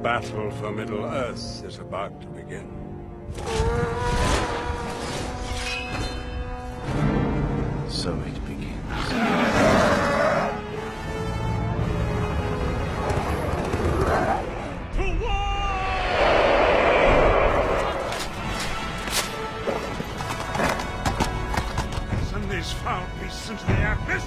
battle for Middle-earth is about to begin. So it begins. Send these foul beasts into the abyss!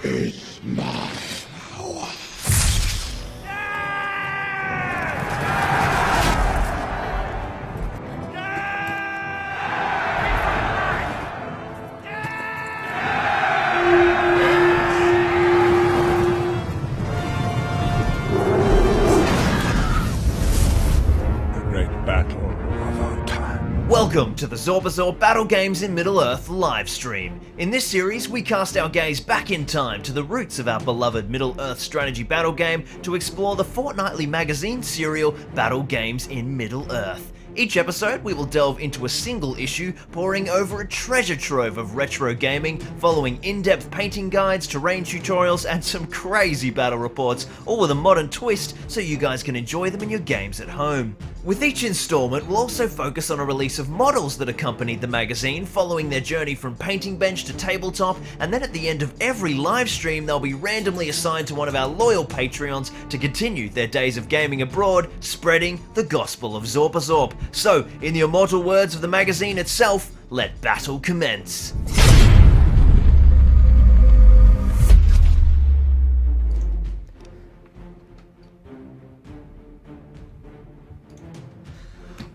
It's my power. The great battle of our time. Welcome to the Zorpazorp Battle Games in Middle-earth livestream. In this series, we cast our gaze back in time to the roots of our beloved Middle-earth strategy battle game to explore the fortnightly magazine serial Battle Games in Middle-earth. Each episode, we will delve into a single issue, poring over a treasure trove of retro gaming, following in-depth painting guides, terrain tutorials, and some crazy battle reports, all with a modern twist so you guys can enjoy them in your games at home. With each installment, we'll also focus on a release of models that accompanied the magazine, following their journey from painting bench to tabletop, and then at the end of every live stream, they'll be randomly assigned to one of our loyal Patreons to continue their days of gaming abroad, spreading the gospel of Zorpazorp. So, in the immortal words of the magazine itself, let battle commence.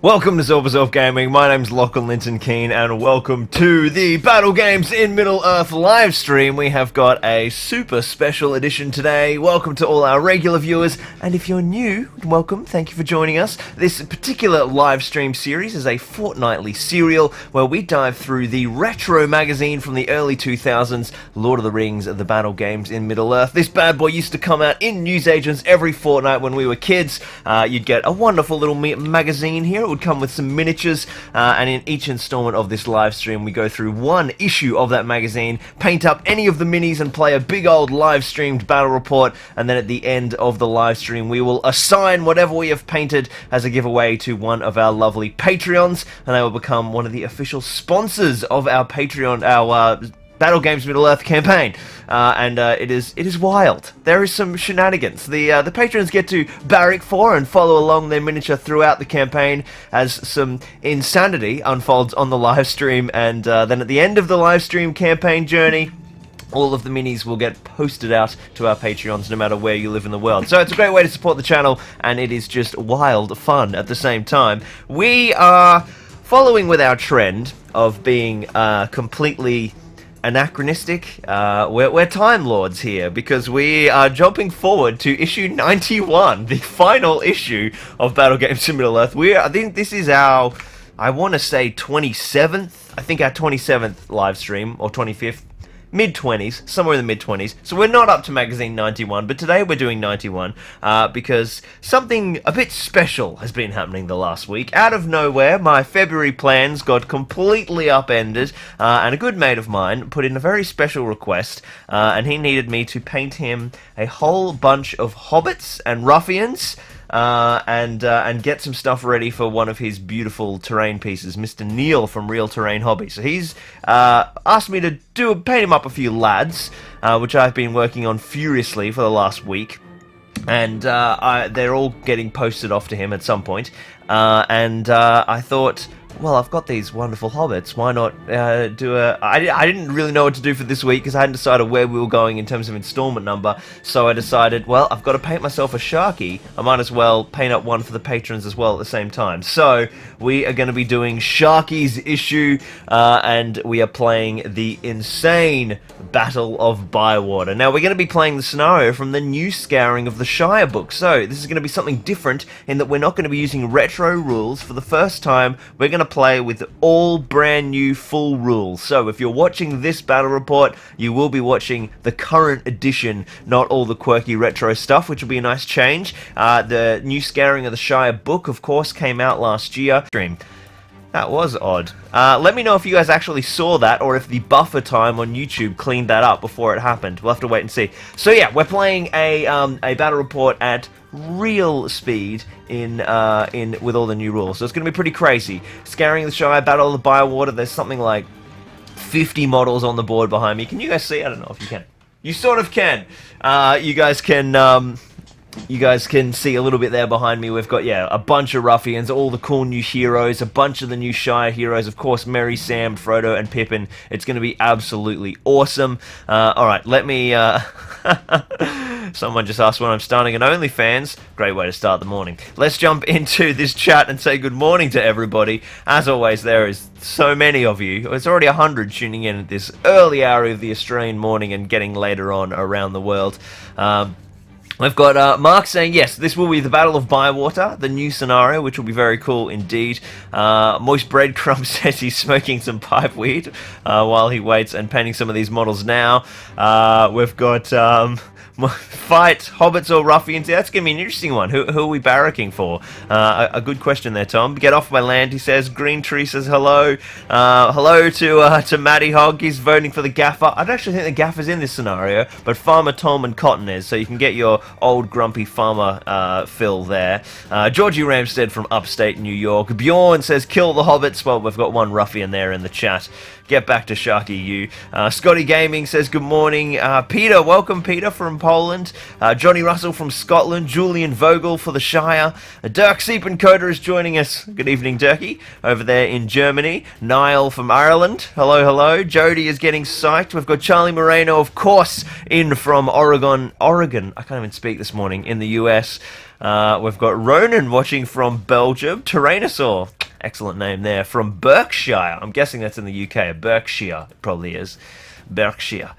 Welcome to Zorpazorp Gaming, my name's Lachlan Linton Keane, and welcome to the Battle Games in Middle-earth livestream. We have got a super special edition today. Welcome to all our regular viewers, and if you're new, welcome, thank you for joining us. This particular livestream series is a fortnightly serial where we dive through the retro magazine from the early 2000s, Lord of the Rings, the Battle Games in Middle-earth. This bad boy used to come out in newsagents every fortnight when we were kids. You'd get a wonderful little magazine here. Would come with some miniatures, and in each installment of this live stream we go through one issue of that magazine, paint up any of the minis and play a big old live streamed battle report, and then at the end of the live stream we will assign whatever we have painted as a giveaway to one of our lovely Patreons, and they will become one of the official sponsors of our Patreon, our Battle Games Middle-earth campaign, and it is wild. There is some shenanigans. The patrons get to barrack for and follow along their miniature throughout the campaign as some insanity unfolds on the live stream, and then at the end of the live stream campaign journey, all of the minis will get posted out to our Patreons no matter where you live in the world. So it's a great way to support the channel, and it is just wild fun at the same time. We are following with our trend of being completely anachronistic. We're Time Lords here because we are jumping forward to issue 91, the final issue of Battle Games in Middle-earth. I think this is our, I want to say 27th, I think our 27th live stream, or 25th. Mid-20s, somewhere in the mid-20s. So we're not up to magazine 91, but today we're doing 91 because something a bit special has been happening the last week. Out of nowhere, my February plans got completely upended, and a good mate of mine put in a very special request, and he needed me to paint him a whole bunch of Hobbits and Ruffians, and get some stuff ready for one of his beautiful terrain pieces, Mr. Neil from Real Terrain Hobby. So he's asked me to paint him up a few lads, which I've been working on furiously for the last week, and they're all getting posted off to him at some point, and I thought, well, I've got these wonderful hobbits, why not do a... I didn't really know what to do for this week because I hadn't decided where we were going in terms of installment number, so I decided, well, I've got to paint myself a Sharky. I might as well paint up one for the patrons as well at the same time. So, we are going to be doing Sharky's issue, and we are playing the insane Battle of Bywater. Now, we're going to be playing the scenario from the new Scouring of the Shire book, so this is going to be something different in that we're not going to be using retro rules. For the first time, we're going to play with all brand new full rules. So if you're watching this battle report, you will be watching the current edition, not all the quirky retro stuff, which will be a nice change. The new Scouring of the Shire book, of course, came out last year. That was odd. Let me know if you guys actually saw that, or if the buffer time on YouTube cleaned that up before it happened. We'll have to wait and see. So yeah, we're playing a battle report at real speed in with all the new rules. So it's going to be pretty crazy. Scouring the Shire, Battle of the Bywater. There's something like 50 models on the board behind me. Can you guys see? I don't know if you can. You sort of can. You guys can. You guys can see a little bit there behind me. We've got, yeah, a bunch of Ruffians, all the cool new heroes, a bunch of the new Shire heroes, of course, Merry Sam, Frodo, and Pippin. It's going to be absolutely awesome. Alright, let me... Someone just asked when I'm starting an OnlyFans. Great way to start the morning. Let's jump into this chat and say good morning to everybody. As always, there is so many of you. It's already 100 tuning in at this early hour of the Australian morning and getting later on around the world. We've got Mark saying, yes, this will be the Battle of Bywater, the new scenario, which will be very cool indeed. Moist Breadcrumb says he's smoking some pipe weed while he waits and painting some of these models now. We've got fight Hobbits or Ruffians. Yeah, that's going to be an interesting one. Who are we barracking for? A good question there, Tom. Get off my land, he says. Green Tree says hello. Hello to Matty Hogg. He's voting for the Gaffer. I don't actually think the Gaffer's in this scenario, but Farmer Tom and Cotton is, so you can get your old grumpy farmer fill there. Georgie Ramstead from upstate New York. Bjorn says kill the Hobbits. Well, we've got one Ruffian there in the chat. Get back to Sharky, you. Scotty Gaming says good morning. Peter, welcome Peter from Poland. Johnny Russell from Scotland. Julian Vogel for the Shire. Dirk Siepencoder is joining us. Good evening, Dirkie, over there in Germany. Niall from Ireland. Hello, hello. Jody is getting psyched. We've got Charlie Moreno, of course, in from Oregon. I can't even speak this morning, in the US. We've got Ronan watching from Belgium. Tyrannosaur. Excellent name there. From Berkshire. I'm guessing that's in the UK. Berkshire. It probably is. Berkshire.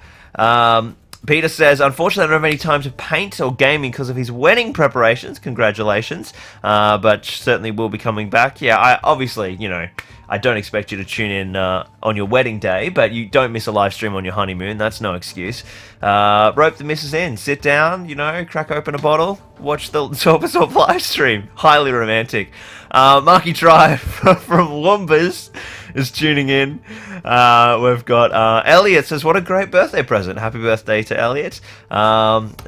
Peter says, unfortunately, I don't have any time to paint or gaming because of his wedding preparations. Congratulations. But certainly will be coming back. Yeah, I obviously, you know, I don't expect you to tune in on your wedding day, but you don't miss a live stream on your honeymoon. That's no excuse. Rope the missus in. Sit down, you know, crack open a bottle, watch the Zorpazorp live stream. Highly romantic. Marky Tribe from Wombas is tuning in. We've got Elliot says, what a great birthday present. Happy birthday to Elliot.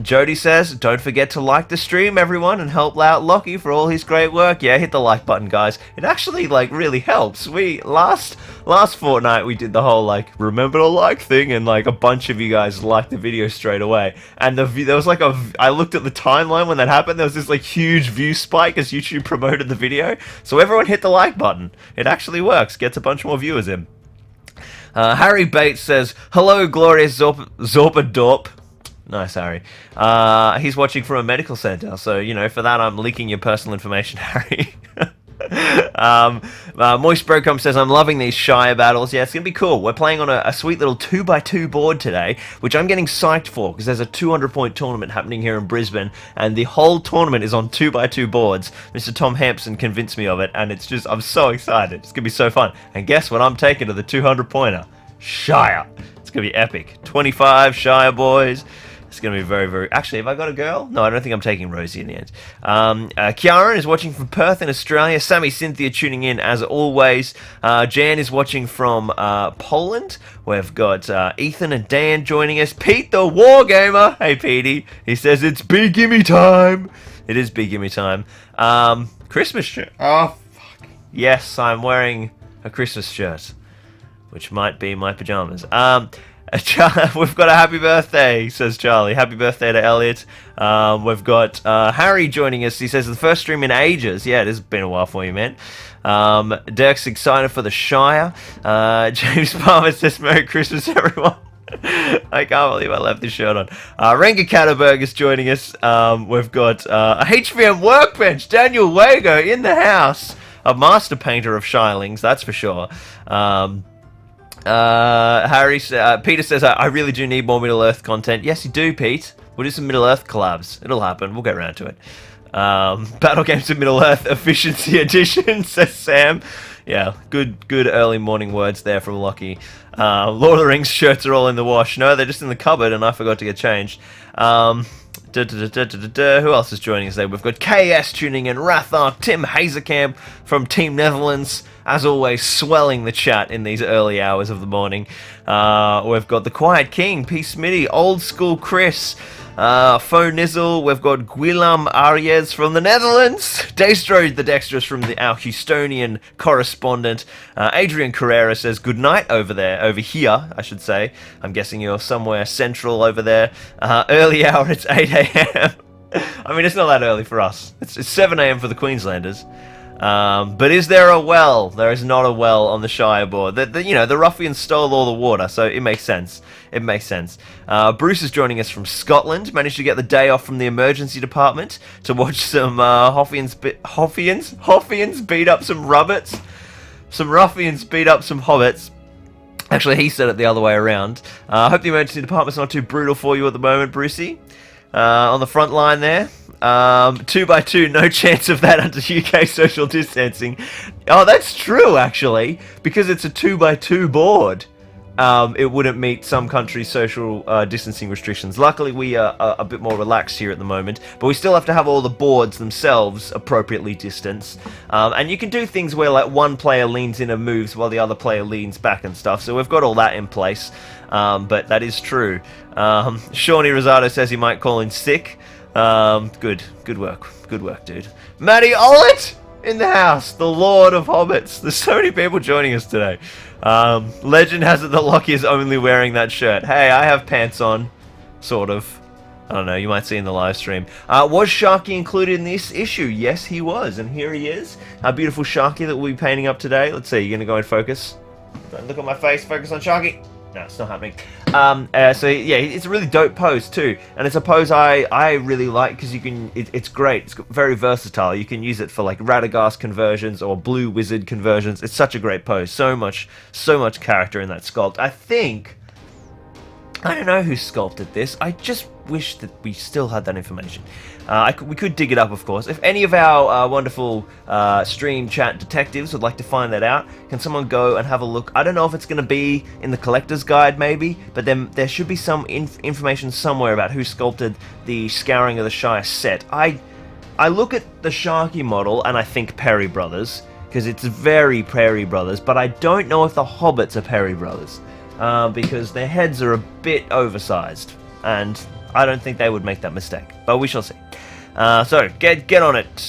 Jody says, don't forget to like the stream, everyone, and help out Lockie for all his great work. Yeah, hit the like button, guys. It actually, like, really helps. We, last fortnight, we did the whole, like, remember to like thing, and, like, a bunch of you guys liked the video straight away. And there was, like, I looked at the timeline when that happened, there was this, like, huge view spike as YouTube promoted the video. So everyone hit the like button. It actually works. Gets a bunch more viewers in. Harry Bates says, hello, glorious Zorpazorp. Nice, Harry. He's watching from a medical center, so, you know, for that I'm leaking your personal information, Harry. Moist Brocom says, I'm loving these Shire battles. Yeah, it's going to be cool. We're playing on a sweet little 2x2 board today, which I'm getting psyched for, because there's a 200-point tournament happening here in Brisbane, and the whole tournament is on 2x2 boards. Mr. Tom Hampson convinced me of it, and it's just, I'm so excited. It's going to be so fun. And guess what I'm taking to the 200-pointer? Shire. It's going to be epic. 25 Shire boys. It's going to be very, very... Actually, have I got a girl? No, I don't think I'm taking Rosie in the end. Kiaran is watching from Perth in Australia. Sammy Cynthia tuning in as always. Jan is watching from Poland. We've got Ethan and Dan joining us. Pete the Wargamer. Hey, Petey. He says it's Big Gimme time. It is Big Gimme time. Christmas shirt. Oh, fuck. Yes, I'm wearing a Christmas shirt, which might be my pajamas. We've got a happy birthday, says Charlie. Happy birthday to Elliot. We've got Harry joining us. He says, the first stream in ages. Yeah, it has been a while for you, man. Dirk's excited for the Shire. James Palmer says, Merry Christmas, everyone. I can't believe I left this shirt on. Renga Catterberg is joining us. We've got a HVM workbench. Daniel Wago in the house. A master painter of Shirelings, that's for sure. Peter says, I really do need more Middle-earth content. Yes, you do, Pete. We'll do some Middle-earth collabs. It'll happen. We'll get around to it. Battle Games of Middle-earth Efficiency Edition, says Sam. Yeah, good early morning words there from Lockie. Lord of the Rings shirts are all in the wash. No, they're just in the cupboard, and I forgot to get changed. Who else is joining us there? We've got KS tuning in, Rathar, Tim Hazelkamp from Team Netherlands, as always, swelling the chat in these early hours of the morning. We've got the Quiet King, P. Smitty, Old School Chris, Fo Nizzle. We've got Guilam Arias from the Netherlands, Daystro the Dexterous from our Houstonian correspondent. Adrian Carrera says good night over here, I should say. I'm guessing you're somewhere central over there. Early hour, it's 8 a.m. I mean, it's not that early for us. It's 7 a.m. for the Queenslanders. But is there a well? There is not a well on the Shire board. The Ruffians stole all the water, so it makes sense. It makes sense. Bruce is joining us from Scotland. Managed to get the day off from the emergency department to watch some Hoffians beat up some Rubbits. Some Ruffians beat up some Hobbits. Actually, he said it the other way around. I hope the emergency department's not too brutal for you at the moment, Brucey. On the front line there. 2x2, no chance of that under UK social distancing. Oh, that's true, actually. Because it's a 2x2 board. It wouldn't meet some countries' social distancing restrictions. Luckily, we are a bit more relaxed here at the moment, but we still have to have all the boards themselves appropriately distanced. And you can do things where like one player leans in and moves while the other player leans back and stuff, so we've got all that in place. But that is true. Shawnee Rosado says he might call in sick. Good work, dude. Matty Ollett in the house, the Lord of Hobbits. There's so many people joining us today. Legend has it that Lockie is only wearing that shirt. Hey, I have pants on, sort of. I don't know, you might see in the live stream. Was Sharkey included in this issue? Yes, he was, and here he is. Our beautiful Sharkey that we'll be painting up today. Let's see, you're gonna go and focus. Don't look at my face, focus on Sharkey. No, it's not happening. So yeah, it's a really dope pose too, and it's a pose I really like because you can. It's great. It's very versatile. You can use it for like Radagast conversions or Blue Wizard conversions. It's such a great pose. So much character in that sculpt. I don't know who sculpted this. I just wish that we still had that information. We could dig it up, of course. If any of our wonderful stream chat detectives would like to find that out, can someone go and have a look? I don't know if it's going to be in the collector's guide, maybe, but then there should be some information somewhere about who sculpted the Scouring of the Shire set. I look at the Sharkey model and I think Perry Brothers, because it's very Perry Brothers, but I don't know if the Hobbits are Perry Brothers. Because their heads are a bit oversized, and I don't think they would make that mistake, but we shall see. So, get on it.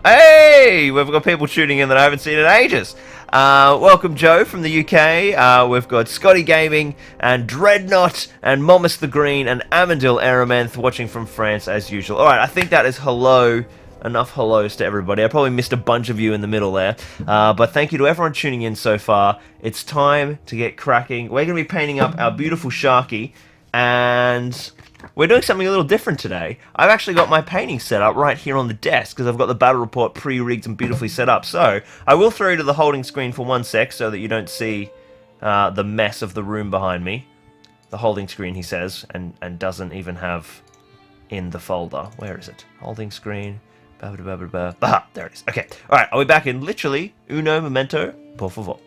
Hey! We've got people tuning in that I haven't seen in ages. Welcome, Joe, from the UK. We've got Scotty Gaming, and Dreadnought, and Momus the Green, and Amandil Aramenth watching from France, as usual. Alright, I think that is hello. Enough hellos to everybody. I probably missed a bunch of you in the middle there. But thank you to everyone tuning in so far. It's time to get cracking. We're going to be painting up our beautiful Sharky. And we're doing something a little different today. I've actually got my painting set up right here on the desk because I've got the battle report pre-rigged and beautifully set up. So I will throw you to the holding screen for 1 sec so that you don't see the mess of the room behind me. The holding screen, he says, and doesn't even have in the folder. Where is it? Holding screen. Bah, there it is. Okay. Alright, I'll be back in literally uno momento, por favor.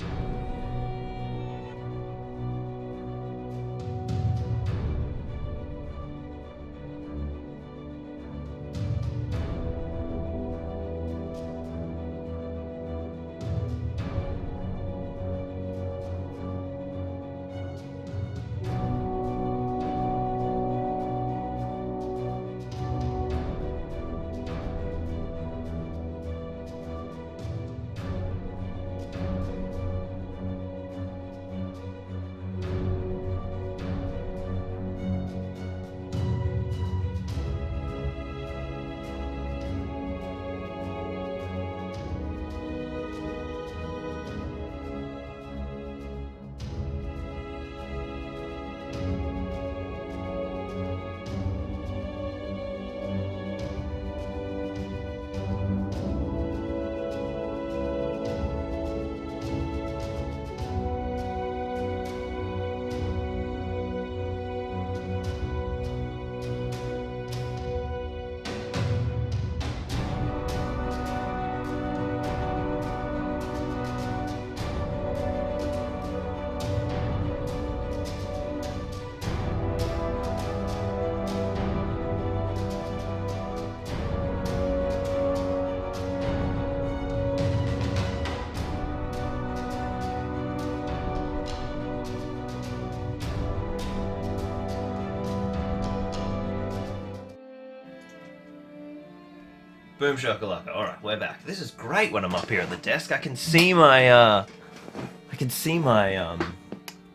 Boom shakalaka. Alright, we're back. This is great when I'm up here at the desk. I can see my,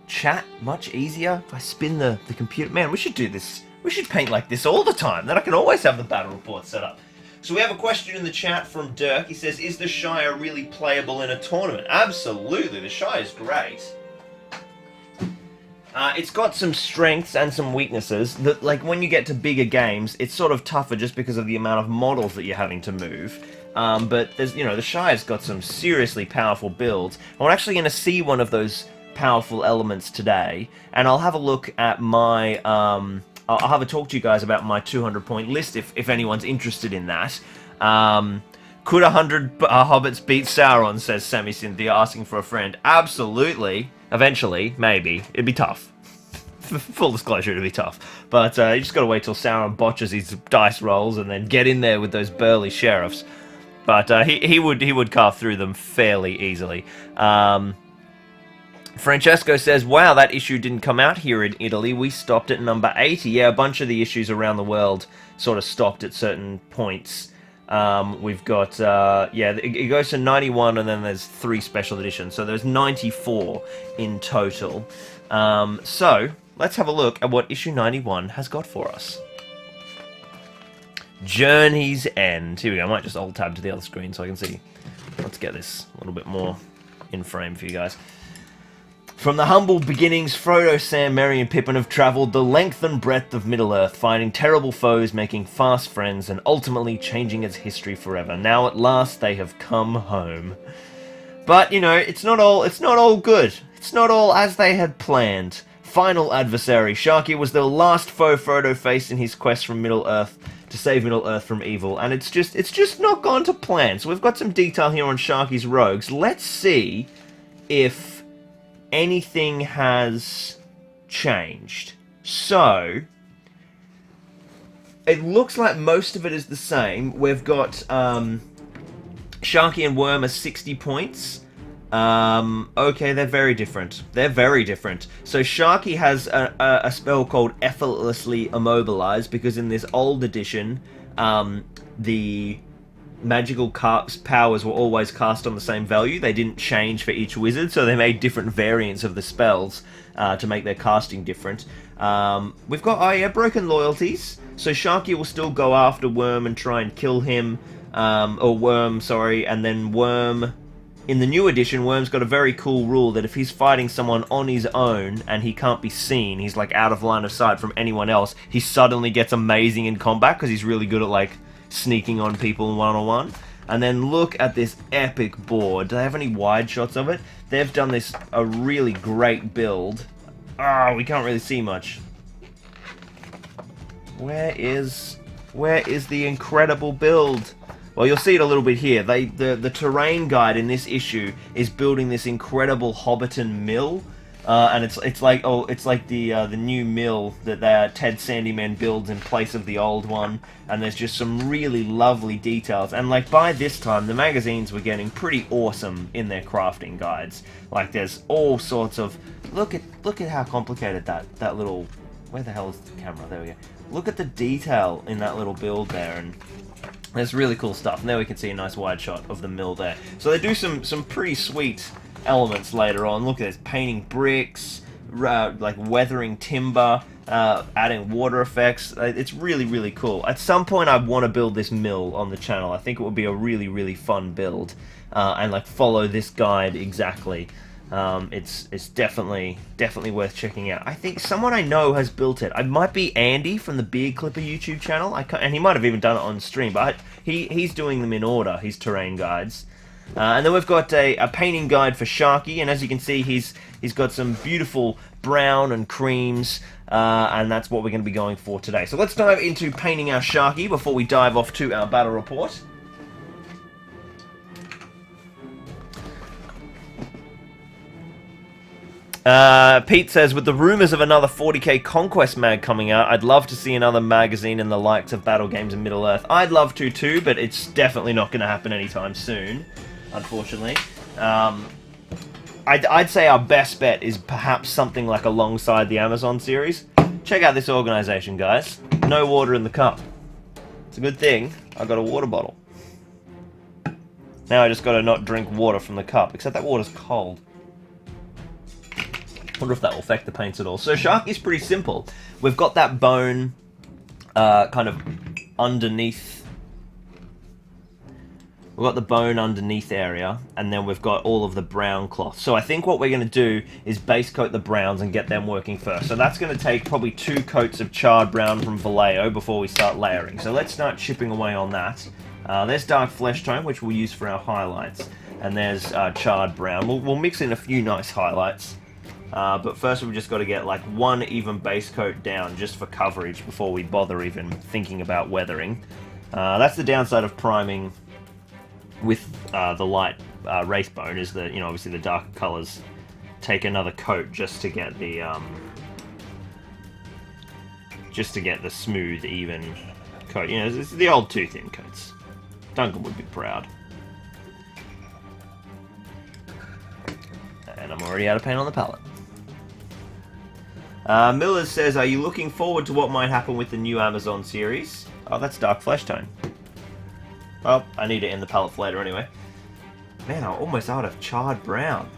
chat much easier if I spin the computer. Man, we should do this. We should paint like this all the time. Then I can always have the battle report set up. So we have a question in the chat from Dirk. He says, is the Shire really playable in a tournament? Absolutely. The Shire is great. It's got some strengths and some weaknesses. That, like, when you get to bigger games, it's sort of tougher just because of the amount of models that you're having to move. But there's, you know, the Shire's got some seriously powerful builds. And we're actually going to see one of those powerful elements today, and I'll have a look at my. I'll have a talk to you guys about my 200-point list if anyone's interested in that. Could 100 hobbits beat Sauron? Says Sammy Cynthia, asking for a friend. Absolutely. Eventually, maybe. It'd be tough. Full disclosure, it'd be tough. But you just gotta wait till Sauron botches his dice rolls and then get in there with those burly sheriffs. But he would carve through them fairly easily. Francesco says, wow, that issue didn't come out here in Italy. We stopped at number 80. Yeah, a bunch of the issues around the world sort of stopped at certain points. We've got, yeah, it goes to 91 and then there's 3 special editions. So there's 94 in total. So let's have a look at what issue 91 has got for us. Journey's End. Here we go. I might just alt-tab to the other screen so I can see. Let's get this a little bit more in frame for you guys. From the humble beginnings, Frodo, Sam, Merry, and Pippin have travelled the length and breadth of Middle-earth, fighting terrible foes, making fast friends, and ultimately changing its history forever. Now at last they have come home. But, you know, it's not all good. It's not all as they had planned. Final adversary, Sharkey was the last foe Frodo faced in his quest from Middle-earth to save Middle-earth from evil, and it's just not gone to plan. So we've got some detail here on Sharky's rogues. Let's see if anything has changed. So it looks like most of it is the same. We've got Sharky and Worm are 60 points. Okay, they're very different. They're very different. So Sharky has a spell called Effortlessly Immobilize, because in this old edition, the magical powers were always cast on the same value. They didn't change for each wizard, so they made different variants of the spells to make their casting different. We've got, oh yeah, broken loyalties. So Sharky will still go after Worm and try and kill him, or Worm, sorry, and then Worm, in the new edition, Worm's got a very cool rule that if he's fighting someone on his own and he can't be seen, he's like out of line of sight from anyone else, he suddenly gets amazing in combat because he's really good at like sneaking on people one-on-one. And then look at this epic board. Do they have any wide shots of it? They've done this a really great build. Ah, we can't really see much. Where is the incredible build? Well, you'll see it a little bit here. The terrain guide in this issue is building this incredible Hobbiton mill. And it's like the new mill that Ted Sandyman builds in place of the old one, and there's just some really lovely details. And like by this time, the magazines were getting pretty awesome in their crafting guides. Like there's all sorts of look at how complicated that little, where the hell is the camera? There we go. Look at the detail in that little build there, and there's really cool stuff. And there we can see a nice wide shot of the mill there. So they do some pretty sweet elements later on. Look at this, painting bricks, like weathering timber, adding water effects. It's really, really cool. At some point I want to build this mill on the channel. I think it would be a really, really fun build, and like follow this guide exactly. It's definitely worth checking out. I think someone I know has built it. It might be Andy from the Beard Clipper YouTube channel, and he might have even done it on stream, but he's doing them in order, his terrain guides. And then we've got a painting guide for Sharky, and as you can see, he's got some beautiful brown and creams, and that's what we're going to be going for today. So let's dive into painting our Sharky before we dive off to our battle report. Pete says, with the rumours of another 40k Conquest mag coming out, I'd love to see another magazine in the likes of Battle Games and Middle-earth. I'd love to too, but it's definitely not going to happen anytime soon, unfortunately. I'd say our best bet is perhaps something like alongside the Amazon series. Check out this organisation, guys. No water in the cup. It's a good thing I got a water bottle. Now I just gotta not drink water from the cup, except that water's cold. Wonder if that will affect the paints at all. So Sharky's pretty simple. We've got that bone kind of underneath. We've got the bone underneath area, and then we've got all of the brown cloth. So I think what we're going to do is base coat the browns and get them working first. So that's going to take probably 2 coats of charred brown from Vallejo before we start layering. So let's start chipping away on that. There's dark flesh tone, which we'll use for our highlights. And there's charred brown. We'll mix in a few nice highlights. But first we've just got to get like 1 even base coat down just for coverage before we bother even thinking about weathering. That's the downside of priming with the light race bone, is that, you know, obviously the darker colours take another coat just to get the smooth, even coat. You know, it's the old 2 thin coats. Duncan would be proud. And I'm already out of paint on the palette. Miller says, are you looking forward to what might happen with the new Amazon series? Oh, that's dark flesh tone. Well, I need it in the palette for later anyway. Man, I'm almost out of charred brown.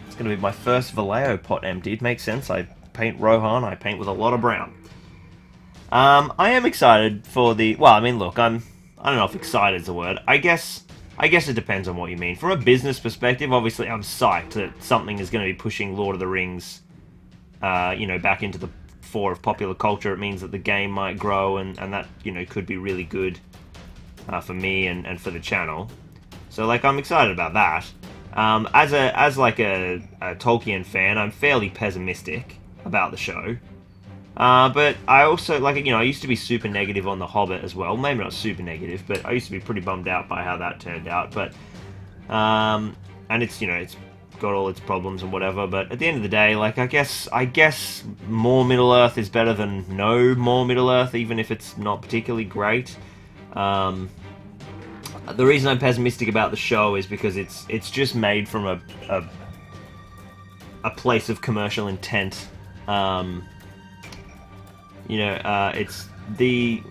It's going to be my first Vallejo pot emptied. Makes sense. I paint Rohan. I paint with a lot of brown. I am excited for the... Well, I mean, look, I don't know if excited is a word. I guess it depends on what you mean. From a business perspective, obviously, I'm psyched that something is going to be pushing Lord of the Rings, you know, back into the fore of popular culture. It means that the game might grow, and that, you know, could be really good. For me and for the channel, so like I'm excited about that. As a Tolkien fan, I'm fairly pessimistic about the show. But I also, like, you know, I used to be super negative on the Hobbit as well. Maybe not super negative, but I used to be pretty bummed out by how that turned out. But and it's, you know, it's got all its problems and whatever. But at the end of the day, like, I guess more Middle Earth is better than no more Middle Earth, even if it's not particularly great. The reason I'm pessimistic about the show is because it's just made from a place of commercial intent. You know, it's the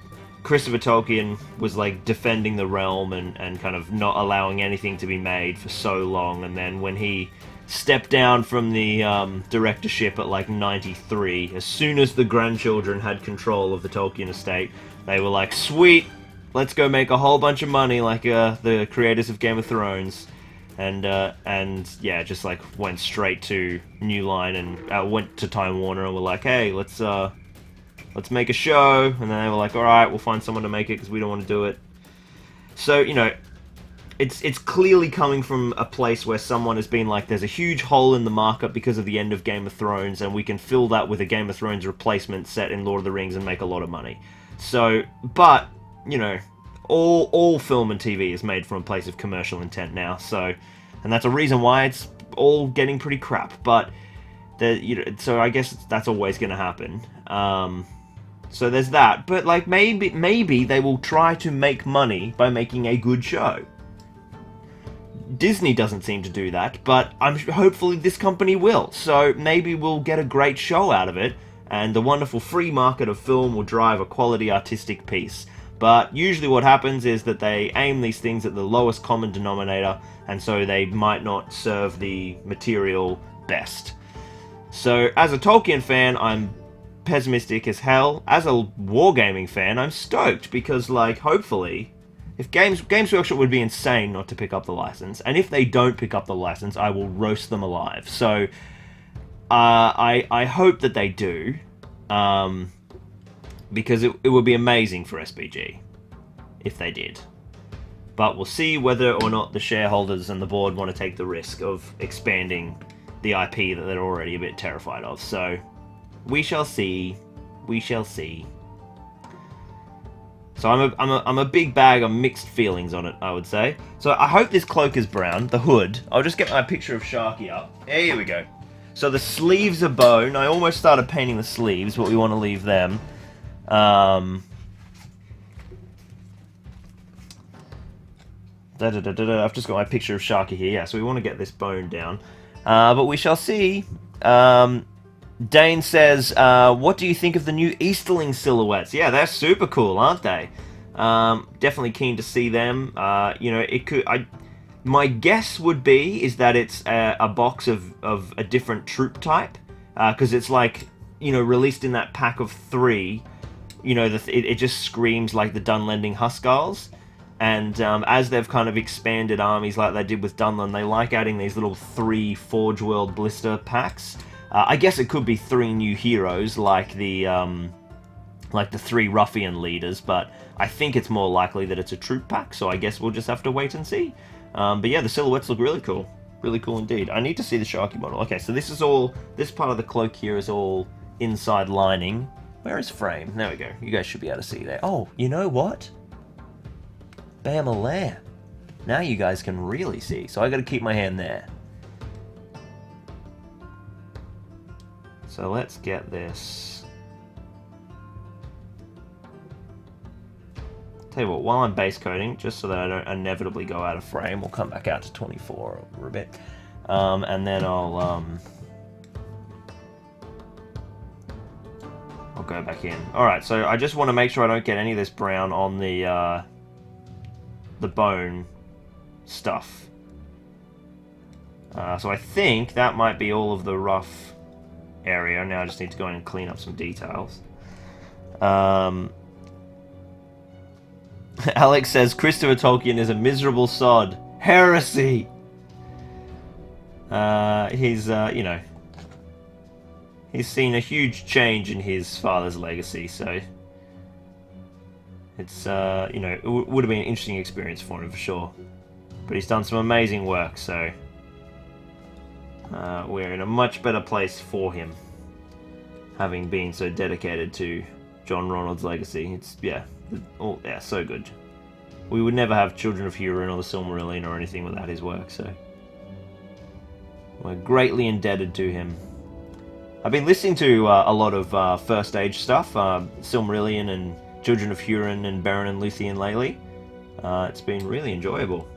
Christopher Tolkien was like defending the realm and kind of not allowing anything to be made for so long, and then when he stepped down from the directorship at like 93, as soon as the grandchildren had control of the Tolkien estate, they were like, sweet, let's go make a whole bunch of money like the creators of Game of Thrones. And yeah, just like went straight to New Line and went to Time Warner and were like, hey, let's make a show. And then they were like, alright, we'll find someone to make it because we don't want to do it. So, you know, it's clearly coming from a place where someone has been like, there's a huge hole in the market because of the end of Game of Thrones, and we can fill that with a Game of Thrones replacement set in Lord of the Rings and make a lot of money. So, but, you know, all film and TV is made from a place of commercial intent now, so, and that's a reason why it's all getting pretty crap, but, you know, so I guess that's always going to happen. So there's that, but like maybe they will try to make money by making a good show. Disney doesn't seem to do that, but hopefully this company will, so maybe we'll get a great show out of it, and the wonderful free market of film will drive a quality artistic piece. But usually what happens is that they aim these things at the lowest common denominator, and so they might not serve the material best. So as a Tolkien fan, I'm pessimistic as hell. As a wargaming fan, I'm stoked, because, like, hopefully, if Games Workshop would be insane not to pick up the license, and if they don't pick up the license, I will roast them alive. So I hope that they do. Because it would be amazing for SBG if they did. But we'll see whether or not the shareholders and the board want to take the risk of expanding the IP that they're already a bit terrified of. So we shall see. We shall see. So I'm a big bag of mixed feelings on it, I would say. So I hope this cloak is brown, the hood. I'll just get my picture of Sharky up. Here we go. So the sleeves are bone. I almost started painting the sleeves, but we want to leave them. I've just got my picture of Sharky here. Yeah, so we want to get this bone down. But we shall see. Dane says, what do you think of the new Easterling silhouettes? Yeah, they're super cool, aren't they? Definitely keen to see them. You know, My guess would be is that it's a box of a different troop type, because it's like, you know, released in that pack of 3. You know, it just screams like the Dunlending Huskarls. And as they've kind of expanded armies like they did with Dunland, they like adding these little 3 Forge World blister packs. I guess it could be 3 new heroes like the 3 Ruffian leaders, but I think it's more likely that it's a troop pack, so I guess we'll just have to wait and see. But yeah, the silhouettes look really cool. Really cool indeed. I need to see the Sharkey model. Okay, so this part of the cloak here is all inside lining. Where is frame? There we go. You guys should be able to see there. Oh, you know what? Bam-a-lair. Now you guys can really see. So I got to keep my hand there. So let's get this. Tell you what, while I'm base coding, just so that I don't inevitably go out of frame, we'll come back out to 24 for a bit. And then I'll go back in. Alright, so I just want to make sure I don't get any of this brown on the bone stuff. So I think that might be all of the rough area. Now I just need to go in and clean up some details. Alex says Christopher Tolkien is a miserable sod. Heresy! He's, you know, he's seen a huge change in his father's legacy, so it's, you know, it would have been an interesting experience for him for sure. But he's done some amazing work, so we're in a much better place for him, having been so dedicated to John Ronald's legacy. It's, yeah, yeah, so good. We would never have Children of Hurin or the Silmarillion or anything without his work, so we're greatly indebted to him. I've been listening to a lot of First Age stuff, Silmarillion and Children of Hurin and Beren and Luthien lately. It's been really enjoyable.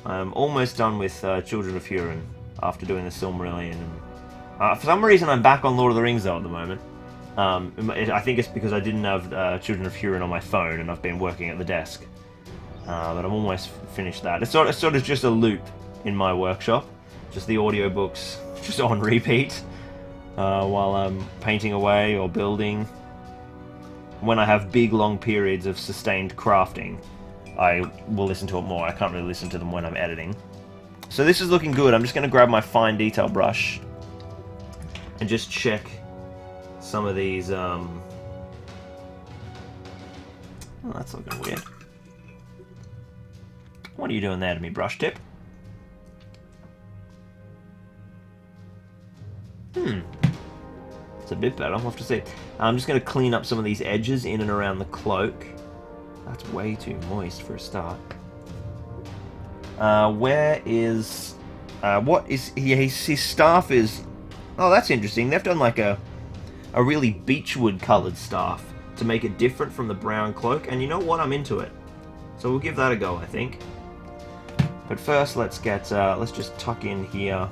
I'm almost done with Children of Hurin after doing the Silmarillion. And, for some reason I'm back on Lord of the Rings though at the moment. I think it's because I didn't have Children of Hurin on my phone and I've been working at the desk. But I'm almost finished that. It's sort of just a loop in my workshop. Just the audiobooks just on repeat while I'm painting away or building. When I have big long periods of sustained crafting, I will listen to it more. I can't really listen to them when I'm editing. So this is looking good. I'm just going to grab my fine detail brush and just check some of these. Oh, that's looking weird. What are you doing there to me, brush tip? It's a bit better. I'll have to see. I'm just going to clean up some of these edges in and around the cloak. That's way too moist for a start. Where is... what is... His staff is... Oh, that's interesting. They've done like a really beechwood coloured staff to make it different from the brown cloak. And you know what? I'm into it. So we'll give that a go, I think. But first, let's get... let's just tuck in here.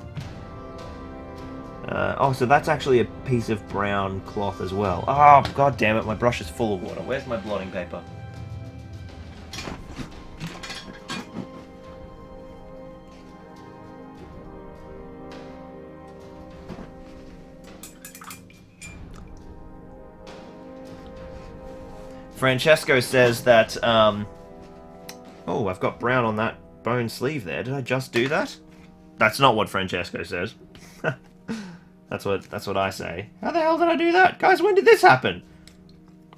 Oh, so that's actually a piece of brown cloth as well. Oh, god damn it, my brush is full of water. Where's my blotting paper? Francesco says that, oh, I've got brown on that bone sleeve there. Did I just do that? That's not what Francesco says. That's what I say. How the hell did I do that? Guys, when did this happen?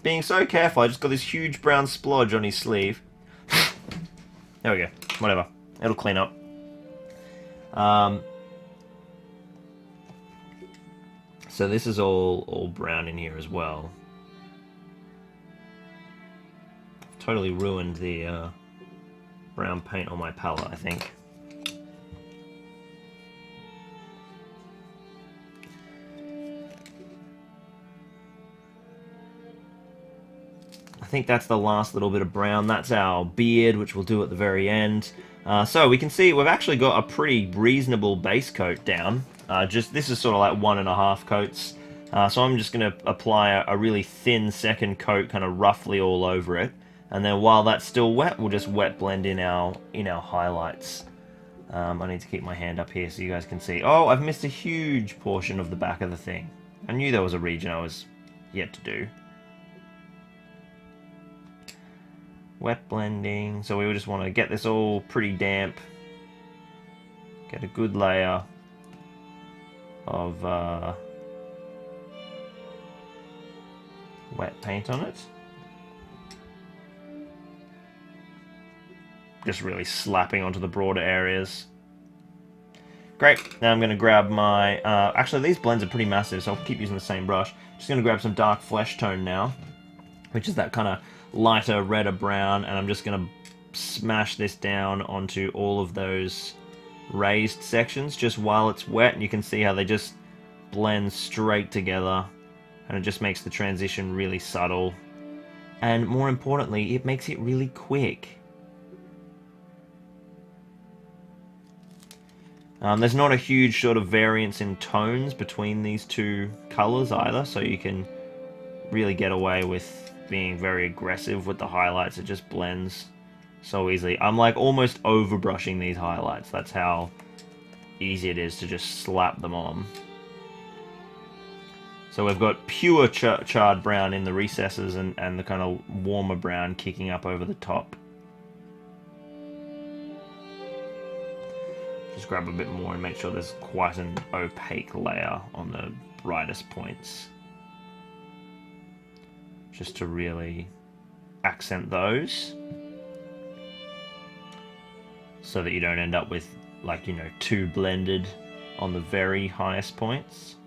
Being so careful, I just got this huge brown splodge on his sleeve. There we go. Whatever. It'll clean up. So this is all brown in here as well. Totally ruined the brown paint on my palette, I think. I think that's the last little bit of brown. That's our beard, which we'll do at the very end. So we can see we've actually got a pretty reasonable base coat down. This is sort of like 1.5 coats. So I'm just going to apply a really thin second coat kind of roughly all over it. And then while that's still wet, we'll just wet blend in our highlights. I need to keep my hand up here so you guys can see. Oh, I've missed a huge portion of the back of the thing. I knew there was a region I was yet to do. Wet blending. So we just want to get this all pretty damp. Get a good layer of wet paint on it. Just really slapping onto the broader areas. Great. Now I'm going to grab my... actually, these blends are pretty massive, so I'll keep using the same brush. Just going to grab some dark flesh tone now, which is that kind of lighter, redder brown, and I'm just going to smash this down onto all of those raised sections just while it's wet, and you can see how they just blend straight together, and it just makes the transition really subtle. And more importantly, it makes it really quick. There's not a huge sort of variance in tones between these two colours either, so you can really get away with being very aggressive with the highlights. It just blends so easily. I'm like almost overbrushing these highlights. That's how easy it is to just slap them on. So we've got pure charred brown in the recesses and the kind of warmer brown kicking up over the top. Just grab a bit more and make sure there's quite an opaque layer on the brightest points. Just to really accent those. So that you don't end up with, like, you know, too blended on the very highest points.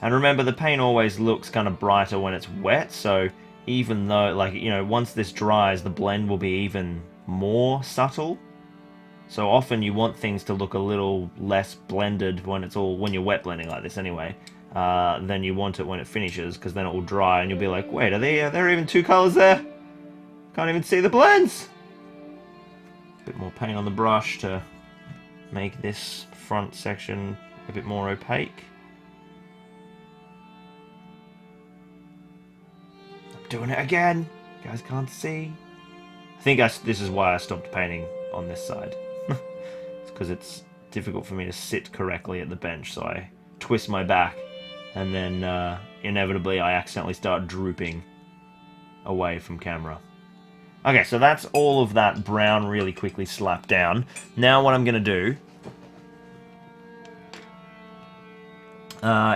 And remember, the paint always looks kind of brighter when it's wet, so even though, like, you know, once this dries, the blend will be even more subtle. So often you want things to look a little less blended when you're wet blending like this anyway, than you want it when it finishes, because then it will dry and you'll be like, wait, are there even two colors there? Can't even see the blends. A bit more paint on the brush to make this front section a bit more opaque. I'm doing it again. You guys can't see. I think this is why I stopped painting on this side. It's because it's difficult for me to sit correctly at the bench, so I twist my back, and then inevitably I accidentally start drooping away from camera. Okay, so that's all of that brown really quickly slapped down. Now what I'm going to do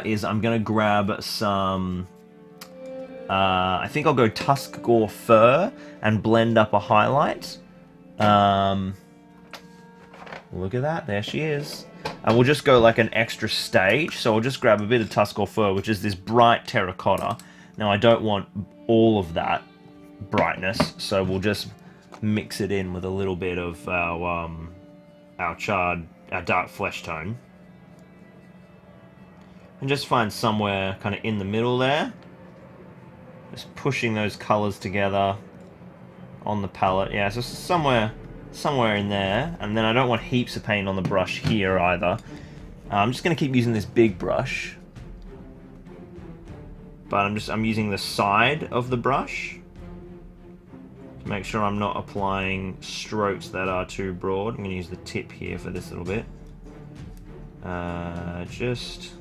is I'm going to grab some... I think I'll go Tusk Gore Fur and blend up a highlight. Look at that, there she is. And we'll just go like an extra stage. So I'll just grab a bit of Tusk Gore Fur, which is this bright terracotta. Now I don't want all of that brightness, so we'll just mix it in with a little bit of our dark flesh tone. And just find somewhere kind of in the middle there. Just pushing those colours together on the palette. Yeah, so somewhere in there. And then I don't want heaps of paint on the brush here either. I'm just going to keep using this big brush. But I'm using the side of the brush to make sure I'm not applying strokes that are too broad. I'm going to use the tip here for this little bit. Just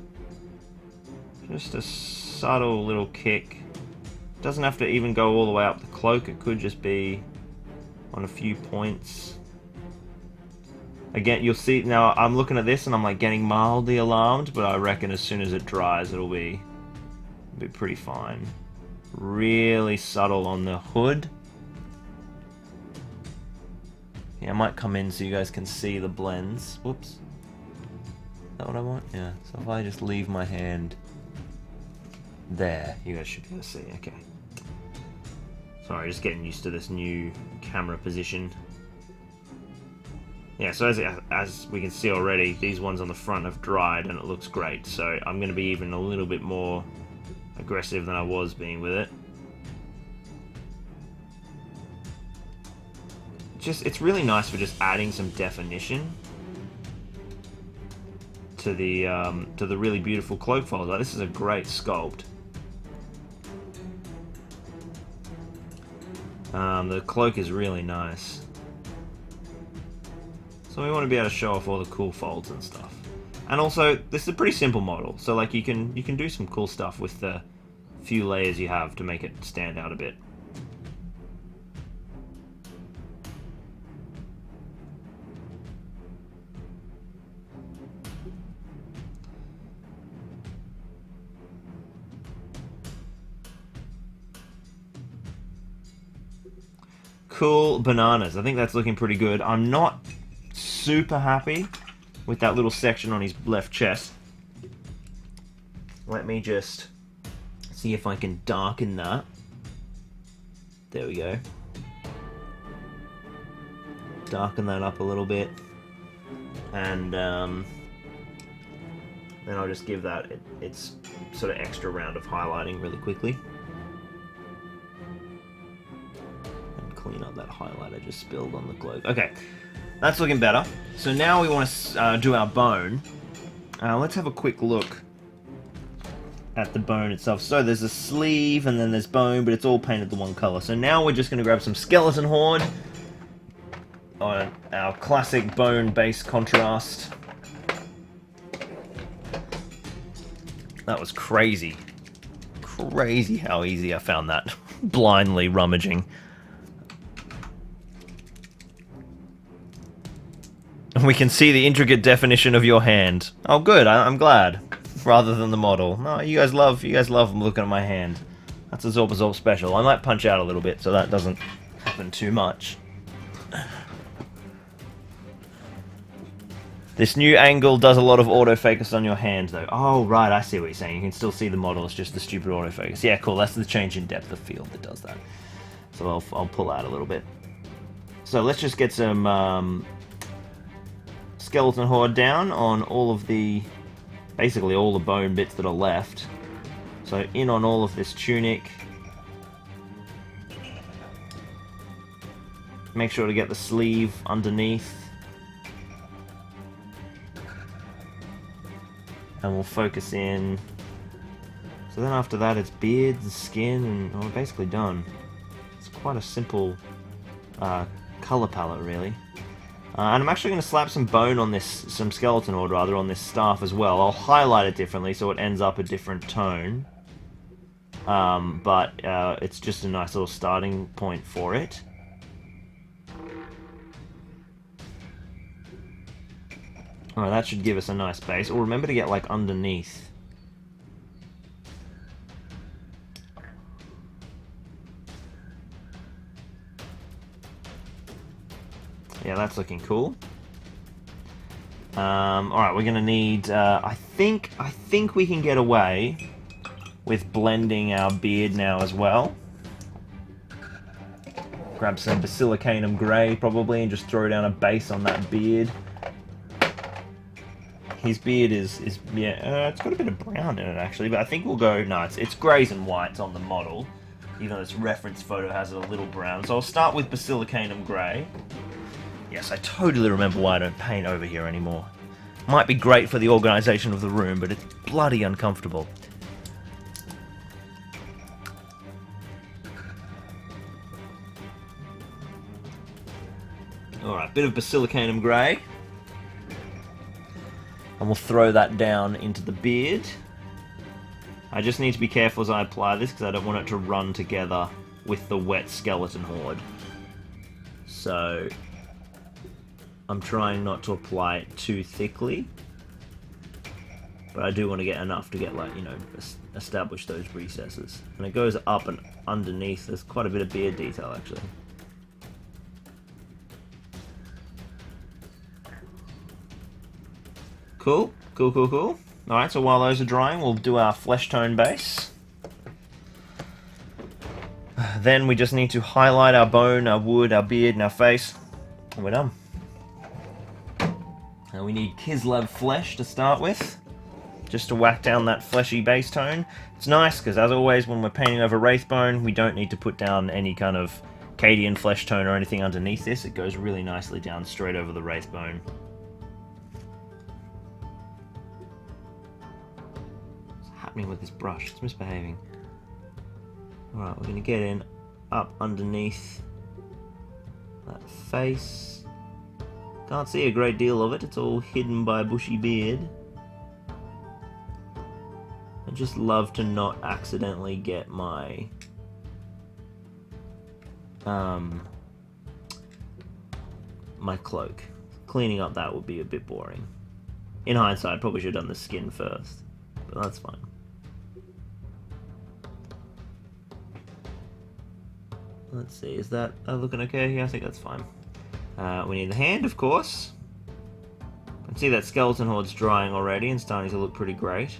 a subtle little kick. Doesn't have to even go all the way up the cloak. It could just be on a few points. Again, you'll see now I'm looking at this and I'm like getting mildly alarmed, but I reckon as soon as it dries it'll be pretty fine. Really subtle on the hood. Yeah, I might come in so you guys can see the blends. Whoops. Is that what I want? Yeah. So if I just leave my hand there, you guys should be able to see. Okay. Sorry, just getting used to this new camera position. Yeah, so as we can see already, these ones on the front have dried and it looks great. So I'm going to be even a little bit more aggressive than I was being with it. It's really nice for just adding some definition to the really beautiful cloak folds. Like, this is a great sculpt. The cloak is really nice. So we want to be able to show off all the cool folds and stuff. And also, this is a pretty simple model, so like you can do some cool stuff with the few layers you have to make it stand out a bit. Cool bananas. I think that's looking pretty good. I'm not super happy with that little section on his left chest. Let me just see if I can darken that. There we go. Darken that up a little bit. And then I'll just give that its sort of extra round of highlighting really quickly. Clean up that highlight I just spilled on the globe. Okay, that's looking better. So now we want to do our bone. Let's have a quick look at the bone itself. So there's a sleeve and then there's bone, but it's all painted the one color. So now we're just going to grab some skeleton horde on our classic bone base contrast. That was crazy. Crazy how easy I found that. Blindly rummaging. And we can see the intricate definition of your hand. Oh, good. I'm glad. Rather than the model. No, you guys love looking at my hand. That's a Zorpazorp special. I might punch out a little bit so that doesn't happen too much. This new angle does a lot of autofocus on your hand, though. Oh, right. I see what you're saying. You can still see the model. It's just the stupid autofocus. Yeah, cool. That's the change in depth of field that does that. So I'll pull out a little bit. So let's just get some skeleton horde down on all of the, basically all the bone bits that are left. So in on all of this tunic. Make sure to get the sleeve underneath. And we'll focus in. So then after that it's beard and skin and we're basically done. It's quite a simple color palette really. And I'm actually going to slap some bone on this, some skeleton horde rather, on this staff as well. I'll highlight it differently so it ends up a different tone. But it's just a nice little starting point for it. Alright, that should give us a nice base. Or remember to get like underneath. Yeah, that's looking cool. Alright, we're gonna need I think we can get away with blending our beard now as well. Grab some Basilicanum Grey probably and just throw down a base on that beard. His beard is yeah, it's got a bit of brown in it actually, but I think we'll go, no, it's greys and whites on the model, even though this reference photo has it a little brown. So I'll start with Basilicanum Grey. Yes, I totally remember why I don't paint over here anymore. Might be great for the organisation of the room, but it's bloody uncomfortable. Alright, bit of Basilicanum Grey. And we'll throw that down into the beard. I just need to be careful as I apply this because I don't want it to run together with the wet skeleton horde. So I'm trying not to apply it too thickly. But I do want to get enough to get, like, you know, establish those recesses. And it goes up and underneath. There's quite a bit of beard detail actually. Cool, cool, cool, cool. Alright, so while those are drying, we'll do our flesh tone base. Then we just need to highlight our bone, our wood, our beard, and our face. And we're done. And we need Kislev flesh to start with, just to whack down that fleshy base tone. It's nice, because as always, when we're painting over Wraithbone, we don't need to put down any kind of Cadian flesh tone or anything underneath this. It goes really nicely down straight over the Wraithbone. With this brush, it's misbehaving. Alright, we're going to get in up underneath that face. Can't see a great deal of it. It's all hidden by a bushy beard. I just love to not accidentally get my my cloak. Cleaning up that would be a bit boring. In hindsight, probably should have done the skin first, but that's fine. Let's see, is that looking okay? Yeah, I think that's fine. We need the hand, of course. I can see that skeleton horde's drying already and starting to look pretty great.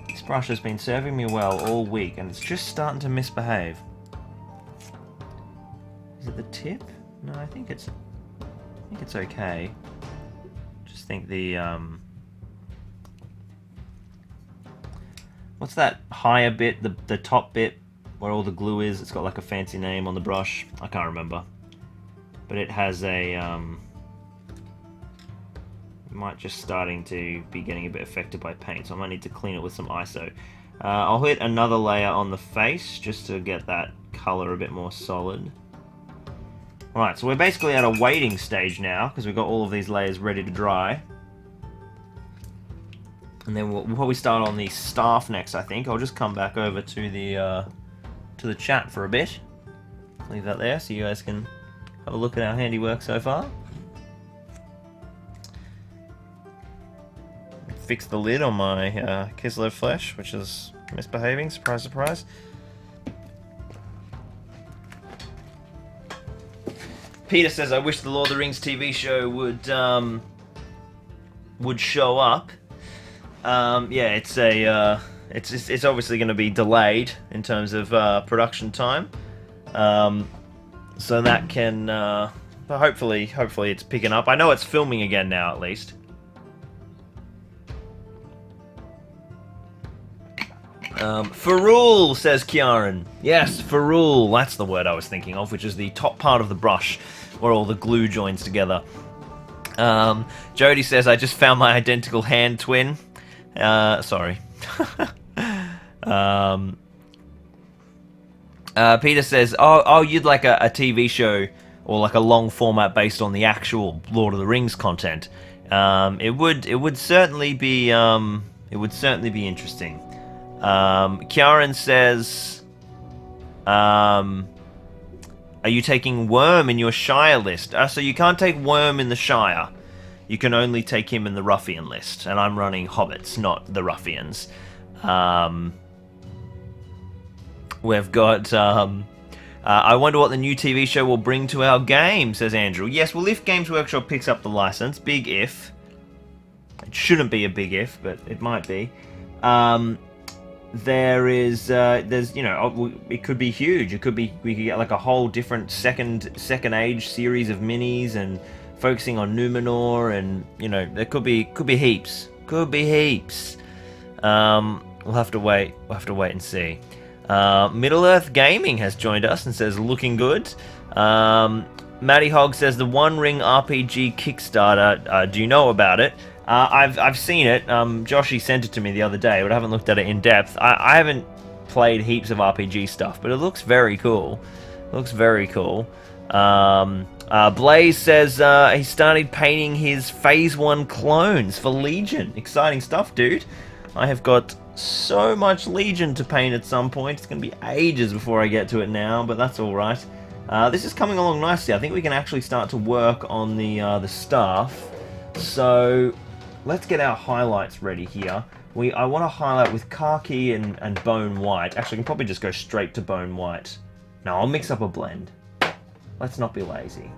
This brush has been serving me well all week and it's just starting to misbehave. Is it the tip? No, I think it's okay. Just think the what's that higher bit, the top bit where all the glue is? It's got like a fancy name on the brush. I can't remember. But it has a might just starting to be getting a bit affected by paint, so I might need to clean it with some ISO. I'll hit another layer on the face just to get that color a bit more solid. Alright, so we're basically at a waiting stage now because we've got all of these layers ready to dry. And then we'll probably start on the staff next, I think. I'll just come back over to the chat for a bit. Leave that there so you guys can have a look at our handiwork so far. Fix the lid on my Kislev flesh, which is misbehaving. Surprise, surprise. Peter says, "I wish the Lord of the Rings TV show would show up." Yeah, it's obviously going to be delayed in terms of production time, so that can but hopefully it's picking up. I know it's filming again now, at least. Ferrule, says Kieran. Yes, ferrule, that's the word I was thinking of, which is the top part of the brush where all the glue joins together. Jody says, I just found my identical hand twin. Sorry. Peter says, oh, you'd like a TV show or like a long format based on the actual Lord of the Rings content. It would certainly be interesting. Kieran says, are you taking Worm in your Shire list? So you can't take Worm in the Shire. You can only take him in the Ruffian list. And I'm running Hobbits, not the Ruffians. We've got, I wonder what the new TV show will bring to our game, says Andrew. Yes, well, if Games Workshop picks up the license, big if. It shouldn't be a big if, but it might be. There's you know, it could be huge. It could be, we could get like a whole different second age series of minis and focusing on Numenor, and you know, there could be heaps. We'll have to wait and see. Middle Earth Gaming has joined us and says looking good. Matty Hogg says the One Ring RPG Kickstarter. Do you know about it? I've seen it. Joshy sent it to me the other day, but I haven't looked at it in depth. I haven't played heaps of RPG stuff, but it looks very cool. Blaze says he started painting his Phase 1 clones for Legion. Exciting stuff, dude. I have got so much Legion to paint at some point. It's going to be ages before I get to it now, but that's alright. This is coming along nicely. I think we can actually start to work on the staff. So let's get our highlights ready here. I want to highlight with khaki and bone white. Actually, I can probably just go straight to bone white. No, I'll mix up a blend. Let's not be lazy.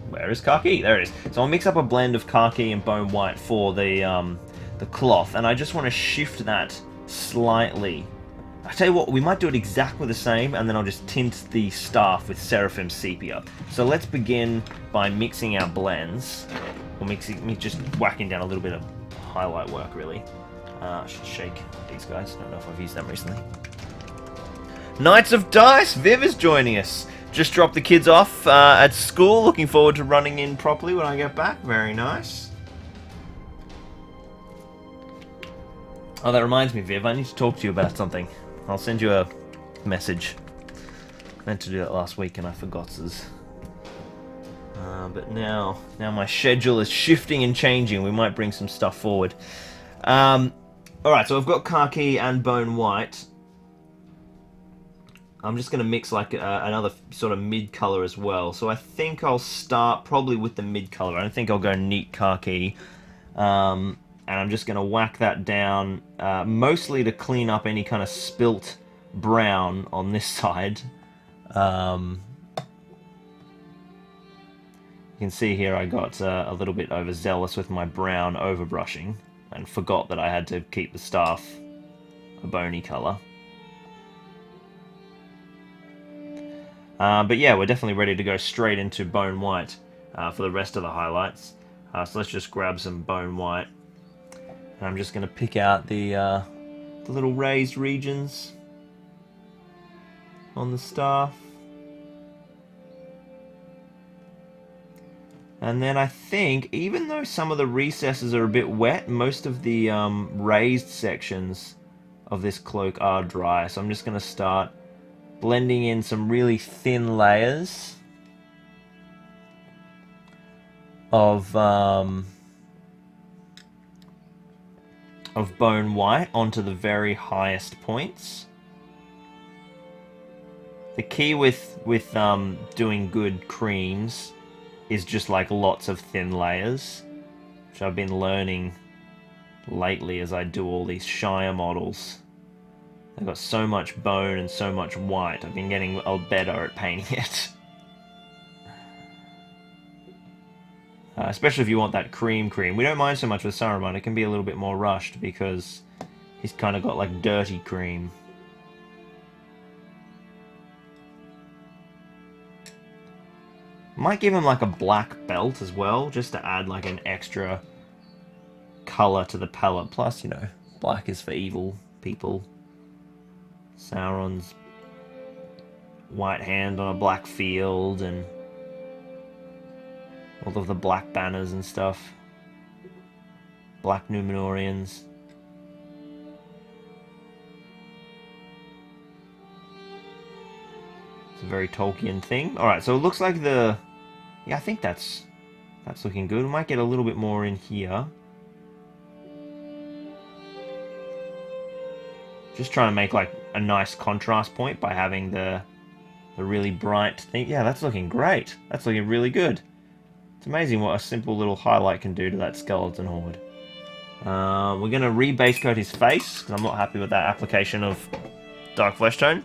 Where is khaki? There it is. So I'll mix up a blend of khaki and bone white for the cloth, and I just want to shift that slightly. I tell you what, we might do it exactly the same, and then I'll just tint the staff with Seraphim Sepia. So let's begin by mixing our blends, or just whacking down a little bit of highlight work, really. I should shake these guys. I don't know if I've used them recently. Knights of Dice, Viv is joining us. Just dropped the kids off at school. Looking forward to running in properly when I get back. Very nice. Oh, that reminds me, Viv, I need to talk to you about something. I'll send you a message. I meant to do that last week and I forgot. But now my schedule is shifting and changing. We might bring some stuff forward. Alright, so I've got khaki and bone white. I'm just going to mix like another sort of mid-color as well. So I think I'll start probably with the mid-color. I don't think I'll go neat khaki. And I'm just going to whack that down, mostly to clean up any kind of spilt brown on this side. You can see here I got a little bit overzealous with my brown overbrushing and forgot that I had to keep the staff a bony colour. But yeah, we're definitely ready to go straight into bone white for the rest of the highlights. So let's just grab some bone white. And I'm just going to pick out the little raised regions on the staff. And then I think, even though some of the recesses are a bit wet, most of the raised sections of this cloak are dry. So I'm just going to start blending in some really thin layers of bone white onto the very highest points. The key with doing good creams is just like lots of thin layers, which I've been learning lately as I do all these Shire models. They've got so much bone and so much white. I've been getting better at painting it. Especially if you want that cream. We don't mind so much with Saruman. It can be a little bit more rushed because he's kind of got like dirty cream. Might give him like a black belt as well, just to add like an extra colour to the palette. Plus, you know, black is for evil people. Sauron's white hand on a black field and all of the black banners and stuff. Black Númenóreans. It's a very Tolkien thing. Alright, so it looks like the... Yeah, I think that's looking good. We might get a little bit more in here. Just trying to make like a nice contrast point by having the really bright thing. Yeah, that's looking great. That's looking really good. It's amazing what a simple little highlight can do to that skeleton horde. We're going to re-base coat his face, because I'm not happy with that application of dark flesh tone.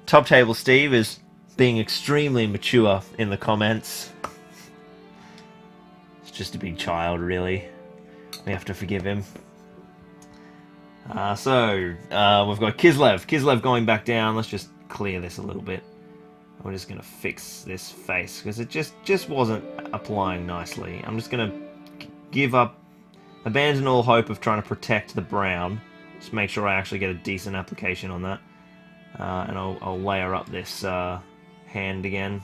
Top Table Steve is being extremely mature in the comments. It's just a big child, really. We have to forgive him. We've got Kislev. Kislev going back down. Let's just clear this a little bit. We're just going to fix this face, because it just wasn't applying nicely. I'm just going to give up, abandon all hope of trying to protect the brown. Just make sure I actually get a decent application on that. And I'll layer up this hand again.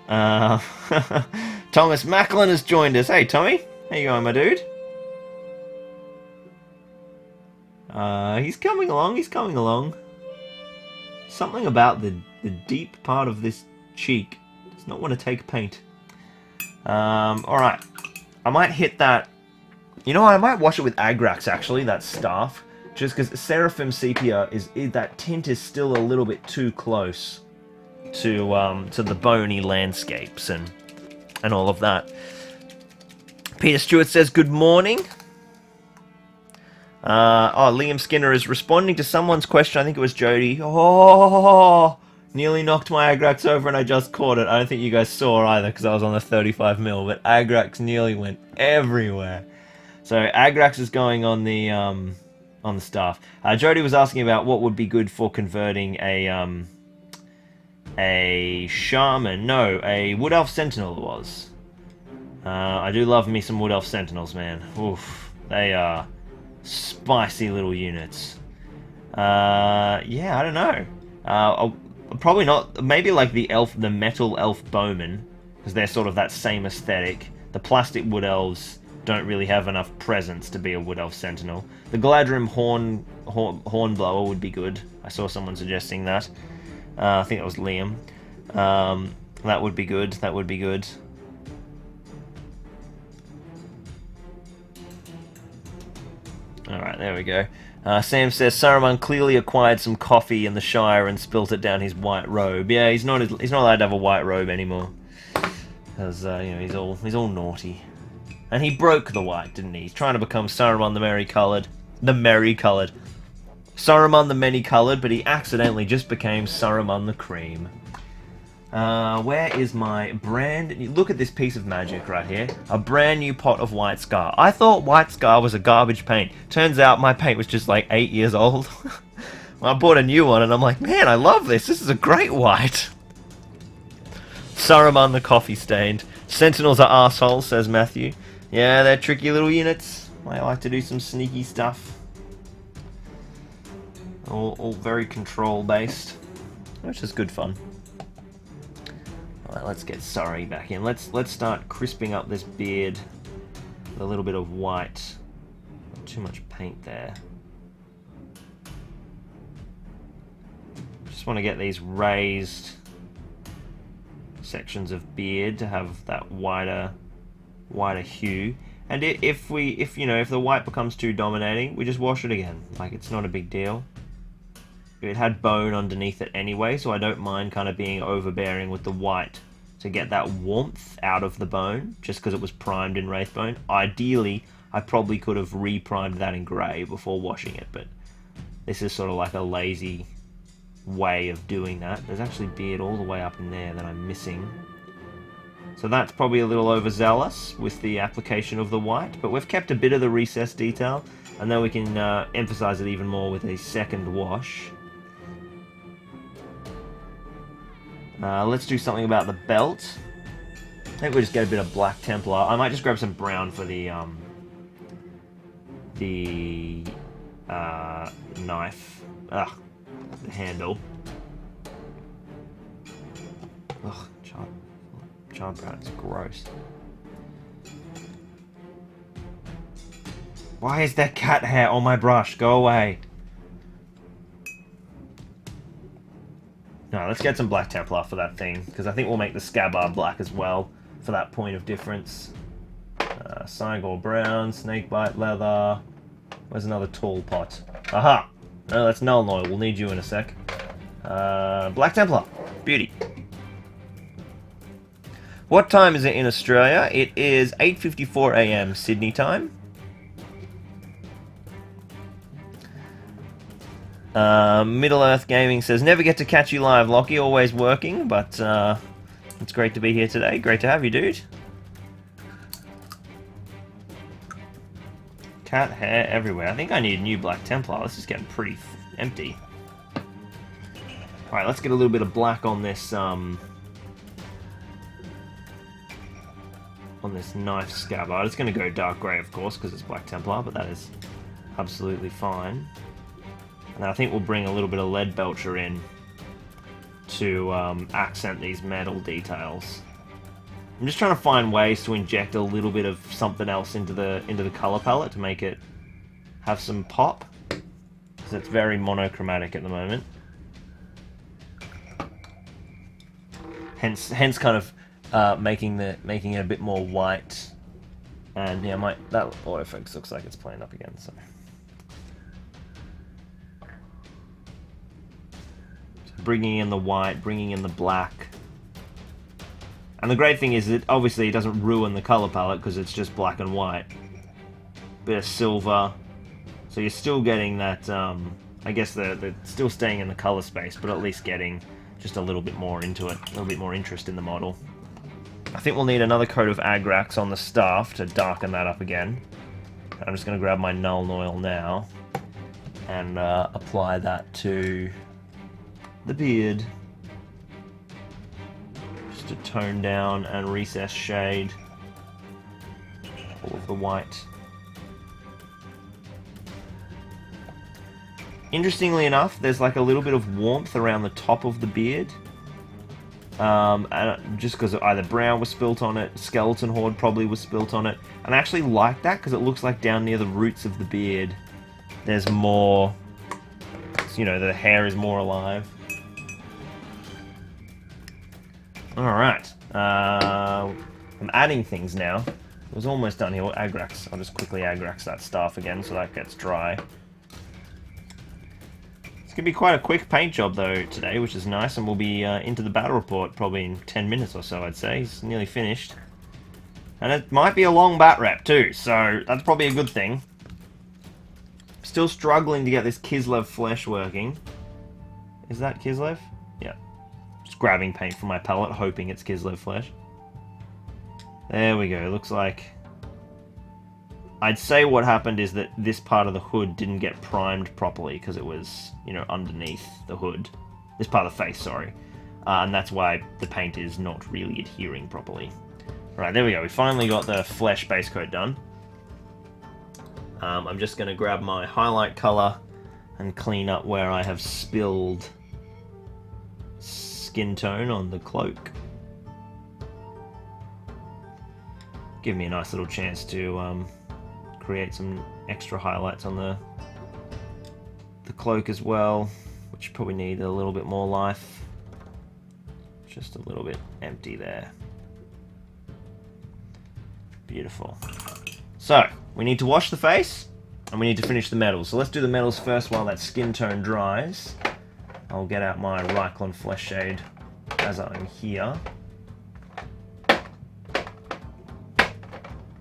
Thomas Macklin has joined us. Hey, Tommy. How you going, my dude? He's coming along. He's coming along. Something about the deep part of this cheek does not want to take paint. Alright. I might hit that... You know, I might wash it with Agrax, actually, that staff. Just because Seraphim Sepia that tint is still a little bit too close to the bony landscapes and all of that. Peter Stewart says good morning. Liam Skinner is responding to someone's question. I think it was Jody. Oh, nearly knocked my Agrax over and I just caught it. I don't think you guys saw either because I was on the 35mm, but Agrax nearly went everywhere. So Agrax is going on the staff. Jody was asking about what would be good for converting a shaman. No, a Wood Elf Sentinel it was. I do love me some Wood Elf Sentinels, man. Oof, they are spicy little units. Yeah, I don't know. I'll probably not. Maybe like the metal elf bowmen, because they're sort of that same aesthetic. The plastic wood elves don't really have enough presence to be a wood elf sentinel. The Galadrim hornblower would be good. I saw someone suggesting that. I think it was Liam. That would be good. That would be good. Alright, there we go. Sam says Saruman clearly acquired some coffee in the Shire and spilt it down his white robe. Yeah, he's not allowed to have a white robe anymore, because you know, he's all naughty. And he broke the white, didn't he? He's trying to become Saruman the Merry-Coloured. Saruman the Many-Coloured, but he accidentally just became Saruman the Cream. Where is my brand... Look at this piece of magic right here. A brand new pot of white scar. I thought white scar was a garbage paint. Turns out my paint was just like 8 years old. I bought a new one and I'm like, man, I love this. This is a great white. Saruman the Coffee Stained. Sentinels are assholes, says Matthew. Yeah, they're tricky little units. They like to do some sneaky stuff. All very control-based, which is good fun. Alright, let's get Surrey back in. Let's start crisping up this beard with a little bit of white. Not too much paint there. Just want to get these raised sections of beard to have that wider hue. And if the white becomes too dominating, we just wash it again. Like, it's not a big deal. It had bone underneath it anyway, so I don't mind kind of being overbearing with the white to get that warmth out of the bone, just because it was primed in Wraithbone. Ideally, I probably could have re-primed that in grey before washing it, but this is sort of like a lazy way of doing that. There's actually beard all the way up in there that I'm missing. So that's probably a little overzealous with the application of the white, but we've kept a bit of the recessed detail, and then we can emphasize it even more with a second wash. Let's do something about the belt. I think we'll just get a bit of Black Templar. I might just grab some brown for the knife. Ugh, the handle. Ugh, charred brown is gross. Why is there cat hair on my brush? Go away. No, let's get some Black Templar for that thing, because I think we'll make the scabbard black as well for that point of difference. Cygor brown, snakebite leather. Where's another tall pot? Aha! No, that's Null Oil. We'll need you in a sec. Black Templar. Beauty. What time is it in Australia? It is 8:54 AM Sydney time. Middle-earth Gaming says, never get to catch you live, Lockie, always working, but it's great to be here today. Great to have you, dude. Cat hair everywhere. I think I need new Black Templar. This is getting pretty empty. Alright, let's get a little bit of black on this, knife scabbard. It's going to go dark grey, of course, because it's Black Templar, but that is absolutely fine. And I think we'll bring a little bit of lead belcher in to accent these metal details. I'm just trying to find ways to inject a little bit of something else into the color palette to make it have some pop, because it's very monochromatic at the moment. Hence kind of making it a bit more white. And yeah, that autofocus looks like it's playing up again. So. Bringing in the white, bringing in the black. And the great thing is that obviously it doesn't ruin the color palette because it's just black and white. Bit of silver. So you're still getting that, I guess they're still staying in the color space, but at least getting just a little bit more into it, a little bit more interest in the model. I think we'll need another coat of Agrax on the staff to darken that up again. I'm just going to grab my Null Oil now and apply that to the beard, just to tone down and recess shade all of the white. Interestingly enough, there's like a little bit of warmth around the top of the beard, and just because either brown was spilt on it, skeleton horde probably was spilt on it. And I actually like that because it looks like down near the roots of the beard there's more, you know, the hair is more alive. Alright, I'm adding things now. It was almost done here. Agrax. I'll just quickly Agrax that staff again so that gets dry. It's going to be quite a quick paint job though today, which is nice, and we'll be into the battle report probably in 10 minutes or so, I'd say. It's nearly finished. And it might be a long bat rep too, so that's probably a good thing. Still struggling to get this Kislev flesh working. Is that Kislev? Yeah. Just grabbing paint from my palette, hoping it's Kislev flesh. There we go. Looks like... I'd say what happened is that this part of the hood didn't get primed properly because it was, you know, underneath the hood. This part of the face, sorry. And that's why the paint is not really adhering properly. Right, there we go. We finally got the flesh base coat done. I'm just going to grab my highlight color and clean up where I have spilled skin tone on the cloak. Give me a nice little chance to create some extra highlights on the cloak as well, which probably need a little bit more life. Just a little bit empty there. Beautiful. So, we need to wash the face, and we need to finish the metals. So let's do the metals first while that skin tone dries. I'll get out my Ryclon Flesh Shade as I'm here.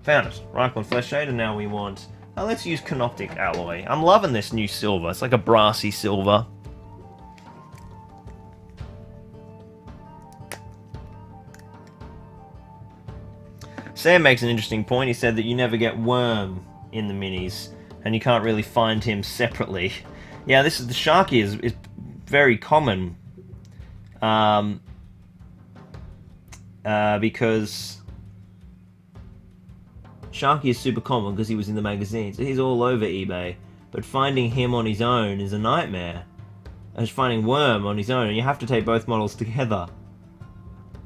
Found it. Ryclon Flesh Shade, and now we want... Oh, let's use Canoptic Alloy. I'm loving this new silver. It's like a brassy silver. Sam makes an interesting point. He said that you never get Worm in the minis, and you can't really find him separately. Yeah, this is the Sharkey is very common, because Sharkey is super common because he was in the magazine, so he's all over eBay. But finding him on his own is a nightmare. And finding Worm on his own, and you have to take both models together.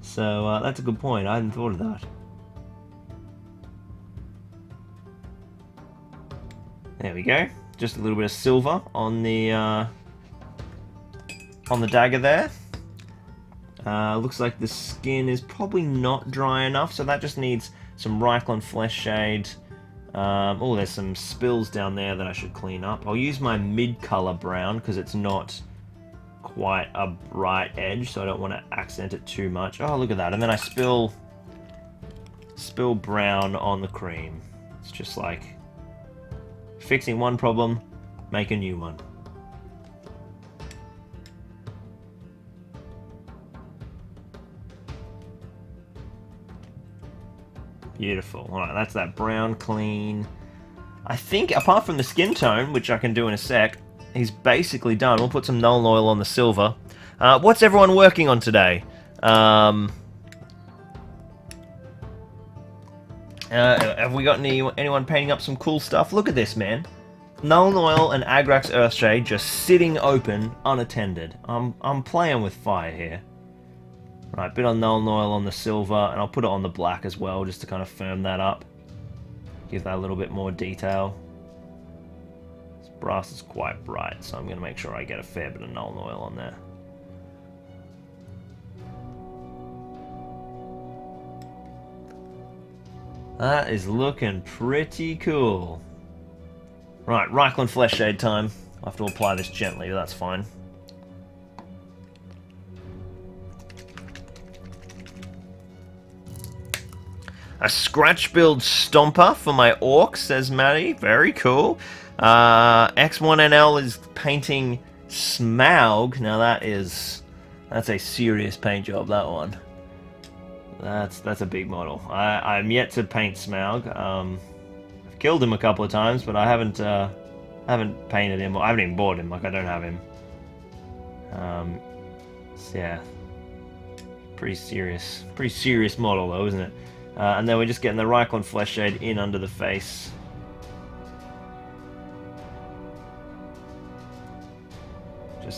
So that's a good point. I hadn't thought of that. There we go. Just a little bit of silver on the dagger there. Looks like the skin is probably not dry enough, so that just needs some Ryclon Flesh Shade. Oh, there's some spills down there that I should clean up. I'll use my mid-color brown because it's not quite a bright edge, so I don't want to accent it too much. Oh, look at that. And then I spill brown on the cream. It's just like fixing one problem, make a new one. Beautiful. Alright, that's that brown clean. I think, apart from the skin tone, which I can do in a sec, he's basically done. We'll put some Nuln Oil on the silver. What's everyone working on today? Have we got anyone painting up some cool stuff? Look at this, man. Nuln Oil and Agrax Earthshade just sitting open, unattended. I'm playing with fire here. Right, bit of Nuln Oil on the silver, and I'll put it on the black as well, just to kind of firm that up. Give that a little bit more detail. This brass is quite bright, so I'm going to make sure I get a fair bit of Nuln Oil on there. That is looking pretty cool. Right, Ryclon Flesh Shade time. I have to apply this gently, but that's fine. A scratch build stomper for my orc, says Maddie. Very cool. X1NL is painting Smog. Now that's a serious paint job, that one. That's a big model. I'm yet to paint Smog. I've killed him a couple of times, but I haven't painted him. I haven't even bought him. Like, I don't have him. So yeah, pretty serious model though, isn't it? And then we're just getting the Ryclon Flesh Shade in under the face.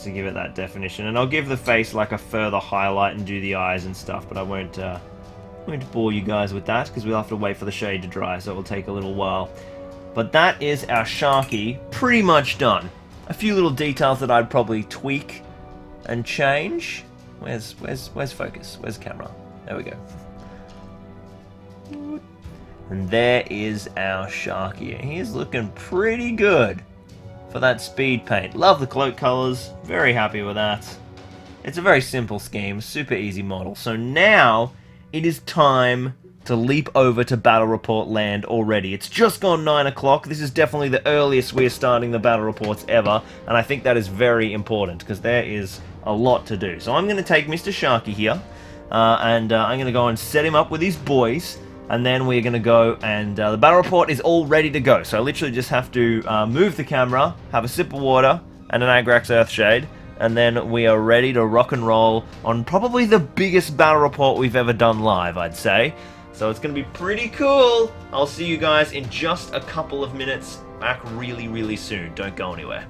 just to give it that definition. And I'll give the face like a further highlight and do the eyes and stuff, but I won't bore you guys with that because we'll have to wait for the shade to dry, so it will take a little while. But that is our Sharky pretty much done. A few little details that I'd probably tweak and change. Where's focus? Where's camera? There we go. And there is our Sharky. He's looking pretty good for that speed paint. Love the cloak colors. Very happy with that. It's a very simple scheme. Super easy model. So now it is time to leap over to Battle Report land already. It's just gone 9 o'clock. This is definitely the earliest we're starting the Battle Reports ever. And I think that is very important because there is a lot to do. So I'm going to take Mr. Sharky here. And I'm going to go and set him up with his boys. And then we're going to go and the battle report is all ready to go. So I literally just have to move the camera, have a sip of water, and an Agrax Earthshade. And then we are ready to rock and roll on probably the biggest battle report we've ever done live, I'd say. So it's going to be pretty cool. I'll see you guys in just a couple of minutes. Back really, really soon. Don't go anywhere.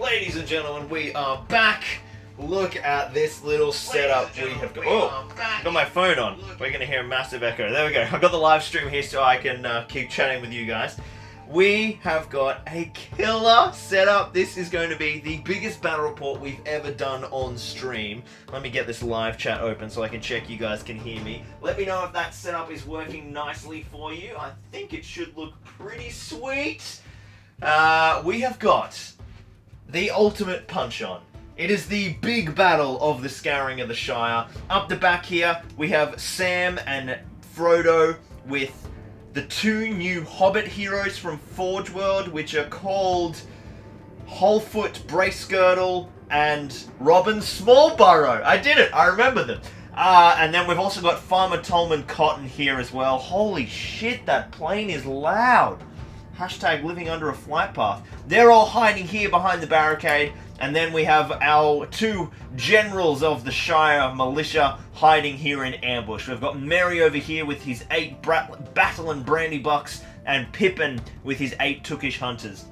Ladies and gentlemen, we are back. Look at this little setup we have got. Oh, I've got my phone on. We're going to hear a massive echo. There we go. I've got the live stream here so I can keep chatting with you guys. We have got a killer setup. This is going to be the biggest battle report we've ever done on stream. Let me get this live chat open so I can check you guys can hear me. Let me know if that setup is working nicely for you. I think it should look pretty sweet. We have got the ultimate punch-on. It is the big battle of the Scouring of the Shire. Up the back here, we have Sam and Frodo with the two new Hobbit heroes from Forge World, which are called Wholefoot Bracegirdle and Robin Smallburrow. I did it! I remember them. And then we've also got Farmer Tolman Cotton here as well. Holy shit, that plane is loud. Hashtag living under a flight path. They're all hiding here behind the barricade. And then we have our two generals of the Shire militia hiding here in ambush. We've got Merry over here with his 8 battle and brandy bucks, and Pippin with his 8 Tookish hunters.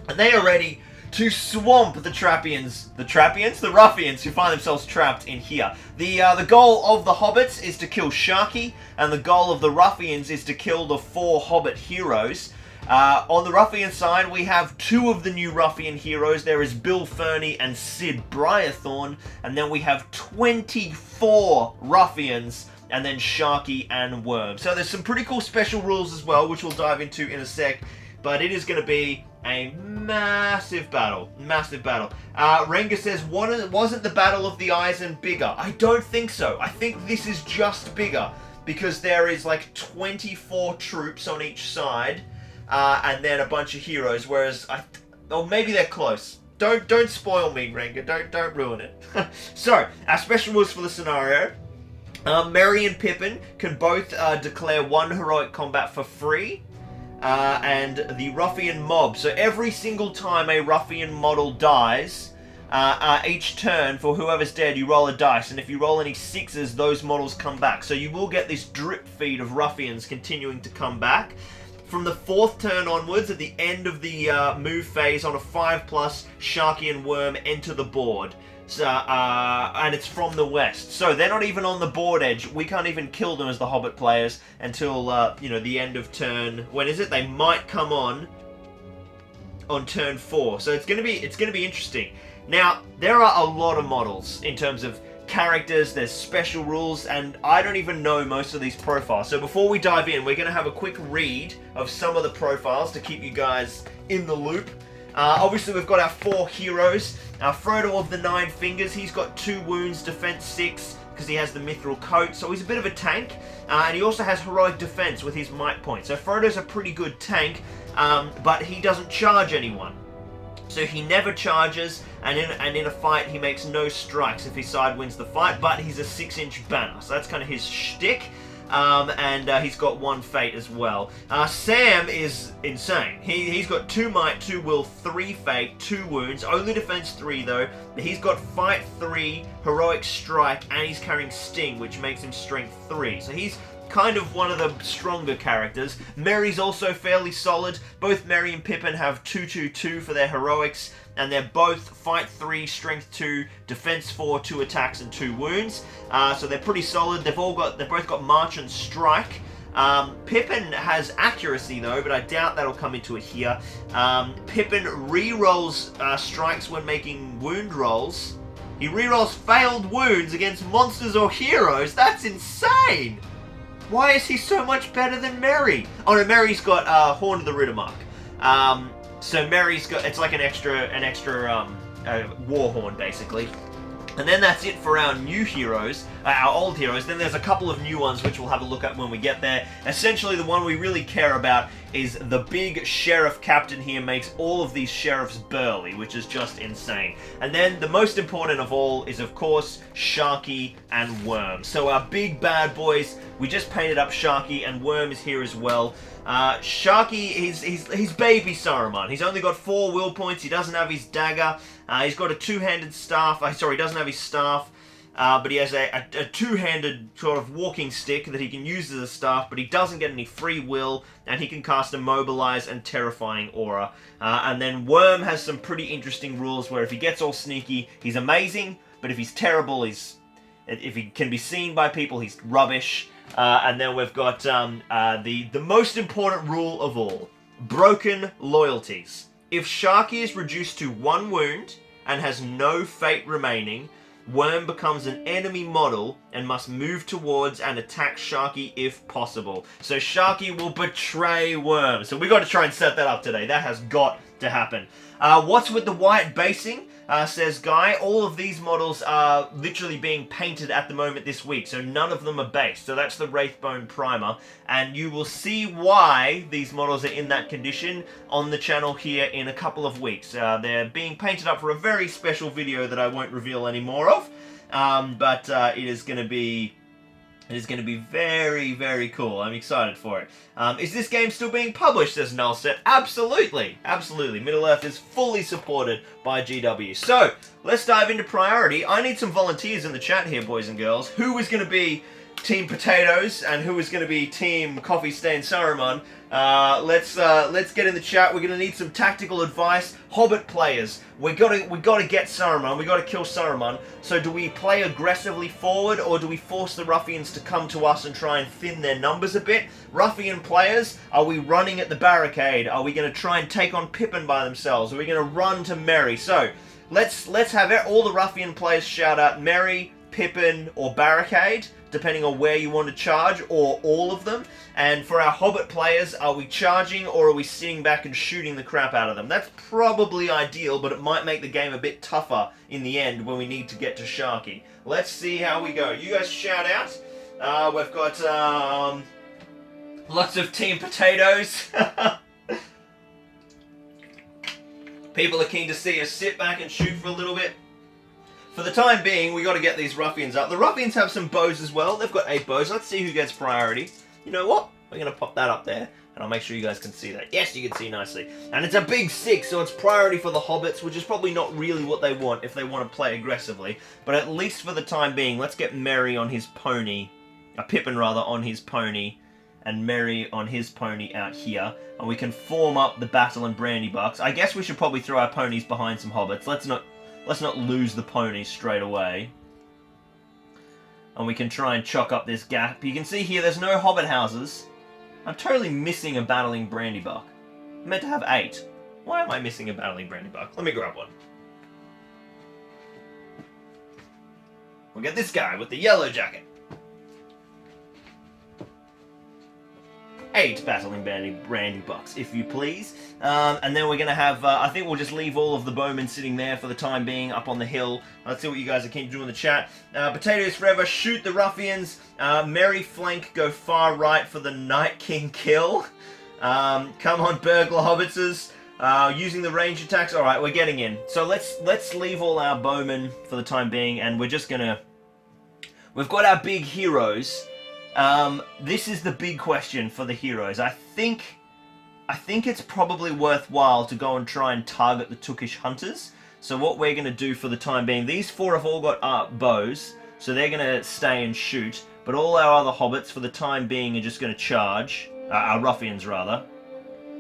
And they are ready to swamp the Trappians. The Ruffians who find themselves trapped in here. The goal of the Hobbits is to kill Sharkey, and the goal of the Ruffians is to kill the 4 Hobbit heroes. On the Ruffian side, we have 2 of the new Ruffian heroes. There is Bill Ferny and Sid Briarthorn. And then we have 24 Ruffians, and then Sharkey and Worm. So there's some pretty cool special rules as well, which we'll dive into in a sec. But it is going to be a massive battle. Massive battle. Renga says, wasn't the Battle of the Eisen bigger? I don't think so. I think this is just bigger, because there is like 24 troops on each side. And then a bunch of heroes, whereas or maybe they're close. Don't spoil me, Renga. Don't ruin it. So, our special rules for the scenario. Merry and Pippin can both declare 1 heroic combat for free. And the Ruffian mob. So every single time a Ruffian model dies, each turn for whoever's dead, you roll a dice, and if you roll any 6s, those models come back. So you will get this drip feed of Ruffians continuing to come back. From the 4th turn onwards, at the end of the move phase, on a 5+, Sharkey and Worm enter the board. So, and it's from the west. So they're not even on the board edge. We can't even kill them as the Hobbit players until, you know, the end of turn... When is it? They might come on turn 4. So it's gonna be interesting. Now, there are a lot of models in terms of characters, there's special rules, and I don't even know most of these profiles. So before we dive in, we're going to have a quick read of some of the profiles to keep you guys in the loop. Obviously, we've got our 4 heroes. Frodo of the 9 Fingers, he's got 2 wounds, defense 6, because he has the mithril coat, so he's a bit of a tank. And he also has heroic defense with his might point. So Frodo's a pretty good tank, but he doesn't charge anyone. So he never charges, and in a fight he makes no strikes if his side wins the fight, but he's a 6-inch banner, so that's kind of his shtick. And he's got 1 fate as well. Sam is insane. He's got 2 might, 2 will, 3 fate, 2 wounds, only defense 3 though. He's got fight 3, heroic strike, and he's carrying sting, which makes him strength 3. So he's kind of one of the stronger characters. Merry's also fairly solid. Both Merry and Pippin have 2/2/2 for their heroics, and they're both fight 3, strength 2, defense 4, 2 attacks and 2 wounds. So they're pretty solid. They've both got march and strike. Pippin has accuracy though, but I doubt that'll come into it here. Pippin re-rolls strikes when making wound rolls. He re-rolls failed wounds against monsters or heroes. That's insane! Why is he so much better than Merry? Oh no, Merry's got Horn of the Riddermark. So Merry's got, it's like an extra war horn basically. And then that's it for our new heroes, our old heroes. Then there's a couple of new ones which we'll have a look at when we get there. Essentially the one we really care about is the big sheriff captain here makes all of these sheriffs burly, which is just insane. And then the most important of all is of course Sharkey and Worm. So our big bad boys, we just painted up Sharkey, and Worm is here as well. Sharkey, he's baby Saruman. He's only got 4 will points, he doesn't have his dagger. He's got a 2-handed staff. Sorry, he doesn't have his staff. but he has a two-handed sort of walking stick that he can use as a staff, but he doesn't get any free will, and he can cast Immobilize and Terrifying Aura. And then Worm has some pretty interesting rules where if he gets all sneaky, he's amazing, but if he's terrible, if he can be seen by people, he's rubbish. And then we've got the most important rule of all, Broken Loyalties. If Sharkey is reduced to 1 wound and has no fate remaining, Worm becomes an enemy model and must move towards and attack Sharkey if possible. So Sharkey will betray Worm. So we got to try and set that up today. That has got to happen. What's with the white basing? Says Guy. All of these models are literally being painted at the moment this week, so none of them are based. So that's the Wraithbone Primer, and you will see why these models are in that condition on the channel here in a couple of weeks. They're being painted up for a very special video that I won't reveal any more of, but it is going to be... It is going to be very, very cool. I'm excited for it. Is this game still being published, says Nullset? Absolutely. Absolutely. Middle-earth is fully supported by GW. So, let's dive into priority. I need some volunteers in the chat here, boys and girls. Who is going to be Team Potatoes and who is going to be Team Coffee Stain Saruman? Let's get in the chat. We're going to need some tactical advice. Hobbit players, we got to get Saruman. We got to kill Saruman. So do we play aggressively forward, or do we force the Ruffians to come to us and try and thin their numbers a bit? Ruffian players, are we running at the barricade? Are we going to try and take on Pippin by themselves? Are we going to run to Merry? So let's have all the Ruffian players shout out Merry, Pippin, or barricade, depending on where you want to charge, or all of them. And for our Hobbit players, are we charging or are we sitting back and shooting the crap out of them? That's probably ideal, but it might make the game a bit tougher in the end when we need to get to Sharkey. Let's see how we go. You guys shout out. We've got lots of Team Potatoes. People are keen to see us sit back and shoot for a little bit. For the time being, we got to get these Ruffians up. The Ruffians have some bows as well. They've got 8 bows. Let's see who gets priority. You know what? We're going to pop that up there, and I'll make sure you guys can see that. Yes, you can see nicely. And it's a big 6, so it's priority for the Hobbits, which is probably not really what they want if they want to play aggressively. But at least for the time being, let's get Merry on his pony. Pippin, rather, on his pony. And Merry on his pony out here. And we can form up the Battle and Brandy Bucks. I guess we should probably throw our ponies behind some Hobbits. Let's not lose the ponies straight away. And we can try and chock up this gap. You can see here there's no Hobbit houses. I'm totally missing a Battling Brandybuck. I'm meant to have 8. Why am I missing a Battling Brandybuck? Let me grab one. We'll get this guy with the yellow jacket. 8 Battling Brandybucks, if you please. And then we're going to have, I think we'll just leave all of the bowmen sitting there for the time being up on the hill. Let's see what you guys are keen to do in the chat. Potatoes forever, shoot the Ruffians. Merry flank, go far right for the Night King kill. Come on, Burglar Hobbitses. Using the range attacks. Alright, we're getting in. So let's leave all our bowmen for the time being, and we're just going to... We've got our big heroes. This is the big question for the heroes. I think it's probably worthwhile to go and try and target the Tookish Hunters. So what we're going to do for the time being, these 4 have all got bows, so they're going to stay and shoot. But all our other Hobbits for the time being are just going to charge. Our Ruffians, rather.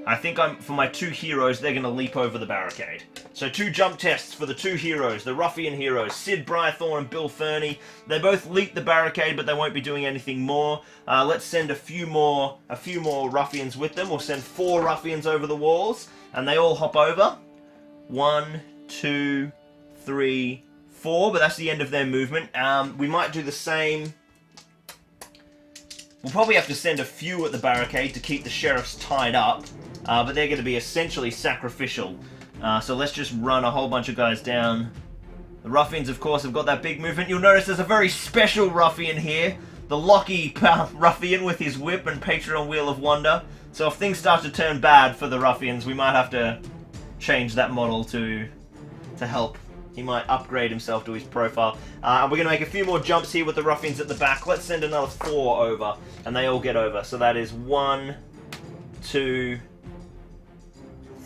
I think for my 2 heroes, they're going to leap over the barricade. So 2 jump tests for the 2 heroes, the Ruffian heroes, Sid Brythorn and Bill Fernie. They both leap the barricade, but they won't be doing anything more. Let's send a few more Ruffians with them. We'll send 4 Ruffians over the walls, and they all hop over. 1, 2, 3, 4, but that's the end of their movement. We might do the same. We'll probably have to send a few at the barricade to keep the sheriffs tied up. But they're going to be essentially sacrificial. So let's just run a whole bunch of guys down. The Ruffians, of course, have got that big movement. You'll notice there's a very special Ruffian here. The Locky Ruffian with his whip and Patreon Wheel of Wonder. So if things start to turn bad for the Ruffians, we might have to change that model to help. He might upgrade himself to his profile. And we're going to make a few more jumps here with the Ruffians at the back. Let's send another 4 over. And they all get over. So that is 1, 2...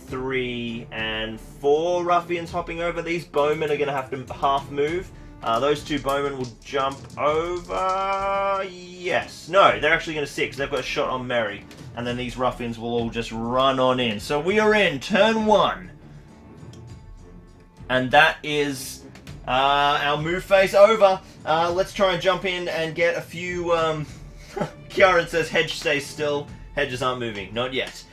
3 and 4 Ruffians hopping over. These bowmen are going to have to half move. Those two bowmen will jump over... Yes. No, they're actually going to sit because they've got a shot on Merry. And then these ruffians will all just run on in. So we are in turn 1. And that is our move phase over. Let's try and jump in and get a few... Kieran says hedge stays still. Hedges aren't moving. Not yet.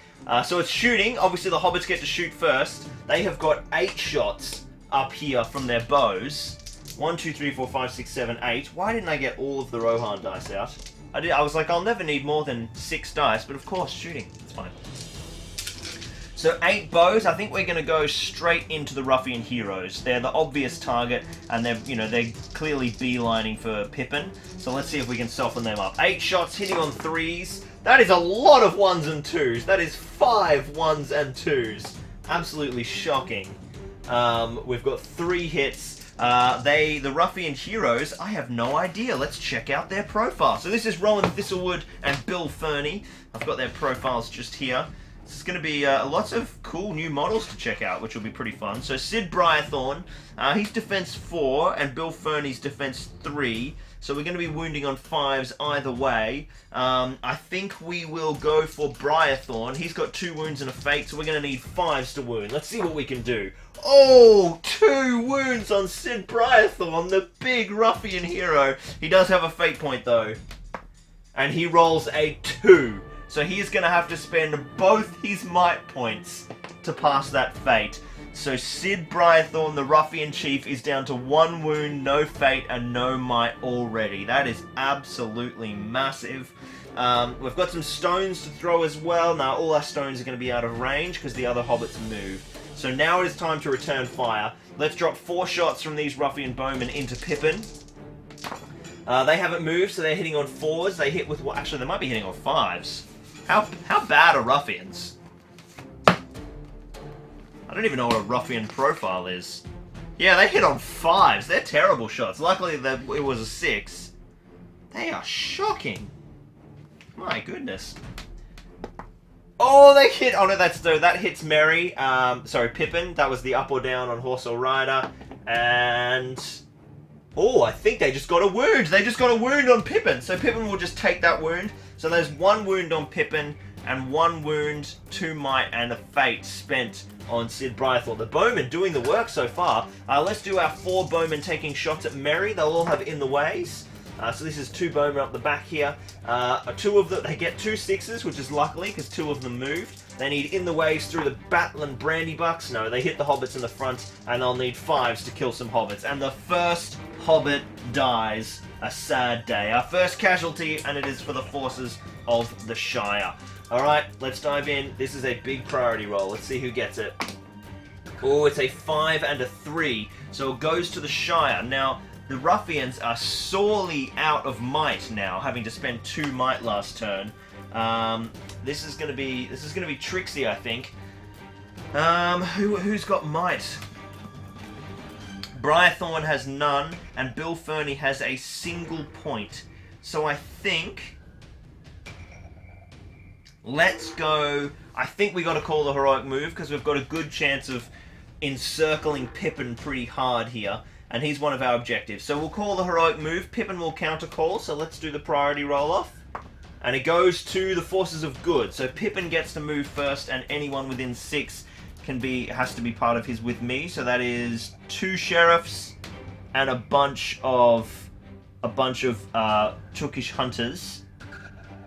So it's shooting. Obviously the hobbits get to shoot first. They have got 8 shots up here from their bows. 1, 2, 3, 4, 5, 6, 7, 8. Why didn't I get all of the Rohan dice out? I was like, I'll never need more than 6 dice, but of course, shooting. It's fine. So 8 bows. I think we're going to go straight into the Ruffian heroes. They're the obvious target, and they're clearly beelining for Pippin. So let's see if we can soften them up. 8 shots hitting on 3s. That is a lot of 1s and 2s. That is 5 1s and 2s. Absolutely shocking. We've got 3 hits. The Ruffian heroes, I have no idea. Let's check out their profile. So this is Rowan Thistlewood and Bill Fernie. I've got their profiles just here. This is going to be lots of cool new models to check out, which will be pretty fun. So Sid Briarthorn, he's defense 4, and Bill Fernie's defense 3. So we're going to be wounding on 5s either way. I think we will go for Briarthorn. He's got 2 wounds and a fate, so we're going to need 5s to wound. Let's see what we can do. Oh, 2 wounds on Sid Briarthorn, the big ruffian hero. He does have a fate point, though. And he rolls a 2. So he is going to have to spend both his might points to pass that fate. So Sid Briarthorn, the Ruffian Chief, is down to 1 wound, no fate, and no might already. That is absolutely massive. We've got some stones to throw as well. Now all our stones are going to be out of range because the other hobbits moved. So now it is time to return fire. Let's drop 4 shots from these Ruffian bowmen into Pippin. They haven't moved, so they're hitting on 4s. They hit with... Well, actually, they might be hitting on 5s. How bad are ruffians? I don't even know what a ruffian profile is. Yeah, they hit on 5s. They're terrible shots. Luckily, it was a 6. They are shocking. My goodness. Oh, they hit... Oh, no, that hits Merry. Sorry, Pippin. That was the up or down on horse or rider. And... Oh, I think they just got a wound. They just got a wound on Pippin. So Pippin will just take that wound. So there's 1 wound on Pippin and 1 wound, 2 might, and a fate spent on Sid Briarthorn. The bowmen doing the work so far. Let's do our 4 bowmen taking shots at Merry. They'll all have in the ways. So this is 2 bowmen up the back here. 2 of them, they get 2 6s, which is luckily because 2 of them moved. They need in the ways through the Battling Brandybucks. No, they hit the hobbits in the front, and they'll need 5s to kill some hobbits. And the first hobbit dies. A sad day. Our first casualty, and it is for the forces of the Shire. Alright, let's dive in. This is a big priority roll. Let's see who gets it. Oh, it's a 5 and a 3. So it goes to the Shire. Now, the ruffians are sorely out of might now, having to spend 2 might last turn. This is gonna be Trixie, I think. Who's got might? Briarthorn has none, and Bill Fernie has a single point. So I think... Let's go... I think we got to call the heroic move, because we've got a good chance of encircling Pippin pretty hard here, and he's one of our objectives. So we'll call the heroic move. Pippin will counter call, so let's do the priority roll-off. And it goes to the forces of good. So Pippin gets to move first, and anyone within 6 has to be part of his with me. So that is 2 sheriffs and a bunch of Tookish hunters.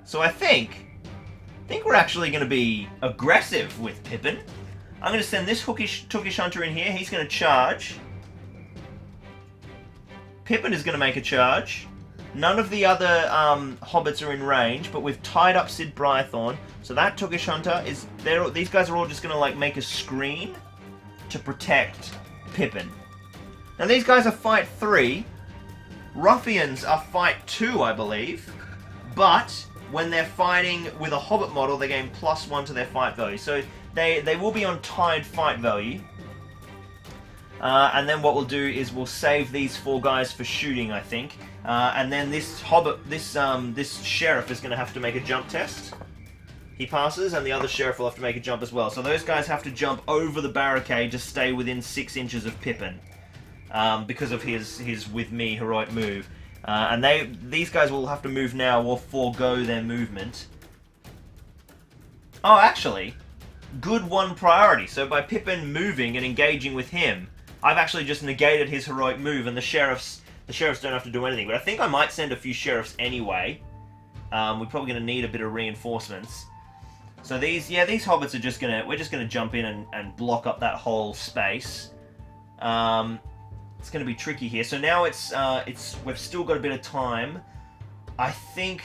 So I think we're actually going to be aggressive with Pippin. I'm going to send this Tookish hunter in here. He's going to charge. Pippin is going to make a charge. None of the other hobbits are in range, but we've tied up Sid Briarthorn. So that Tookish hunter is there. These guys are all just going to like make a screen to protect Pippin. Now these guys are fight 3. Ruffians are fight 2, I believe. But when they're fighting with a hobbit model, they gain +1 to their fight value. So they will be on tied fight value. And then what we'll do is we'll save these 4 guys for shooting, I think. And then this hobbit, this sheriff is going to have to make a jump test. He passes, and the other sheriff will have to make a jump as well. So those guys have to jump over the barricade to stay within 6 inches of Pippin. because of his with me heroic move. And these guys will have to move now or forego their movement. Oh, actually, good one priority. So by Pippin moving and engaging with him, I've actually just negated his heroic move, and the sheriffs don't have to do anything. But I think I might send a few sheriffs anyway. We're probably going to need a bit of reinforcements. So these hobbits are we're just gonna jump in and block up that whole space. It's going to be tricky here. So now we've still got a bit of time. I think.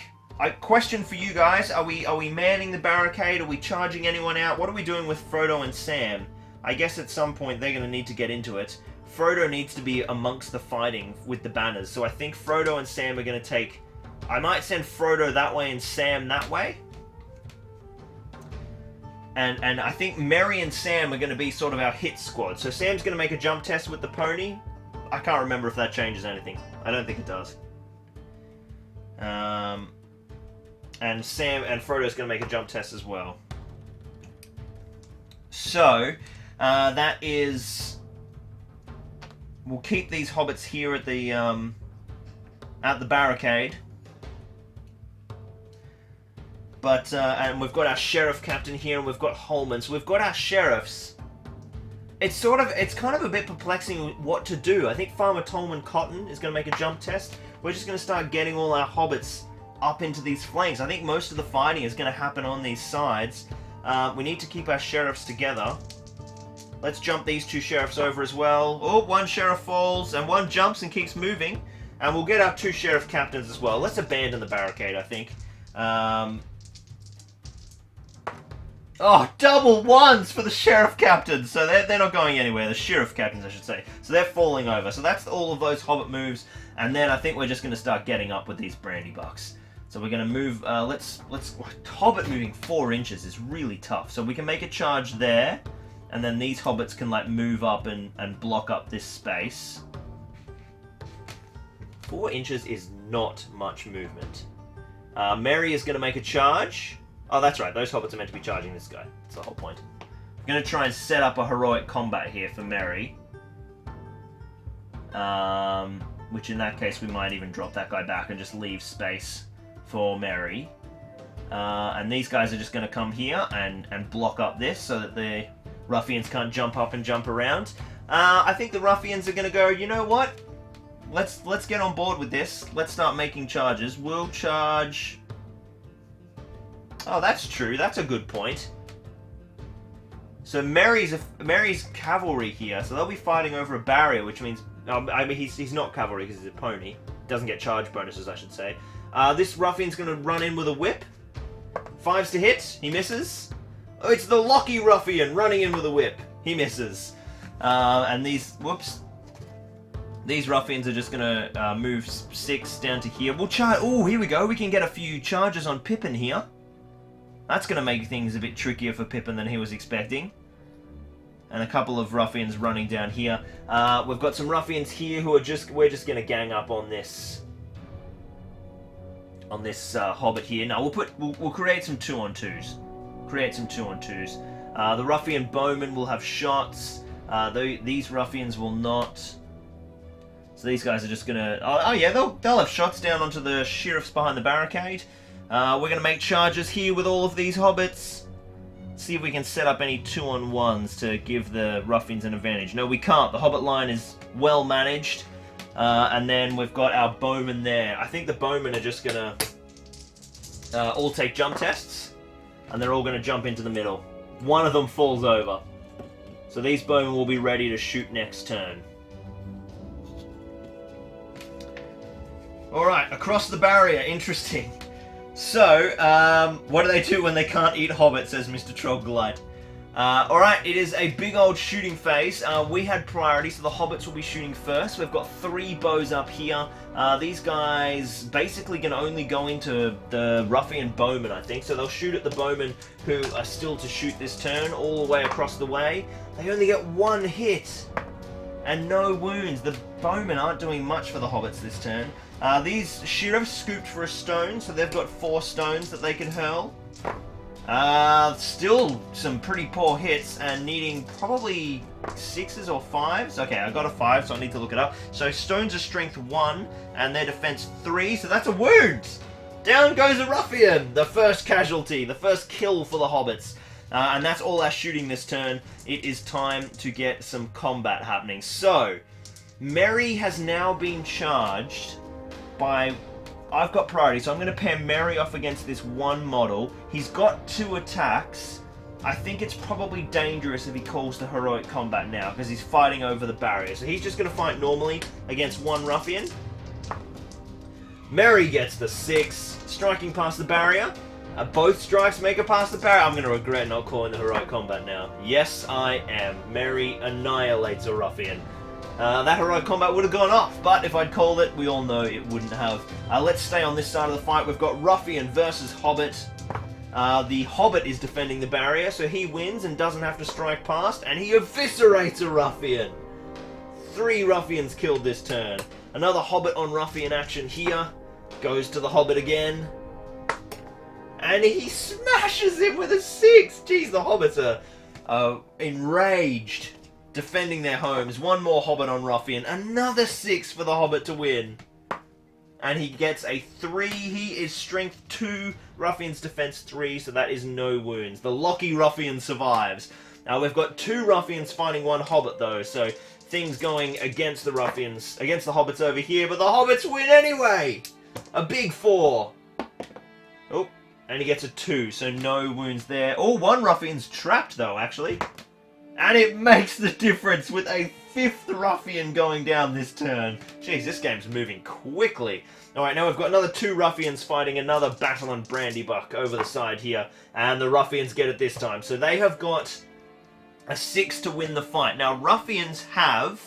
Question for you guys: Are we manning the barricade? Are we charging anyone out? What are we doing with Frodo and Sam? I guess at some point they're going to need to get into it. Frodo needs to be amongst the fighting with the banners. So I think Frodo and Sam are going to take. I might send Frodo that way and Sam that way. And I think Merry and Sam are going to be sort of our hit squad. So Sam's going to make a jump test with the pony. I can't remember if that changes anything. I don't think it does. And Frodo's going to make a jump test as well. So, that is... We'll keep these hobbits here at the barricade. But, and we've got our sheriff captain here, and we've got Holman. So we've got our sheriffs. It's kind of a bit perplexing what to do. I think Farmer Tolman Cotton is going to make a jump test. We're just going to start getting all our hobbits up into these flanks. I think most of the fighting is going to happen on these sides. We need to keep our sheriffs together. Let's jump these two sheriffs over as well. Oh, one sheriff falls, and one jumps and keeps moving. And we'll get our two sheriff captains as well. Let's abandon the barricade, I think. Oh, double ones for the sheriff captains. So they're not going anywhere. The sheriff captains, I should say. So they're falling over. So that's all of those hobbit moves. And then I think we're just going to start getting up with these brandy bucks. So we're going to move. Let's hobbit moving 4 inches is really tough. So we can make a charge there, and then these hobbits can like move up and block up this space. 4 inches is not much movement. Merry is going to make a charge. Oh, that's right. Those hobbits are meant to be charging this guy. That's the whole point. I'm going to try and set up a heroic combat here for Merry. Which in that case, we might even drop that guy back and just leave space for Merry. And these guys are just going to come here and block up this so that the ruffians can't jump up and jump around. I think the ruffians are going to go, you know what? Let's get on board with this. Let's start making charges. We'll charge... Oh, that's true. That's a good point. So Merry's cavalry here, so they'll be fighting over a barrier, which means... I mean, he's not cavalry because he's a pony. Doesn't get charge bonuses, I should say. This ruffian's going to run in with a whip. 5s to hit. He misses. Oh, it's the Locky ruffian running in with a whip. He misses. And these... Whoops. These ruffians are just going to move 6 down to here. We'll charge... Oh, here we go. We can get a few charges on Pippin here. That's going to make things a bit trickier for Pippin than he was expecting. And a couple of ruffians running down here. We've got some ruffians here who are we're just going to gang up on this hobbit here. Now we'll create some 2-on-2s. The ruffian bowmen will have shots. These ruffians will not. So these guys are just going to... Oh yeah, they'll have shots down onto the sheriffs behind the barricade. We're going to make charges here with all of these hobbits. See if we can set up any 2-on-1s to give the ruffians an advantage. No, we can't. The hobbit line is well managed. And then we've got our bowmen there. I think the bowmen are just going to all take jump tests. And they're all going to jump into the middle. One of them falls over. So these bowmen will be ready to shoot next turn. Alright, across the barrier. Interesting. So, what do they do when they can't eat hobbits, says Mr. Troglodyte. Alright, it is a big old shooting phase. We had priority, so the hobbits will be shooting first. We've got 3 bows up here. These guys basically can only go into the ruffian bowmen, I think. So they'll shoot at the bowmen who are still to shoot this turn, all the way across the way. They only get 1 hit and no wounds. The bowmen aren't doing much for the hobbits this turn. These sheriffs scooped for a stone, so they've got 4 stones that they can hurl. Still some pretty poor hits and needing probably 6s or 5s. Okay, I got a 5, so I need to look it up. So stones are strength 1 and their defense 3, so that's a wound! Down goes a Ruffian! The first casualty, the first kill for the Hobbits. And that's all our shooting this turn. It is time to get some combat happening. So, Merry has now been charged by... I've got priority, so I'm going to pair Merry off against this one model. He's got 2 attacks. I think it's probably dangerous if he calls to heroic combat now, because he's fighting over the barrier. So he's just going to fight normally against one Ruffian. Merry gets the 6, striking past the barrier. Both strikes make it past the barrier. I'm going to regret not calling the heroic combat now. Yes, I am. Merry annihilates a Ruffian. That heroic combat would have gone off, but if I'd called it, we all know it wouldn't have. Let's stay on this side of the fight. We've got Ruffian versus Hobbit. The Hobbit is defending the barrier, so he wins and doesn't have to strike past, and he eviscerates a Ruffian. 3 Ruffians killed this turn. Another Hobbit on Ruffian action here. Goes to the Hobbit again. And he smashes him with a 6! Jeez, the Hobbits are enraged. Defending their homes. One more Hobbit on Ruffian. Another 6 for the Hobbit to win. And he gets a 3. He is strength 2. Ruffian's defense 3, so that is no wounds. The Locky Ruffian survives. Now we've got 2 Ruffians fighting 1 Hobbit though, so things going against the Ruffians, against the Hobbits over here, but the Hobbits win anyway! A big 4. Oh, and he gets a 2, so no wounds there. Oh, 1 Ruffian's trapped though, actually. And it makes the difference with a 5th Ruffian going down this turn. Jeez, this game's moving quickly. Alright, now we've got another 2 Ruffians fighting another Battle on Brandybuck over the side here. And the Ruffians get it this time. So they have got a 6 to win the fight. Now, Ruffians have...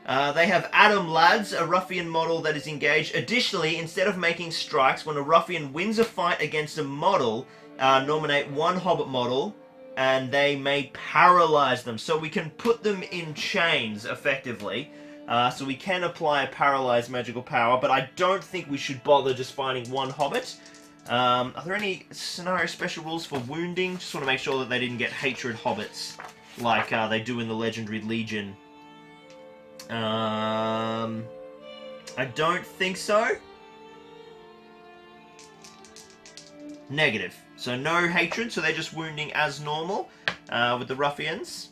they have Adam Lads, a Ruffian model that is engaged. Additionally, instead of making strikes, when a Ruffian wins a fight against a model, nominate 1 Hobbit model, and they may paralyze them. So we can put them in chains, effectively. So we can apply a paralyzed magical power, but I don't think we should bother just fighting 1 Hobbit. Are there any scenario special rules for wounding? Just want to make sure that they didn't get hatred Hobbits, like they do in the Legendary Legion. I don't think so. Negative. So no hatred, so they're just wounding as normal with the Ruffians.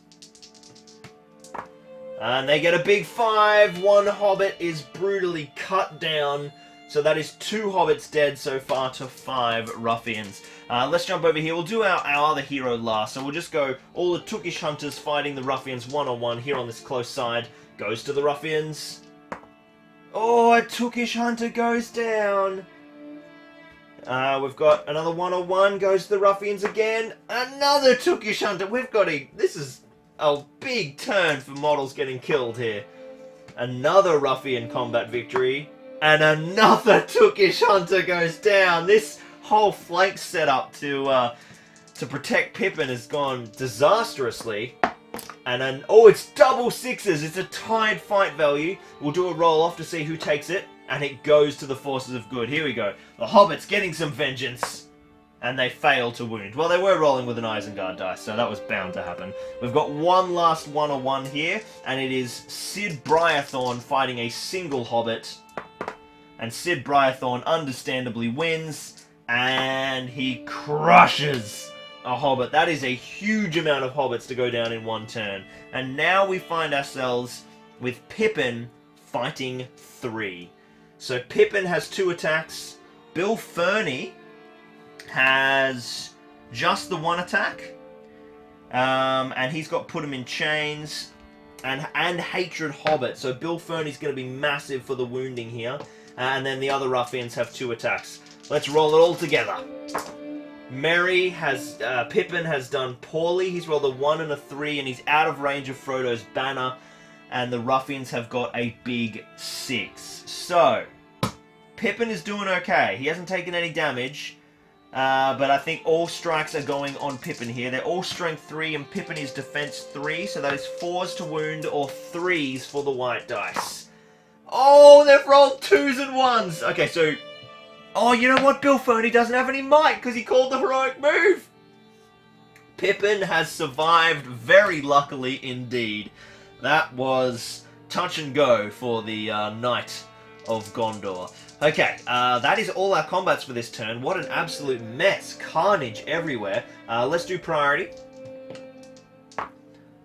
And they get a big 5. 1 Hobbit is brutally cut down. So that is 2 Hobbits dead so far to 5 Ruffians. Let's jump over here. We'll do our other hero last. So we'll just go all the Tookish Hunters fighting the Ruffians one-on-one here on this close side. Goes to the Ruffians. Oh, a Tookish Hunter goes down. We've got another one-on-one, goes to the Ruffians again. Another Tookish Hunter. We've got this is a big turn for models getting killed here. Another Ruffian combat victory. And another Tookish Hunter goes down. This whole flank setup to protect Pippin has gone disastrously. And then, oh, it's double 6s. It's a tied fight value. We'll do a roll off to see who takes it. And it goes to the forces of good. Here we go. The Hobbits getting some vengeance. And they fail to wound. Well, they were rolling with an Isengard dice, so that was bound to happen. We've got one last one-on-one here. And it is Sid Briarthorn fighting a single Hobbit. And Sid Briarthorn understandably wins. And he crushes a Hobbit. That is a huge amount of Hobbits to go down in one turn. And now we find ourselves with Pippin fighting 3. So Pippin has 2 attacks. Bill Fernie has just the 1 attack. And he's got put him in chains. And Hatred Hobbit. So Bill Fernie's going to be massive for the wounding here. And then the other Ruffians have 2 attacks. Let's roll it all together. Pippin has done poorly. He's rolled a 1 and a 3, and he's out of range of Frodo's banner. And the Ruffians have got a big 6. So, Pippin is doing okay. He hasn't taken any damage. But I think all strikes are going on Pippin here. They're all strength 3, and Pippin is defense 3. So that is 4s to wound, or 3s for the white dice. Oh, they've rolled 2s and 1s. Okay, so Oh, you know what? Bill Fernie doesn't have any might because he called the heroic move. Pippin has survived very luckily indeed. That was touch and go for the Knight of Gondor. Okay, that is all our combats for this turn. What an absolute mess. Carnage everywhere. Let's do priority.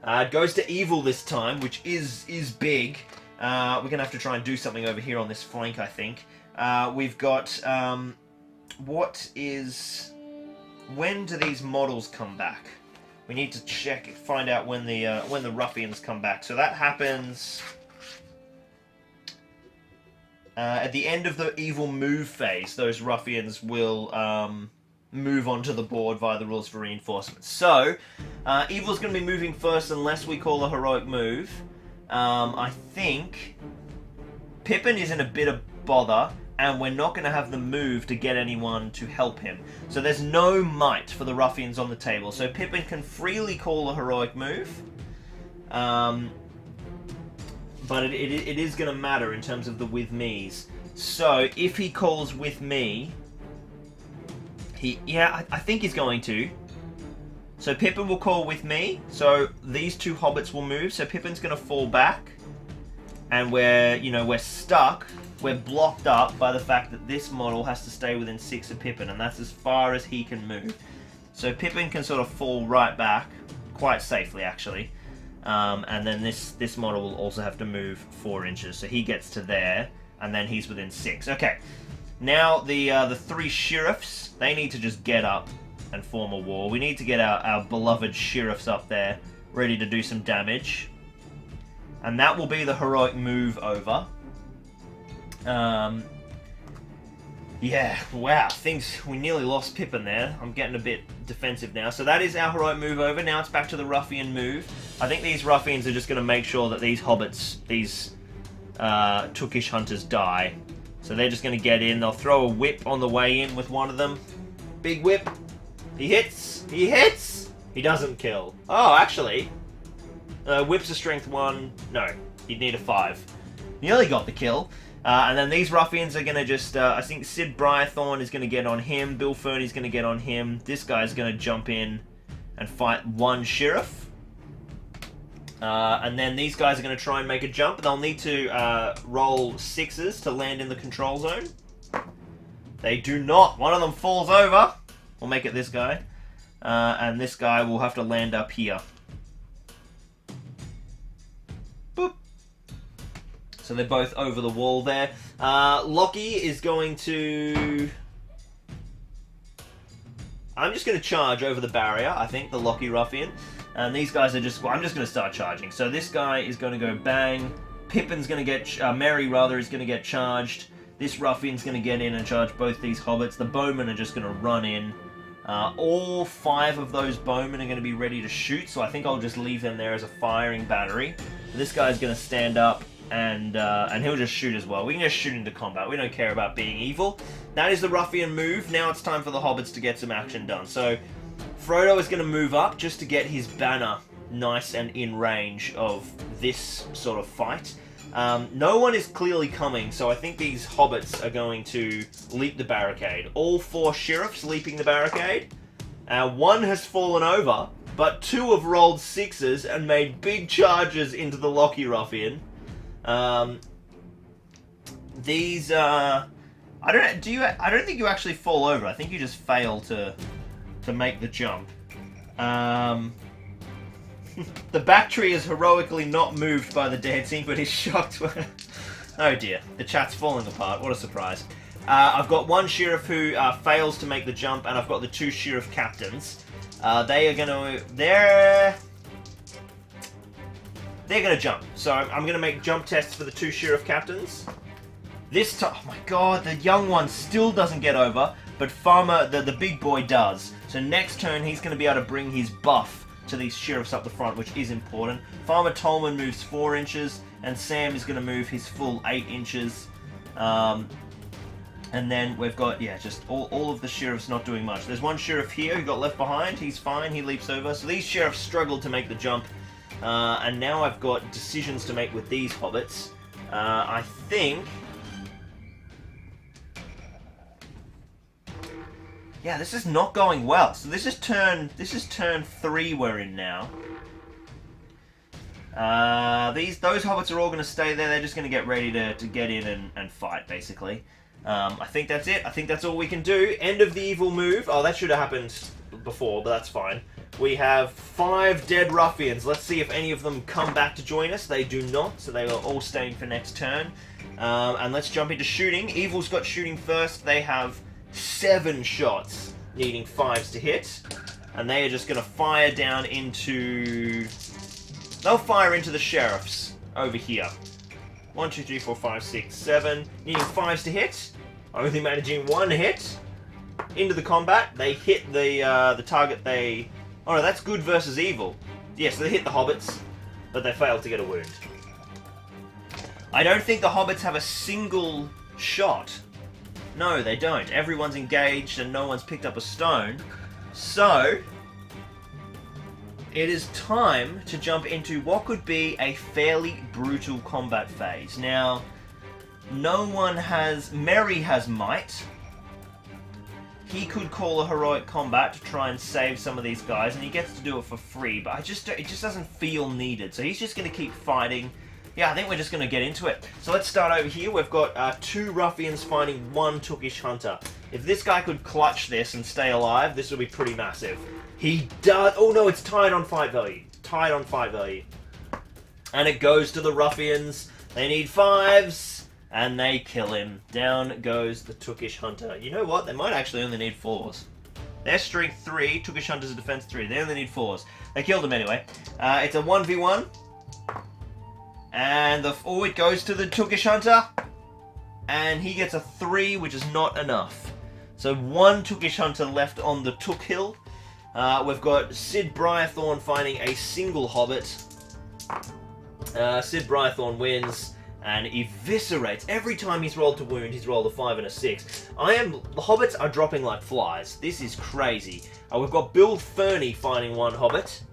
It goes to evil this time, which is big. We're going to have to try and do something over here on this flank, I think. We've got... when do these models come back? We need to find out when the Ruffians come back. So that happens... at the end of the evil move phase, those Ruffians will move onto the board via the rules for reinforcements. So, evil's going to be moving first unless we call a heroic move. I think Pippin is in a bit of bother, and we're not going to have the move to get anyone to help him. So there's no might for the Ruffians on the table. So Pippin can freely call a heroic move. But it is going to matter in terms of the with me's. So if he calls with me, I think he's going to. So Pippin will call with me. So these two hobbits will move. So Pippin's going to fall back, and we're stuck. We're blocked up by the fact that this model has to stay within 6 of Pippin, and that's as far as he can move. So Pippin can sort of fall right back, quite safely actually. And then this model will also have to move 4 inches, so he gets to there, and then he's within 6. Okay, now the 3 sheriffs, they need to just get up and form a wall. We need to get our beloved sheriffs up there, ready to do some damage. And that will be the heroic move over. Yeah, wow, we nearly lost Pippin there. I'm getting a bit defensive now. So that is our heroic move over. Now it's back to the ruffian move. I think these ruffians are just going to make sure that these hobbits, these Tookish hunters, die. So they're just going to get in. They'll throw a whip on the way in with one of them. Big whip. He hits. He hits. He doesn't kill. Oh, actually. Whip's a strength 1. No, he'd need a 5. Nearly got the kill. And then these ruffians are going to just... I think Sid Briarthorn is going to get on him. Bill Fernie's going to get on him. This guy's going to jump in and fight one sheriff. And then these guys are going to try and make a jump. They'll need to roll 6s to land in the control zone. They do not. One of them falls over. We'll make it this guy. And this guy will have to land up here. Boop. So they're both over the wall there. Lockie is going to... I'm just going to charge over the barrier, I think, the Lockie Ruffian. And these guys are just... Well, I'm just going to start charging. So this guy is going to go bang. Pippin's going to get... Merry, rather, is going to get charged. This Ruffian's going to get in and charge both these hobbits. The bowmen are just going to run in. All 5 of those bowmen are going to be ready to shoot, so I think I'll just leave them there as a firing battery. This guy's going to stand up, and he'll just shoot as well. We can just shoot into combat. We don't care about being evil. That is the ruffian move. Now it's time for the hobbits to get some action done. So Frodo is going to move up just to get his banner nice and in range of this sort of fight. No one is clearly coming, so I think these hobbits are going to leap the barricade. All 4 sheriffs leaping the barricade. 1 has fallen over, but 2 have rolled 6s and made big charges into the Lockie Ruffian. These I don't think you actually fall over. I think you just fail to make the jump. The back tree is heroically not moved by the dancing, but is shocked. Oh dear, the chat's falling apart. What a surprise. I've got 1 sheriff who fails to make the jump, and I've got the 2 sheriff captains. They're gonna jump. So I'm gonna make jump tests for the 2 sheriff captains. This time, oh my god, the young one still doesn't get over, but Farmer, the big boy, does. So next turn, he's gonna be able to bring his buff to these sheriffs up the front, which is important. Farmer Tolman moves 4 inches, and Sam is going to move his full 8 inches. And then we've got, yeah, just all of the sheriffs not doing much. There's 1 sheriff here who got left behind. He's fine. He leaps over. So these sheriffs struggled to make the jump. And now I've got decisions to make with these hobbits. I think... Yeah, this is not going well. So this is turn 3 we're in now. Those hobbits are all going to stay there. They're just going to get ready to get in and fight, basically. I think that's it. I think that's all we can do. End of the evil move. Oh, that should have happened before, but that's fine. We have 5 dead ruffians. Let's see if any of them come back to join us. They do not, so they are all staying for next turn. And let's jump into shooting. Evil's got shooting first. They have 7 shots, needing 5s to hit. And they are just going to fire down into... They'll fire into the sheriffs over here. 1, 2, 3, 4, 5, 6, 7. Needing 5s to hit. Only managing 1 hit. Into the combat. They hit the target they... Oh no, that's good versus evil. Yes, so they hit the hobbits, but they failed to get a wound. I don't think the hobbits have a single shot. No, they don't. Everyone's engaged and no one's picked up a stone. So... it is time to jump into what could be a fairly brutal combat phase. Now, no one has... Merry has might. He could call a heroic combat to try and save some of these guys, and he gets to do it for free, but it just doesn't feel needed. So he's just going to keep fighting. Yeah, I think we're just going to get into it. So let's start over here. We've got 2 ruffians fighting 1 Tookish hunter. If this guy could clutch this and stay alive, this would be pretty massive. He does... Oh no, it's tied on fight value. Tied on fight value. And it goes to the ruffians. They need 5s. And they kill him. Down goes the Tookish hunter. You know what? They might actually only need 4s. They're strength 3. Tookish hunter's defense 3. They only need 4s. They killed him anyway. It's a 1v1. And it goes to the Tookish hunter. And he gets a 3, which is not enough. So 1 Tookish hunter left on the Took Hill. We've got Sid Briarthorn fighting a single hobbit. Sid Briarthorn wins and eviscerates. Every time he's rolled to wound, he's rolled a 5 and a 6. The hobbits are dropping like flies. This is crazy. We've got Bill Ferny fighting 1 hobbit.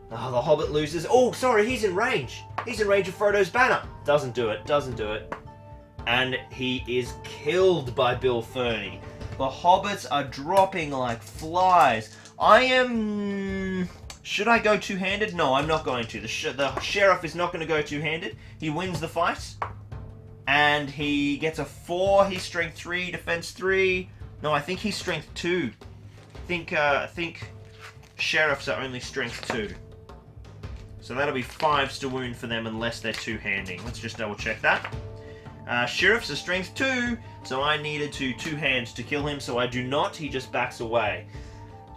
The hobbit loses. Oh, sorry, he's in range. He's in range of Frodo's banner. Doesn't do it, doesn't do it. And he is killed by Bill Ferny. The hobbits are dropping like flies. Should I go two-handed? No, I'm not going to. The sheriff is not going to go two-handed. He wins the fight. And he gets a 4. He's strength 3, defense 3. No, I think he's strength 2. I think sheriffs are only strength 2. So that'll be 5s to wound for them unless they're two-handing. Let's just double-check that. Sheriffs are strength 2, so I needed to two-hand to kill him, so I do not. He just backs away.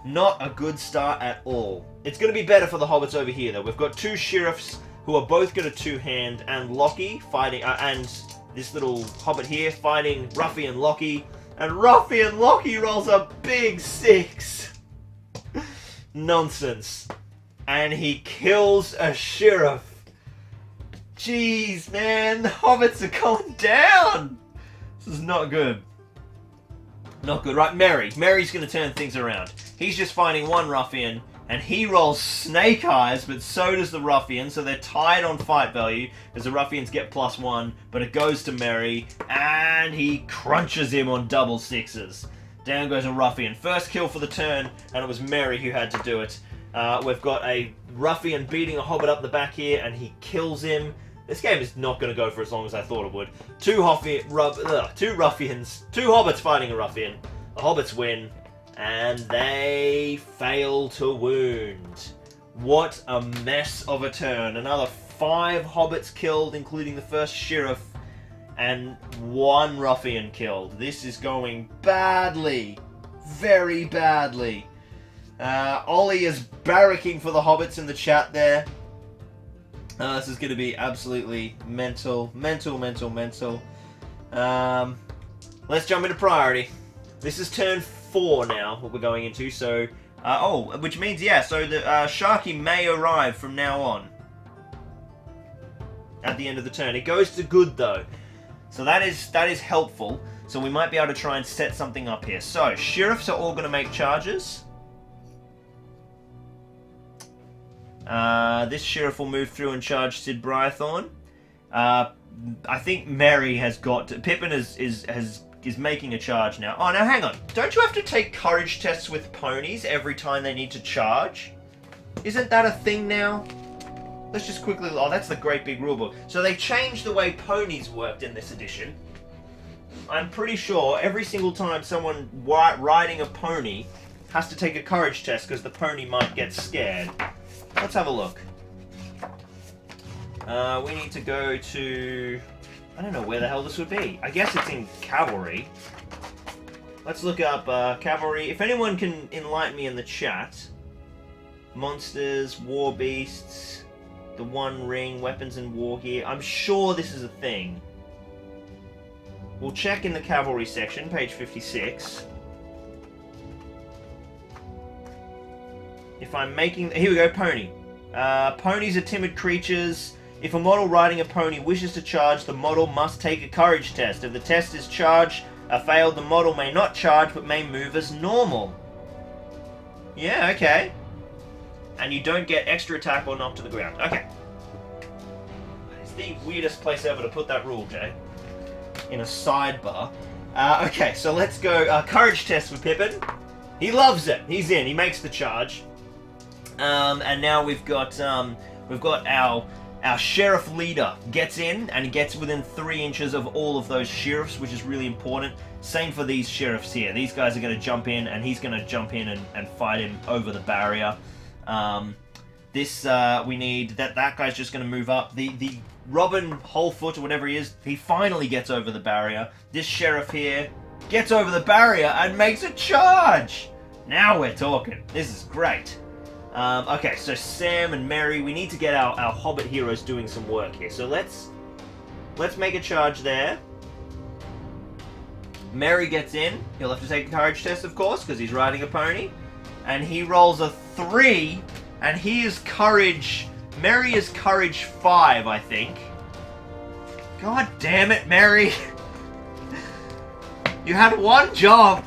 Not a good start at all. It's going to be better for the hobbits over here, though. We've got 2 sheriffs who are both going to two-hand, and Lockie fighting, and this little hobbit here fighting Ruffian Lockie, and Ruffian Lockie rolls a big 6. Nonsense. And he kills a sheriff. Jeez, man, the hobbits are going down. This is not good. Not good. Right, Merry's going to turn things around. He's just fighting 1 ruffian, and he rolls snake eyes, but so does the ruffian, so they're tied on fight value, as the ruffians get +1, but it goes to Merry, and he crunches him on double 6s. Down goes a ruffian. First kill for the turn, and it was Merry who had to do it. We've got a ruffian beating a hobbit up the back here, and he kills him. This game is not going to go for as long as I thought it would. 2 ruffians, 2 hobbits fighting a ruffian. The hobbits win, and they fail to wound. What a mess of a turn. Another 5 hobbits killed, including the first sheriff, and 1 ruffian killed. This is going badly. Very badly. Ollie is barracking for the hobbits in the chat there. This is going to be absolutely mental. Let's jump into priority. This is turn 4 now, what we're going into, so... which means, yeah, so the Sharkey may arrive from now on. At the end of the turn. It goes to good, though. So that is helpful. So we might be able to try and set something up here. So, sheriffs are all going to make charges. This sheriff will move through and charge Sid Briarthorn. I think Merry has got... Pippin has is making a charge now. Oh, now hang on. Don't you have to take courage tests with ponies every time they need to charge? Isn't that a thing now? Let's just quickly... Oh, that's the great big rulebook. So they changed the way ponies worked in this edition. I'm pretty sure every single time someone riding a pony has to take a courage test because the pony might get scared. Let's have a look. We need to go to... I don't know where the hell this would be. I guess it's in cavalry. Let's look up cavalry. If anyone can enlighten me in the chat. Monsters, war beasts, the One Ring, weapons and war gear. I'm sure this is a thing. We'll check in the cavalry section, page 56. If I'm making... Here we go, pony. Ponies are timid creatures. If a model riding a pony wishes to charge, the model must take a courage test. If the test is failed, the model may not charge, but may move as normal. Yeah, okay. And you don't get extra attack or knock to the ground. Okay. It's the weirdest place ever to put that rule, Jay. In a sidebar. Okay, so let's go. Courage test for Pippin. He loves it. He's in. He makes the charge. And now we've got our sheriff leader gets in and gets within 3 inches of all of those sheriffs, which is really important. Same for these sheriffs here. These guys are going to jump in, and he's going to jump in and fight him over the barrier. We need that guy's just going to move up. The Robin Wholefoot or whatever he is, he finally gets over the barrier. This sheriff here gets over the barrier and makes a charge. Now we're talking. This is great. Okay, so Sam and Merry, we need to get our Hobbit heroes doing some work here. So let's make a charge there. Merry gets in. He'll have to take a courage test, of course, because he's riding a pony. And he rolls a 3, and he is courage... Merry is courage 5, I think. God damn it, Merry. You had one job.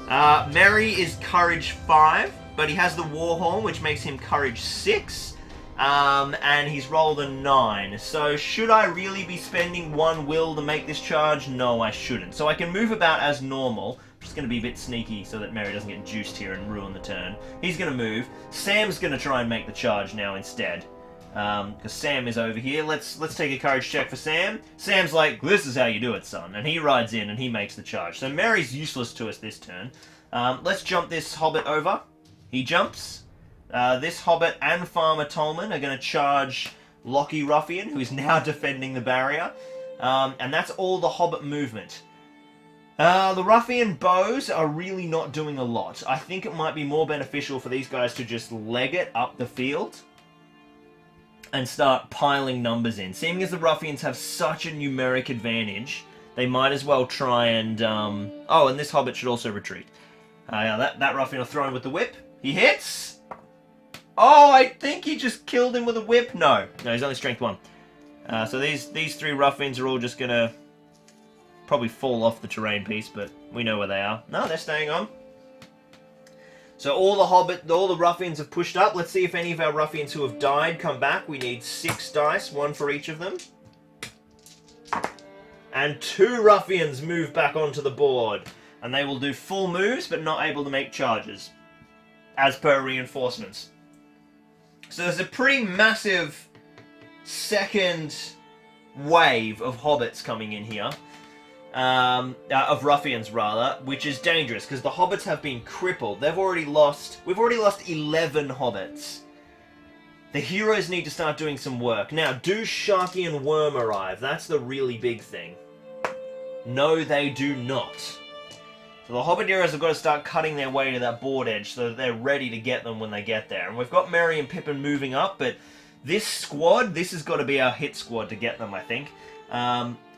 Merry is courage 5, but he has the Warhorn, which makes him courage 6. And he's rolled a 9. So should I really be spending 1 will to make this charge? No, I shouldn't. So I can move about as normal. Just going to be a bit sneaky so that Merry doesn't get juiced here and ruin the turn. He's going to move. Sam's going to try and make the charge now instead. Because Sam is over here. Let's take a courage check for Sam. Sam's like, this is how you do it, son. And he rides in and he makes the charge. So Merry's useless to us this turn. Let's jump this Hobbit over. He jumps. This Hobbit and Farmer Tolman are going to charge Lockie Ruffian, who is now defending the barrier. And that's all the Hobbit movement. The Ruffian bows are really not doing a lot. I think it might be more beneficial for these guys to just leg it up the field and start piling numbers in. Seeing as the Ruffians have such a numeric advantage, they might as well try and... Oh, and this Hobbit should also retreat. Yeah, that Ruffian will throw him with the whip. He hits! Oh, I think he just killed him with a whip. No, he's only strength 1. So these 3 Ruffians are all just going to probably fall off the terrain piece, but we know where they are. No, they're staying on. So all the Ruffians have pushed up. Let's see if any of our Ruffians who have died come back. We need 6 dice, 1 for each of them. And 2 Ruffians move back onto the board. And they will do full moves, but not able to make charges, as per reinforcements. So there's a pretty massive second wave of Hobbits coming in here. Of Ruffians, rather, which is dangerous, because the Hobbits have been crippled. We've already lost 11 Hobbits. The heroes need to start doing some work. Now, do Sharky and Worm arrive? That's the really big thing. No, they do not. So the Hobbit heroes have got to start cutting their way to that board edge so that they're ready to get them when they get there. And we've got Merry and Pippin moving up, but this squad, this has got to be our hit squad to get them, I think.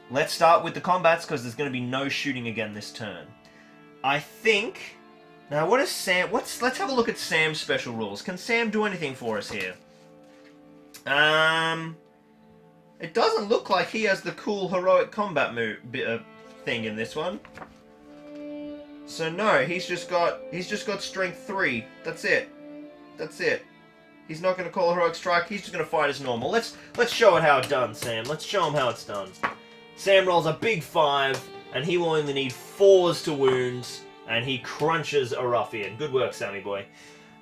Let's start with the combats, because there's going to be no shooting again this turn. I think... Now, what is Sam... Let's have a look at Sam's special rules. Can Sam do anything for us here? It doesn't look like he has the cool heroic combat thing in this one. So no, he's just got strength 3. That's it. That's it. He's not going to call a heroic strike. He's just going to fight as normal. Let's show it how it's done, Sam. Let's show him how it's done. Sam rolls a big 5, and he will only need 4s to wound, and he crunches a Ruffian. Good work, Sammy boy.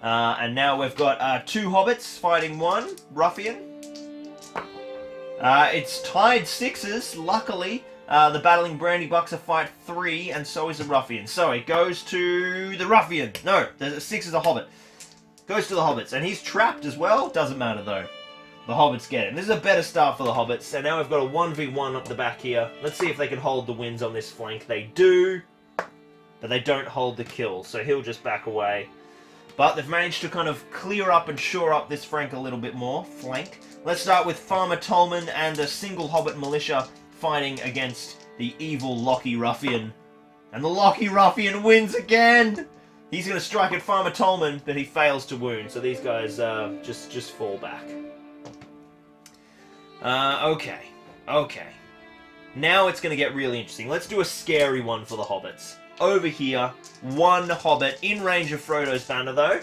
And now we've got 2 Hobbits fighting 1 Ruffian. It's tied 6s, luckily. The Battling Brandy Bucks are fight 3, and so is the Ruffian. So it goes to the Ruffian. No, there's 6 is a Hobbit. Goes to the Hobbits, and he's trapped as well. Doesn't matter though. The Hobbits get him. This is a better start for the Hobbits. And now we've got a 1v1 up the back here. Let's see if they can hold the wins on this flank. They do, but they don't hold the kill, so he'll just back away. But they've managed to kind of clear up and shore up this flank a little bit more. Let's start with Farmer Tolman and a single Hobbit militia fighting against the evil Lockie Ruffian. And the Lockie Ruffian wins again! He's going to strike at Farmer Tolman, but he fails to wound, so these guys just fall back. Okay. Now it's going to get really interesting. Let's do a scary one for the Hobbits. Over here, 1 Hobbit in range of Frodo's banner, though.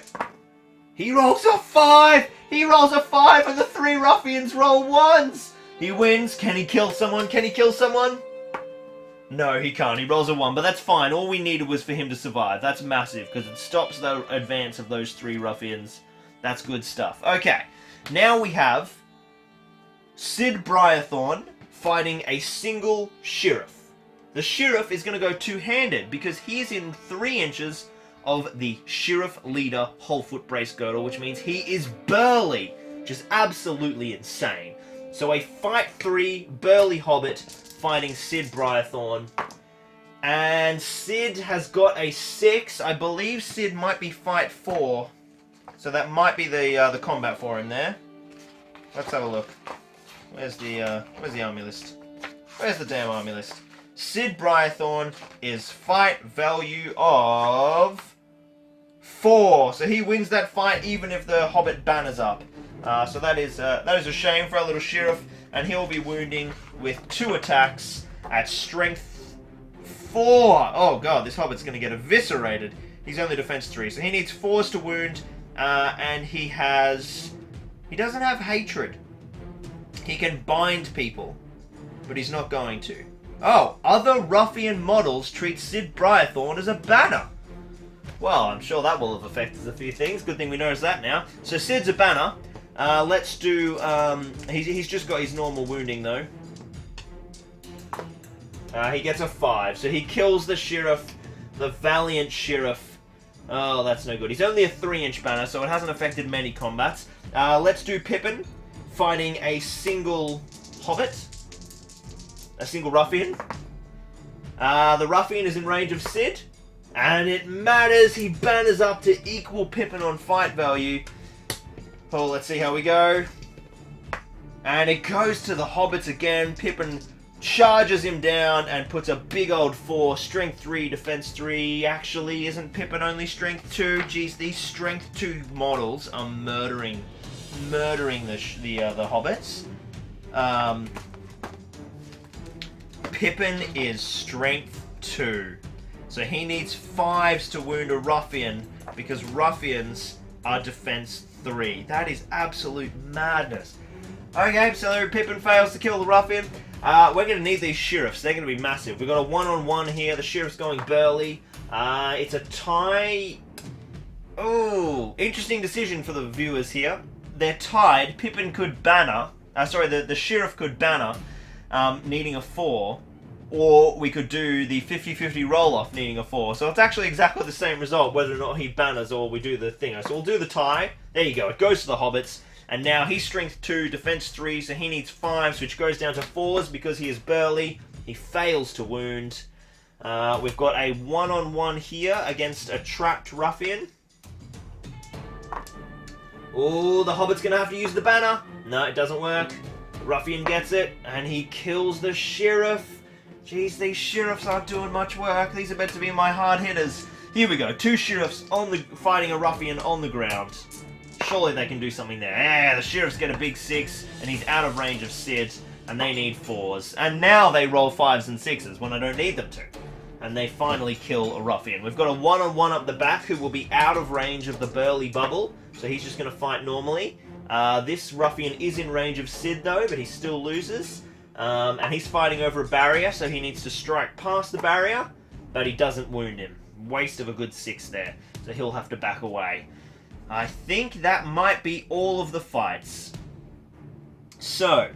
He rolls a 5! He rolls a 5, and the 3 Ruffians roll 1s! He wins. Can he kill someone? Can he kill someone? No, he can't. He rolls a 1, but that's fine. All we needed was for him to survive. That's massive, because it stops the advance of those 3 Ruffians. That's good stuff. Okay, now we have Sid Briarthorn fighting a single Sheriff. The Sheriff is going to go two-handed, because he's in 3 inches of the Sheriff Leader Wholefoot Brace Girdle, which means he is burly. Just absolutely insane. So a fight 3 burly Hobbit fighting Sid Briarthorn. And Sid has got a 6. I believe Sid might be fight 4. So that might be the combat for him there. Let's have a look. Where's the army list? Where's the damn army list? Sid Briarthorn is fight value of 4. So he wins that fight even if the Hobbit banner's up. So that is a shame for our little Sheriff, and he'll be wounding with 2 attacks at strength 4. Oh god, this Hobbit's going to get eviscerated. He's only defense 3, so he needs 4s to wound, and he doesn't have hatred. He can bind people, but he's not going to. Oh, other Ruffian models treat Sid Briarthorn as a banner. Well, I'm sure that will have affected a few things. Good thing we noticed that now. So Sid's a banner. Let's do, he's just got his normal wounding though. He gets a 5, so he kills the Sheriff, the valiant Sheriff. Oh, that's no good. He's only a 3-inch banner, so it hasn't affected many combats. Let's do Pippin fighting a single Hobbit. A single Ruffian. The Ruffian is in range of Sid. And it matters, he banners up to equal Pippin on fight value. Oh, let's see how we go. And it goes to the Hobbits again. Pippin charges him down and puts a big old 4. Strength 3, defense 3. Actually, isn't Pippin only strength 2? Jeez, these strength 2 models are murdering the Hobbits. Pippin is strength 2. So he needs 5s to wound a Ruffian, because Ruffians are defense 3. That is absolute madness. Okay, so Pippin fails to kill the Ruffian. We're going to need these Sheriffs. They're going to be massive. We've got a 1-on-1 here. The Sheriff's going burly. It's a tie. Oh, interesting decision for the viewers here. They're tied. Pippin could banner. The Sheriff could banner, needing a 4. Or we could do the 50-50 roll-off needing a 4. So it's actually exactly the same result, whether or not he banners or we do the thing. So we'll do the tie. There you go. It goes to the Hobbits. And now he's strength 2, defense 3, so he needs 5s, which goes down to 4s because he is burly. He fails to wound. We've got a 1-on-1 here against a trapped Ruffian. Oh, the Hobbit's going to have to use the banner. No, it doesn't work. Ruffian gets it, and he kills the Sheriff. Jeez, these Sheriffs aren't doing much work. These are meant to be my hard hitters. Here we go. 2 Sheriffs fighting a Ruffian on the ground. Surely they can do something there. The Sheriffs get a big 6, and he's out of range of Sid, and they need 4s. And now they roll 5s and 6s when I don't need them to. And they finally kill a Ruffian. We've got a 1-on-1 up the back who will be out of range of the burly bubble, so he's just going to fight normally. This Ruffian is in range of Sid though, but he still loses. And he's fighting over a barrier, so he needs to strike past the barrier, but he doesn't wound him. Waste of a good 6 there, so he'll have to back away. I think that might be all of the fights. So,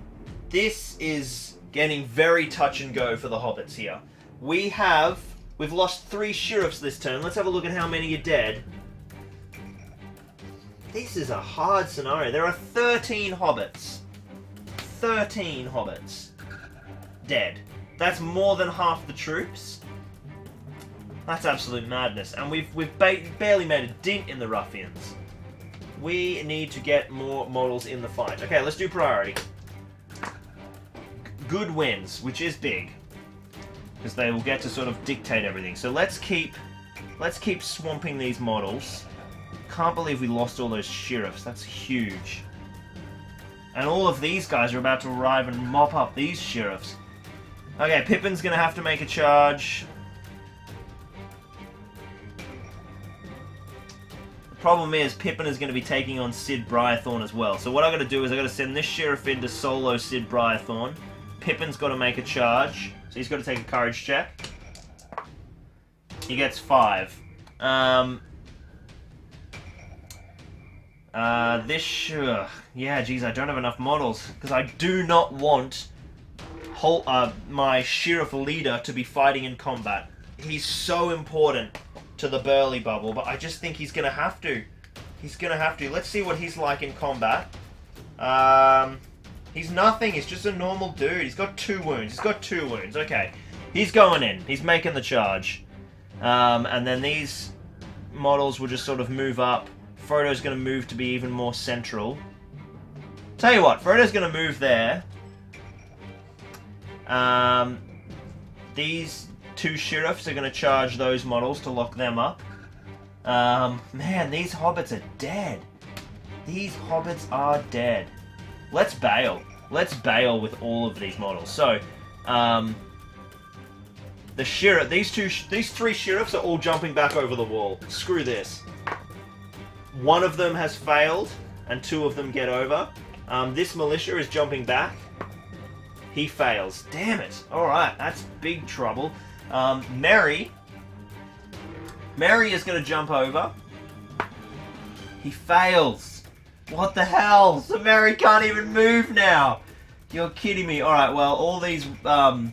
this is getting very touch and go for the hobbits here. We've lost 3 sheriffs this turn. Let's have a look at how many are dead. This is a hard scenario. There are 13 hobbits. 13 hobbits. Dead. That's more than half the troops. That's absolute madness. And we've barely made a dent in the Ruffians. We need to get more models in the fight. Okay, let's do priority. Good wins, which is big. Because they will get to sort of dictate everything. So let's keep swamping these models. Can't believe we lost all those sheriffs. That's huge. And all of these guys are about to arrive and mop up these sheriffs. Okay, Pippin's going to have to make a charge. The problem is Pippin is going to be taking on Sid Briarthorn as well. So what I've got to do is I've got to send this sheriff in to solo Sid Briarthorn. Pippin's got to make a charge. So he's got to take a courage check. He gets 5. Yeah, geez, I don't have enough models because I do not want my sheriff leader to be fighting in combat. He's so important to the Burly Bubble, but I just think he's gonna have to. He's gonna have to. Let's see what he's like in combat. He's nothing. He's just a normal dude. He's got 2 wounds. He's got 2 wounds. Okay, he's going in. He's making the charge. And then these models will just sort of move up. Frodo's going to move to be even more central. Tell you what, Frodo's going to move there. These 2 sheriffs are going to charge those models to lock them up. Man, these hobbits are dead. These hobbits are dead. Let's bail. Let's bail with all of these models. So, the sheriff, these 3 sheriffs are all jumping back over the wall. Screw this. One of them has failed, and 2 of them get over. This militia is jumping back. He fails. Damn it. Alright, that's big trouble. Merry is going to jump over. He fails. What the hell? So Merry can't even move now. You're kidding me. Alright, well, all these... all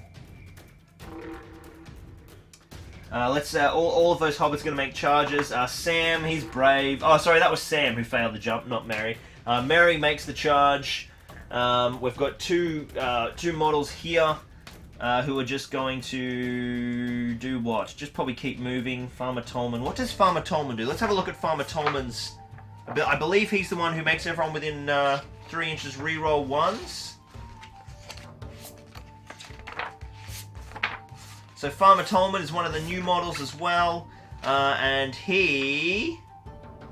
of those hobbits are going to make charges. Sam, he's brave. Oh, sorry, that was Sam who failed the jump, not Merry. Merry makes the charge. We've got two models here who are just going to do what? Just probably keep moving. Farmer Tolman. What does Farmer Tolman do? Let's have a look at Farmer Tolman's... I believe he's the one who makes everyone within 3 inches reroll 1s. So Farmer Tolman is one of the new models as well, and he...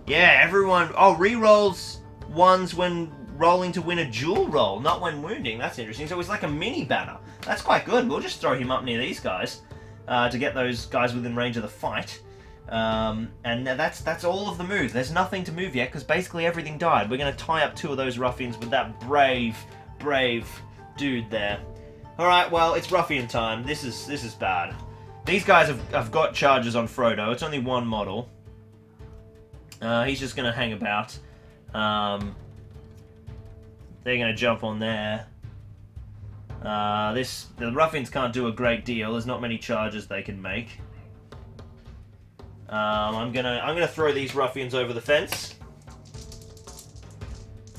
Yeah, everyone... Oh, rerolls 1s when rolling to win a duel roll, not when wounding. That's interesting. So he's like a mini banner. That's quite good. We'll just throw him up near these guys to get those guys within range of the fight. And that's all of the moves. There's nothing to move yet because basically everything died. We're going to tie up 2 of those ruffians with that brave dude there. Alright, well, it's Ruffian time. This is bad. These guys have got charges on Frodo. It's only 1 model. He's just going to hang about. They're going to jump on there. The Ruffians can't do a great deal. There's not many charges they can make. I'm gonna throw these Ruffians over the fence.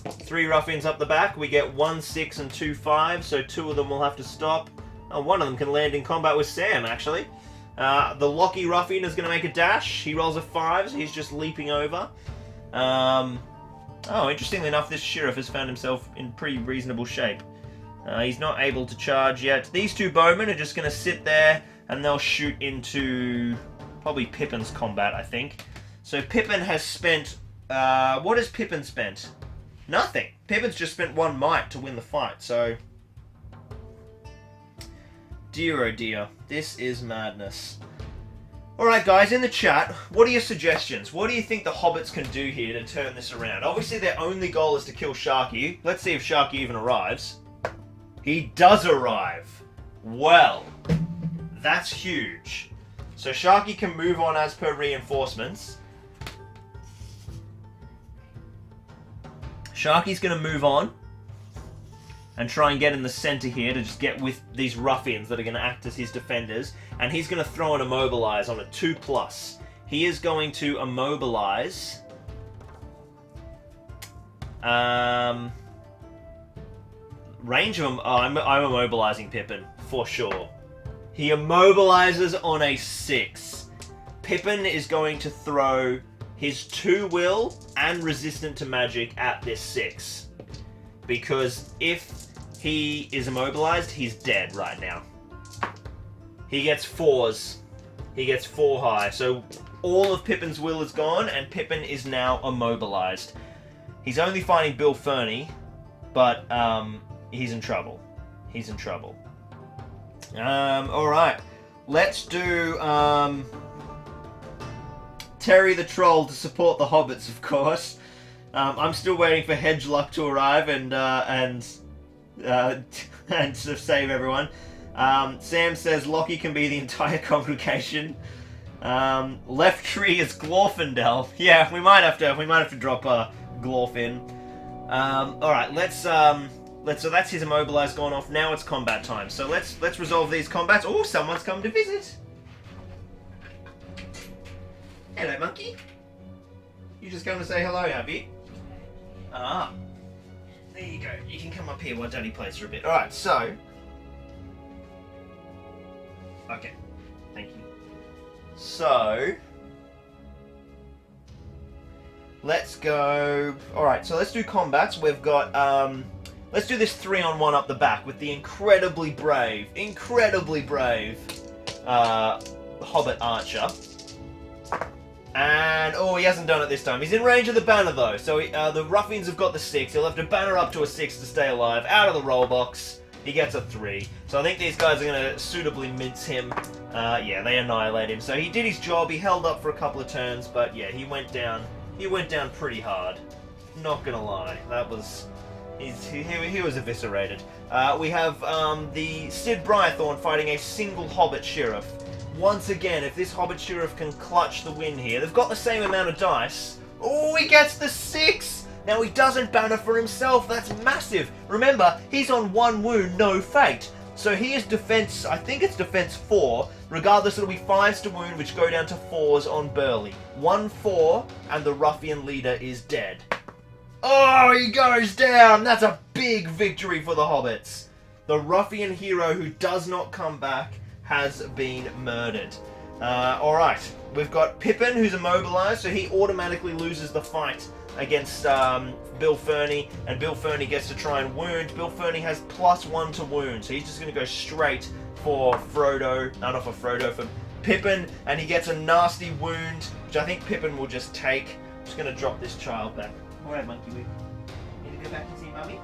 3 Ruffians up the back. We get 1 6 and 2 5, so 2 of them will have to stop. Oh, 1 of them can land in combat with Sam, actually. The Locky Ruffian is going to make a dash. He rolls a 5, so he's just leaping over. Oh, interestingly enough, this sheriff has found himself in pretty reasonable shape. He's not able to charge yet. These 2 bowmen are just going to sit there, and they'll shoot into probably Pippin's combat, I think. So Pippin has spent... what has Pippin spent? Nothing. Pippin's just spent 1 might to win the fight, so... Dear oh dear, this is madness. Alright guys, in the chat, what are your suggestions? What do you think the hobbits can do here to turn this around? Obviously their only goal is to kill Sharkey. Let's see if Sharkey even arrives. He does arrive. Well, that's huge. So Sharkey can move on as per reinforcements. Sharky's going to move on and try and get in the center here to just get with these ruffians that are going to act as his defenders. And he's going to throw an immobilize on a 2+. He is going to immobilize... range of... Oh, I'm immobilizing Pippin, for sure. He immobilizes on a 6. Pippin is going to throw his 2 will and resistant to magic at this 6. Because if he is immobilized, he's dead right now. He gets 4s. He gets 4 high. So all of Pippin's will is gone, and Pippin is now immobilized. He's only fighting Bill Ferny, but he's in trouble. He's in trouble. Alright. Let's do Terry the Troll to support the Hobbits, of course. I'm still waiting for Hedgeluck to arrive and to save everyone. Sam says Lockie can be the entire congregation. Left tree is Glorfindel. Yeah, we might have to drop Glorf in. Alright, let's so that's his immobilize gone off. Now it's combat time. So let's resolve these combats. Oh, someone's come to visit. Hello, monkey. You just come to say hello, have you? Ah. There you go. You can come up here while Daddy plays for a bit. Alright, so... Okay. Thank you. So... Let's go... Alright, so let's do combats. We've got, let's do this 3-on-1 up the back with the incredibly brave Hobbit Archer. And, oh, he hasn't done it this time. He's in range of the banner, though. So the Ruffians have got the 6. He'll have to banner up to a 6 to stay alive. Out of the roll box, he gets a 3. So I think these guys are going to suitably mince him. Yeah, they annihilate him. So he did his job. He held up for a couple of turns. But, yeah, he went down. He went down pretty hard. Not going to lie. That was... He was eviscerated. We have the Sid Brythorn fighting a single Hobbit Sheriff. Once again, if this Hobbit Sheriff can clutch the win here, they've got the same amount of dice. Oh, he gets the 6! Now he doesn't banner for himself, that's massive. Remember, he's on 1 wound, no fate. So he is defense, I think it's defense 4. Regardless, it'll be 5s to wound, which go down to 4s on Burley. 1-4, and the Ruffian leader is dead. Oh, he goes down! That's a big victory for the Hobbits. The Ruffian hero who does not come back has been murdered. Alright, we've got Pippin, who's immobilized, so he automatically loses the fight against Bill Ferny, and Bill Ferny gets to try and wound. Bill Ferny has +1 to wound, so he's just going to go straight for Frodo, not for Frodo, for Pippin, and he gets a nasty wound, which I think Pippin will just take. I'm just going to drop this child back. Alright, Monkey Whip. Need to go back and see Mummy?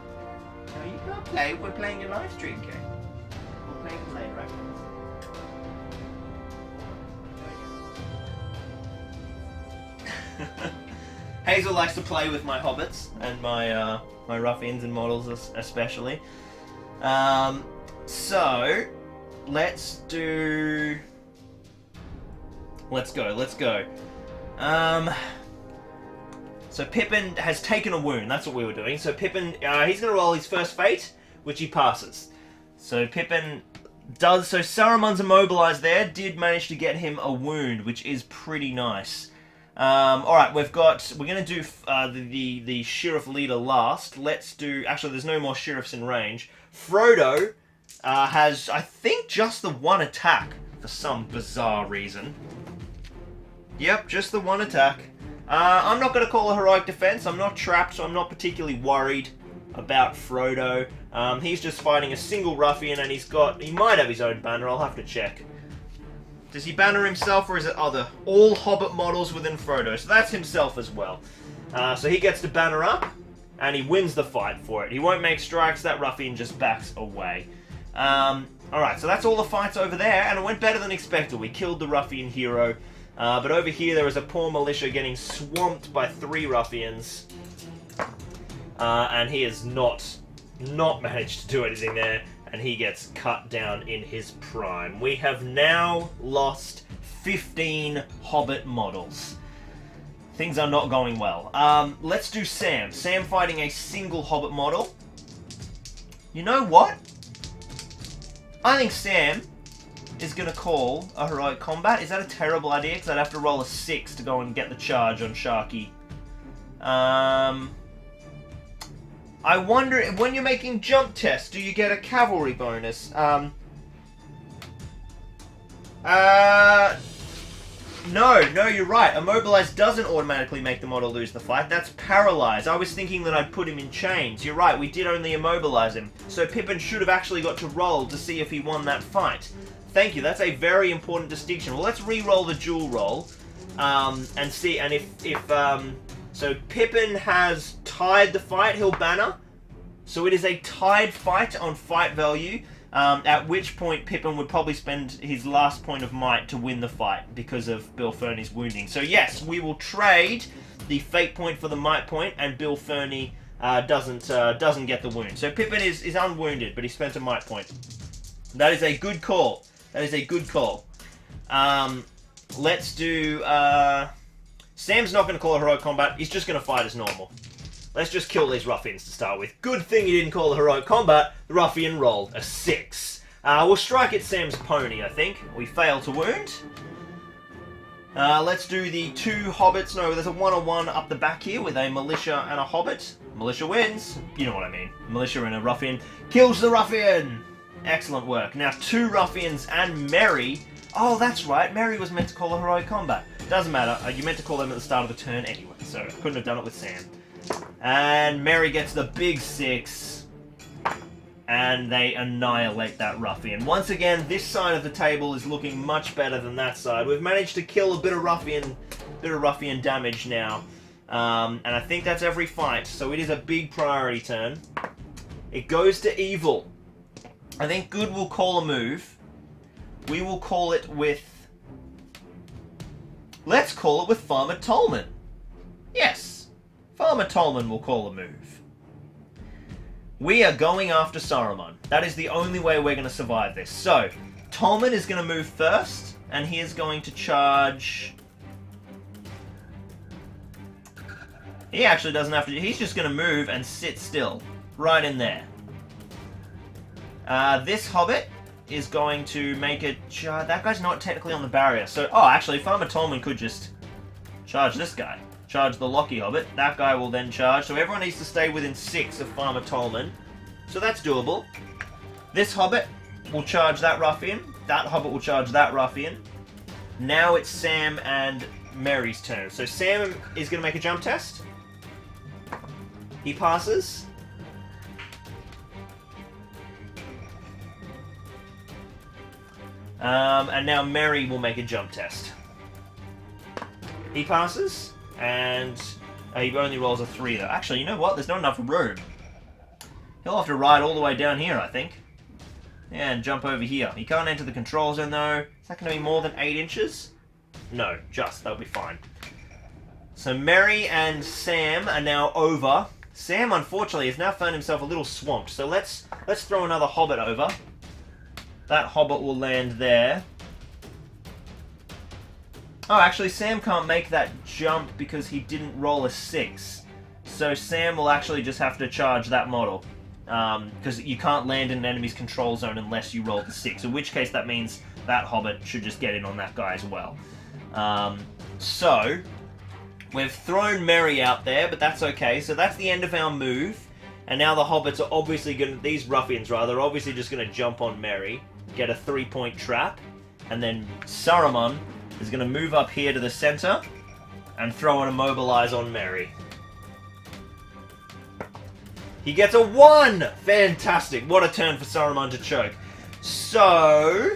No, you can't play. We're playing a live stream game. We'll play it later, right? Hazel likes to play with my hobbits and my my ruffians and models especially. So let's do. Let's go. So Pippin has taken a wound. That's what we were doing. So Pippin, he's going to roll his first fate, which he passes. So Pippin does. So Saruman's immobilized there. Did manage to get him a wound, which is pretty nice. Alright, we're going to do the sheriff leader last. Let's do... Actually, there's no more sheriffs in range. Frodo has, I think, just the 1 attack for some bizarre reason. Yep, just the 1 attack. I'm not going to call a heroic defense. I'm not trapped, so I'm not particularly worried about Frodo. He's just fighting a single ruffian, and he might have his own banner. I'll have to check. Does he banner himself, or is it other? All Hobbit models within Frodo, so that's himself as well. So he gets to banner up, and he wins the fight for it. He won't make strikes, that ruffian just backs away. Alright, so that's all the fights over there, and it went better than expected. We killed the ruffian hero, but over here there is a poor militia getting swamped by 3 ruffians. And he is not not manage to do anything there, and he gets cut down in his prime. We have now lost 15 Hobbit models. Things are not going well. Let's do Sam. Sam fighting a single Hobbit model. You know what? I think Sam is going to call a heroic combat. Is that a terrible idea? Because I'd have to roll a 6 to go and get the charge on Sharkey. I wonder, when you're making jump tests, do you get a cavalry bonus? No, you're right. Immobilize doesn't automatically make the model lose the fight. That's paralyze. I was thinking that I'd put him in chains. You're right, we did only immobilize him. So Pippin should have actually got to roll to see if he won that fight. Thank you, that's a very important distinction. Well, let's re-roll the dual roll, and see, and so Pippin has tied the fight, he'll banner. So it is a tied fight on fight value, at which point Pippin would probably spend his last point of might to win the fight because of Bill Ferny's wounding. So yes, we will trade the fate point for the might point, and Bill Ferny doesn't get the wound. So Pippin is unwounded, but he spent a might point. That is a good call. That is a good call. Let's do... Sam's not going to call a heroic combat. He's just going to fight as normal. Let's just kill these ruffians to start with. Good thing he didn't call a heroic combat. The ruffian rolled a 6. We'll strike at Sam's pony, I think. We fail to wound. Let's do the 2 hobbits. No, there's a 1-on-1 up the back here with a militia and a hobbit. Militia wins. You know what I mean. Militia and a ruffian. Kills the ruffian! Excellent work. Now 2 ruffians and Merry. Oh, that's right. Merry was meant to call a heroic combat. Doesn't matter. You meant to call them at the start of the turn anyway, so I couldn't have done it with Sam. And Merry gets the big 6. And they annihilate that ruffian. Once again, this side of the table is looking much better than that side. We've managed to kill a bit of ruffian damage now. And I think that's every fight, so it is a big priority turn. It goes to evil. I think good will call a move. We will call it with... Let's call it with Farmer Tolman. Yes, Farmer Tolman will call a move. We are going after Saruman. That is the only way we're going to survive this. So, Tolman is going to move first, and he is going to charge... He actually doesn't have to... He's just going to move and sit still. Right in there. This Hobbit is going to make a charge. That guy's not technically on the barrier. So, oh, actually, Farmer Tolman could just charge this guy. Charge the Locky Hobbit. That guy will then charge. So everyone needs to stay within 6 of Farmer Tolman. So that's doable. This Hobbit will charge that ruffian. That Hobbit will charge that ruffian. Now it's Sam and Merry's turn. So Sam is going to make a jump test. He passes. And now Merry will make a jump test. He passes, and he only rolls a 3 though. Actually, you know what? There's not enough room. He'll have to ride all the way down here, I think. Yeah, and jump over here. He can't enter the control zone though. Is that going to be more than 8 inches? No, just. That'll be fine. So Merry and Sam are now over. Sam, unfortunately, has now found himself a little swamped. So let's throw another Hobbit over. That Hobbit will land there. Oh, actually, Sam can't make that jump because he didn't roll a 6. So Sam will actually just have to charge that model. Because you can't land in an enemy's control zone unless you roll the 6. In which case, that means that Hobbit should just get in on that guy as well. So, we've thrown Merry out there, but that's okay. So that's the end of our move. And now the Hobbits are obviously going to... These ruffians, rather, are obviously just going to jump on Merry, get a 3-point trap, and then Saruman is going to move up here to the center and throw an immobilize on Merry. He gets a 1! Fantastic. What a turn for Saruman to choke. So,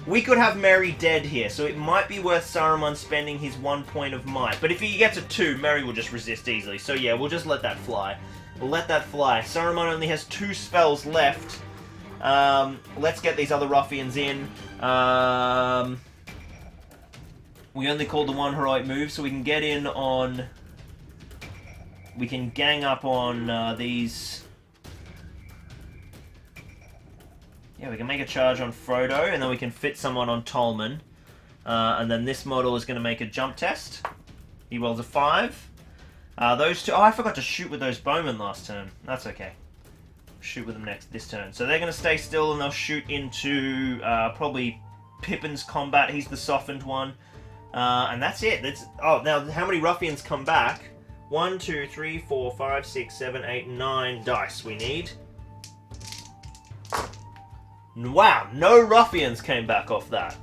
we could have Merry dead here, so it might be worth Saruman spending his 1 point of might. But if he gets a 2, Merry will just resist easily. So yeah, we'll just let that fly. We'll let that fly. Saruman only has 2 spells left. Let's get these other ruffians in. We only called the 1 heroic move, so we can get in on... We can gang up on these Yeah, we can make a charge on Frodo, and then we can fit someone on Tolman. And then this model is going to make a jump test. He rolls a 5. Those two... Oh, I forgot to shoot with those bowmen last turn. That's okay. Shoot with them this turn. So they're going to stay still, and they'll shoot into probably Pippin's combat. He's the softened one. And that's it. Oh, now how many Ruffians come back? 1, 2, 3, 4, 5, 6, 7, 8, 9 dice we need. Wow, no Ruffians came back off that.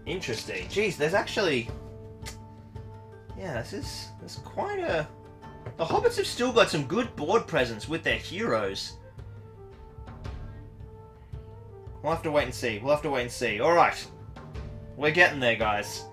Interesting. Jeez, there's actually... Yeah, there's quite a... The Hobbits have still got some good board presence with their heroes. We'll have to wait and see. We'll have to wait and see. Alright. We're getting there, guys.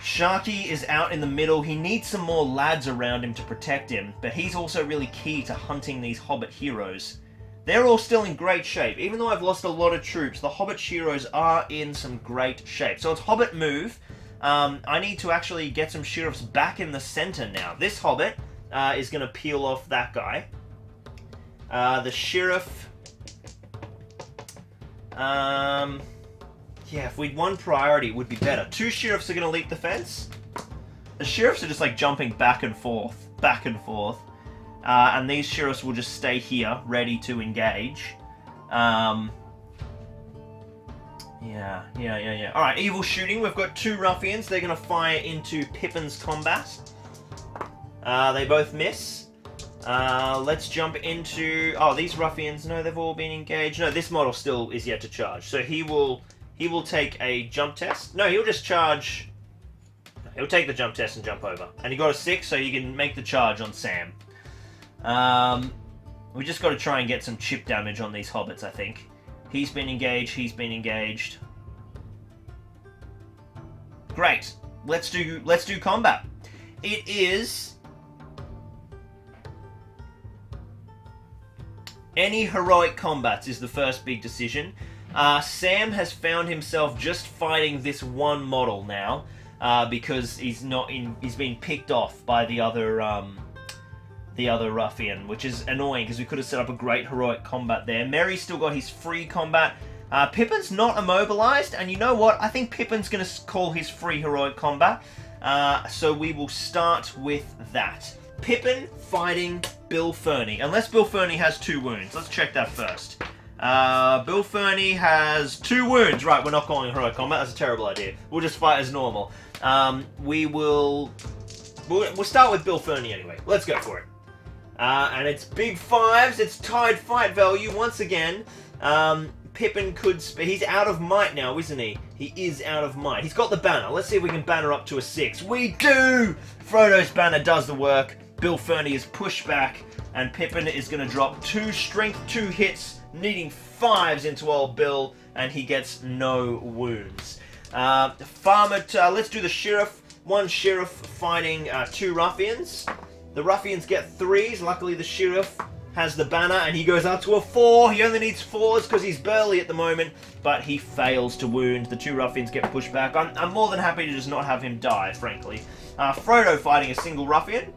Sharkey is out in the middle. He needs some more lads around him to protect him, but he's also really key to hunting these Hobbit heroes. They're all still in great shape. Even though I've lost a lot of troops, the Hobbit heroes are in some great shape. So it's Hobbit move. I need to actually get some sheriffs back in the center now. This Hobbit is going to peel off that guy. The sheriff... yeah, if we'd one priority, it would be better. 2 sheriffs are going to leap the fence. The sheriffs are just like jumping back and forth. Back and forth. And these sheriffs will just stay here, ready to engage. Yeah. Alright, evil shooting. We've got 2 ruffians. They're going to fire into Pippin's combat. They both miss. Let's jump into... Oh, these ruffians, no, they've all been engaged. No, this model still is yet to charge. So he will take a jump test. No, he'll just charge... He'll take the jump test and jump over. And he got a 6, so you can make the charge on Sam. We just got to try and get some chip damage on these hobbits, I think. He's been engaged, he's been engaged. Great. Let's do combat. It is... Any heroic combats is the first big decision. Sam has found himself just fighting this one model now, because he's been picked off by the other ruffian, which is annoying because we could have set up a great heroic combat there. Merry's still got his free combat. Pippin's not immobilized, and you know what? I think Pippin's going to call his free heroic combat. So we will start with that. Pippin fighting Bill Ferny. Unless Bill Ferny has 2 wounds. Let's check that first. Bill Ferny has 2 wounds. Right, we're not calling heroic combat. That's a terrible idea. We'll just fight as normal. We'll start with Bill Ferny anyway. Let's go for it. And it's big 5s. It's tied fight value once again. Pippin could... He's out of might now, isn't he? He is out of might. He's got the banner. Let's see if we can banner up to a 6. We do! Frodo's banner does the work. Bill Ferny is pushed back. And Pippin is going to drop 2 strength, 2 hits, needing 5s into old Bill. And he gets no wounds. Let's do the sheriff. 1 sheriff fighting 2 ruffians. The ruffians get 3s. Luckily, the sheriff has the banner, and he goes up to a 4. He only needs 4s because he's burly at the moment, but he fails to wound. The 2 ruffians get pushed back. I'm more than happy to just not have him die, frankly. Frodo fighting a single ruffian.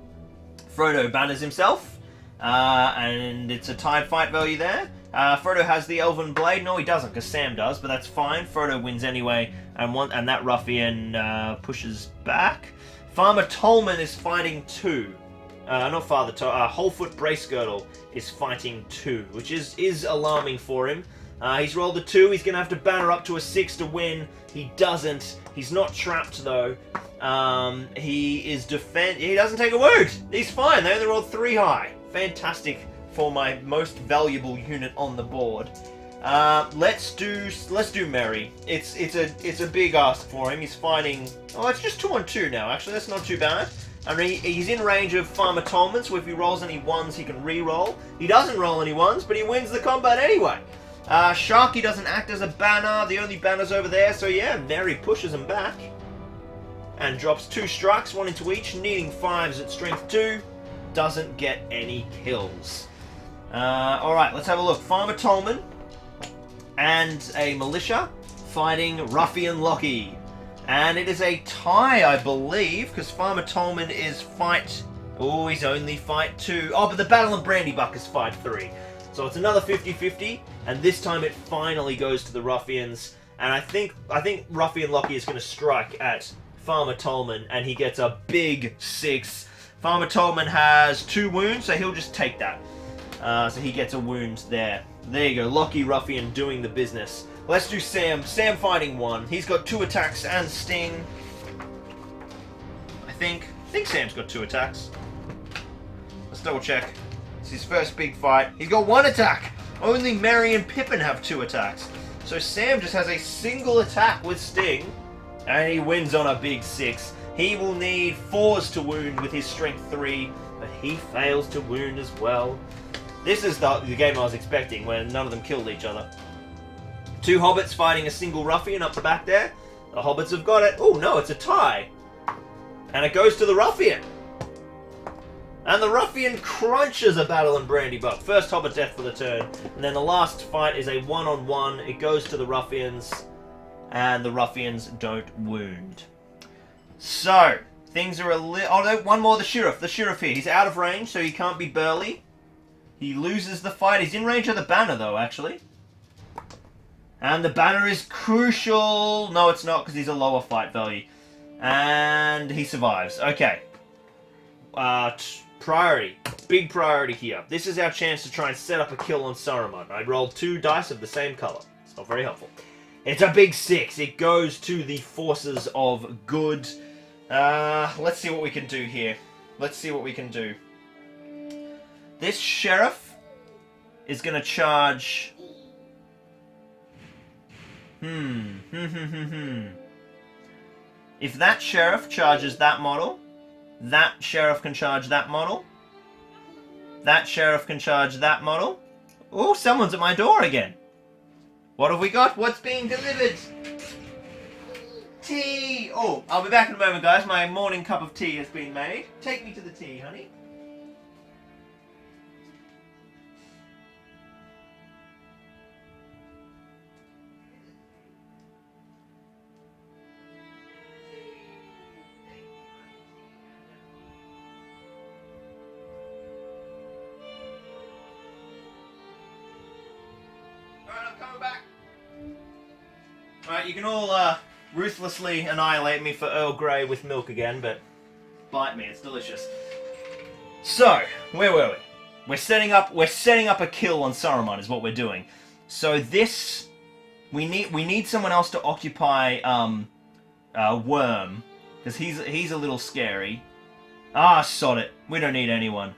Frodo banners himself, and it's a tied fight value there. Frodo has the Elven Blade. No, he doesn't, because Sam does, but that's fine. Frodo wins anyway, and that ruffian pushes back. Farmer Tolman is fighting 2. Not Father Tolman. Wholefoot Bracegirdle is fighting 2, which is alarming for him. He's rolled a 2. He's going to have to banner up to a 6 to win. He doesn't. He's not trapped, though. He doesn't take a wound. He's fine. They only rolled 3 high. Fantastic for my most valuable unit on the board. Let's do Merry. It's a big ask for him. He's fighting... Oh, it's just 2 on 2 now, actually. That's not too bad. I mean, he's in range of Farmer Tolman, so if he rolls any 1s, he can re-roll. He doesn't roll any 1s, but he wins the combat anyway. Sharkey doesn't act as a banner. The only banner's over there, so yeah, Merry pushes him back. And drops 2 strikes, 1 into each, needing 5s at strength 2. Doesn't get any kills. Alright, let's have a look. Farmer Tolman and a militia fighting Ruffian Lockie. And it is a tie, I believe, because Farmer Tolman is fight... Oh, he's only fight 2. Oh, but the Battle of Brandybuck is fight 3. So it's another 50-50, and this time it finally goes to the Ruffians. And I think Ruffian Lockie is going to strike at Farmer Tolman, and he gets a big 6. Farmer Tolman has 2 wounds, so he'll just take that. So he gets a wound there. There you go, Lockie Ruffian doing the business. Let's do Sam. Sam fighting 1. He's got 2 attacks and sting. I think Sam's got 2 attacks. Let's double check. It's his first big fight. He's got 1 attack. Only Merry and Pippin have 2 attacks. So Sam just has a single attack with sting, and he wins on a big 6. He will need 4s to wound with his strength 3, but he fails to wound as well. This is the game I was expecting, when none of them killed each other. 2 hobbits fighting a single ruffian up the back there. The hobbits have got it. Oh no, it's a tie. And it goes to the ruffian. And the ruffian crunches a battle and brandy buck. First hobbit death for the turn. And then the last fight is a 1-on-1. It goes to the ruffians. And the ruffians don't wound. So, things are a little... Oh no, one more, the sheriff. The sheriff here. He's out of range, so he can't be burly. He loses the fight. He's in range of the banner, though, actually. And the banner is crucial. No, it's not, because he's a lower fight value. And he survives. Okay. Priority. Big priority here. This is our chance to try and set up a kill on Saruman. I rolled 2 dice of the same colour. It's not very helpful. It's a big 6. It goes to the forces of good. Let's see what we can do here. Let's see what we can do. This sheriff is going to charge... If that sheriff charges that model, that sheriff can charge that model. That sheriff can charge that model. Oh, someone's at my door again. What have we got? What's being delivered? Tea! Oh, I'll be back in a moment, guys. My morning cup of tea has been made. Take me to the tea, honey. Alright, you can all ruthlessly annihilate me for Earl Grey with milk again, but bite me, it's delicious. So, where were we? We're setting up a kill on Saruman is what we're doing. So this we need someone else to occupy Worm, because he's a little scary. Ah, sod it. We don't need anyone.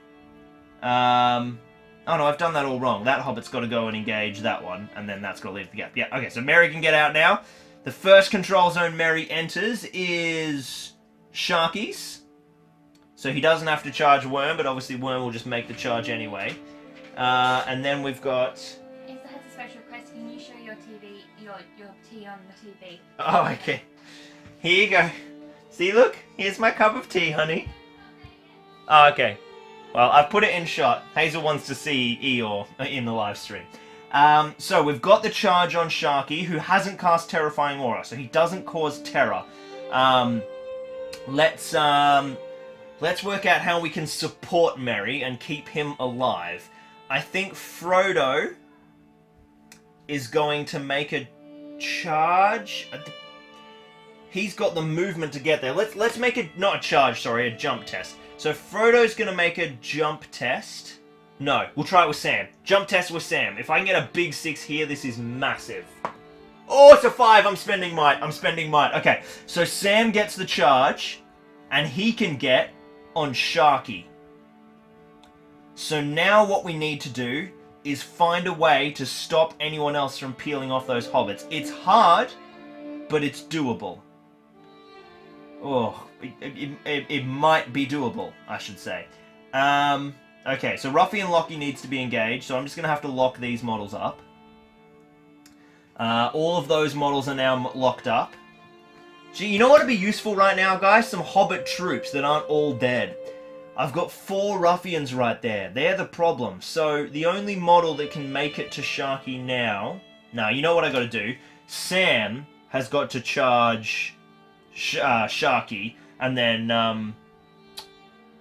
Oh no, I've done that all wrong. That hobbit's got to go and engage that one, and then that's got to leave the gap. Yeah, okay, so Merry can get out now. The first control zone Merry enters is Sharky's. So he doesn't have to charge Worm, but obviously Worm will just make the charge anyway. And then we've got... If that has a special request, can you show your TV, your tea on the TV? Oh, okay. Here you go. See, look, here's my cup of tea, honey. Oh, okay. Well, I've put it in shot. Hazel wants to see Eeyore in the live stream. So we've got the charge on Sharky, who hasn't cast Terrifying Aura, so he doesn't cause terror. Let's work out how we can support Merry and keep him alive. I think Frodo is going to make a charge. He's got the movement to get there. Let's make it not a charge, sorry, a jump test. So Frodo's going to make a jump test. No, we'll try it with Sam. Jump test with Sam. If I can get a big 6 here, this is massive. Oh, it's a 5. I'm spending might. Okay, so Sam gets the charge, and he can get on Sharky. So now what we need to do is find a way to stop anyone else from peeling off those hobbits. It's hard, but it's doable. Oh, it might be doable, I should say. Okay, so Ruffian Lockie needs to be engaged, so I'm just going to have to lock these models up. All of those models are now locked up. Gee, you know what would be useful right now, guys? Some Hobbit troops that aren't all dead. I've got 4 Ruffians right there. They're the problem. So the only model that can make it to Sharky now... Now, you know what I got to do? Sam has got to charge Sharky, and then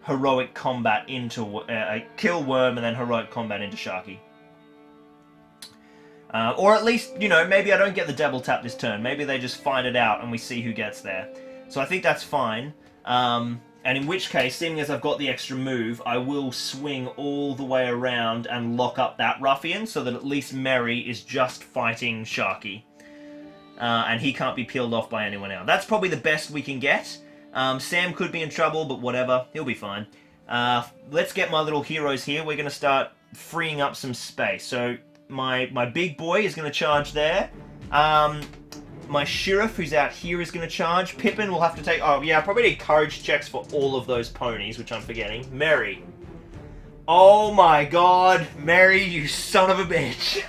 heroic combat into... kill Worm, and then heroic combat into Sharky. Or at least, you know, maybe I don't get the double tap this turn. Maybe they just find it out and we see who gets there. So I think that's fine. And in which case, seeing as I've got the extra move, I will swing all the way around and lock up that Ruffian so that at least Merry is just fighting Sharkey. And he can't be peeled off by anyone else. That's probably the best we can get. Sam could be in trouble, but whatever. He'll be fine. Let's get my little heroes here. We're going to start freeing up some space. So my big boy is going to charge there. My Sheriff, who's out here, is going to charge. Pippin will have to take... Oh, yeah, I probably need courage checks for all of those ponies, which I'm forgetting. Merry. Oh, my God. Merry, you son of a bitch.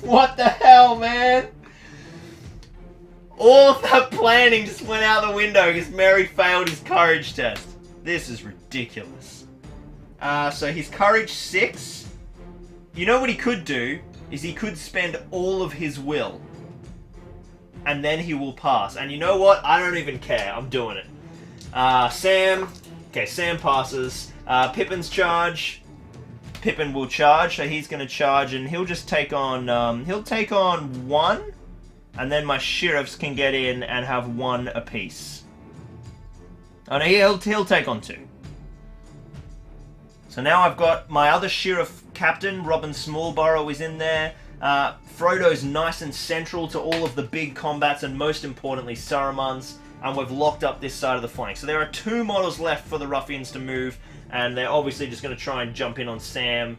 What the hell, man? All of that planning just went out the window because Merry failed his courage test. This is ridiculous. So his courage 6. You know what he could do? Is he could spend all of his will. And then he will pass. And you know what? I don't even care. I'm doing it. Sam. Okay, Sam passes. Pippin's charge. Pippin will charge, so he's going to charge, and he'll just take on... he'll take on 1, and then my sheriffs can get in and have 1 apiece. Oh no, he'll take on 2. So now I've got my other sheriff captain, Robin Smallborough, is in there. Frodo's nice and central to all of the big combats, and most importantly Saruman's, and we've locked up this side of the flank. So there are 2 models left for the Ruffians to move, and they're obviously just going to try and jump in on Sam.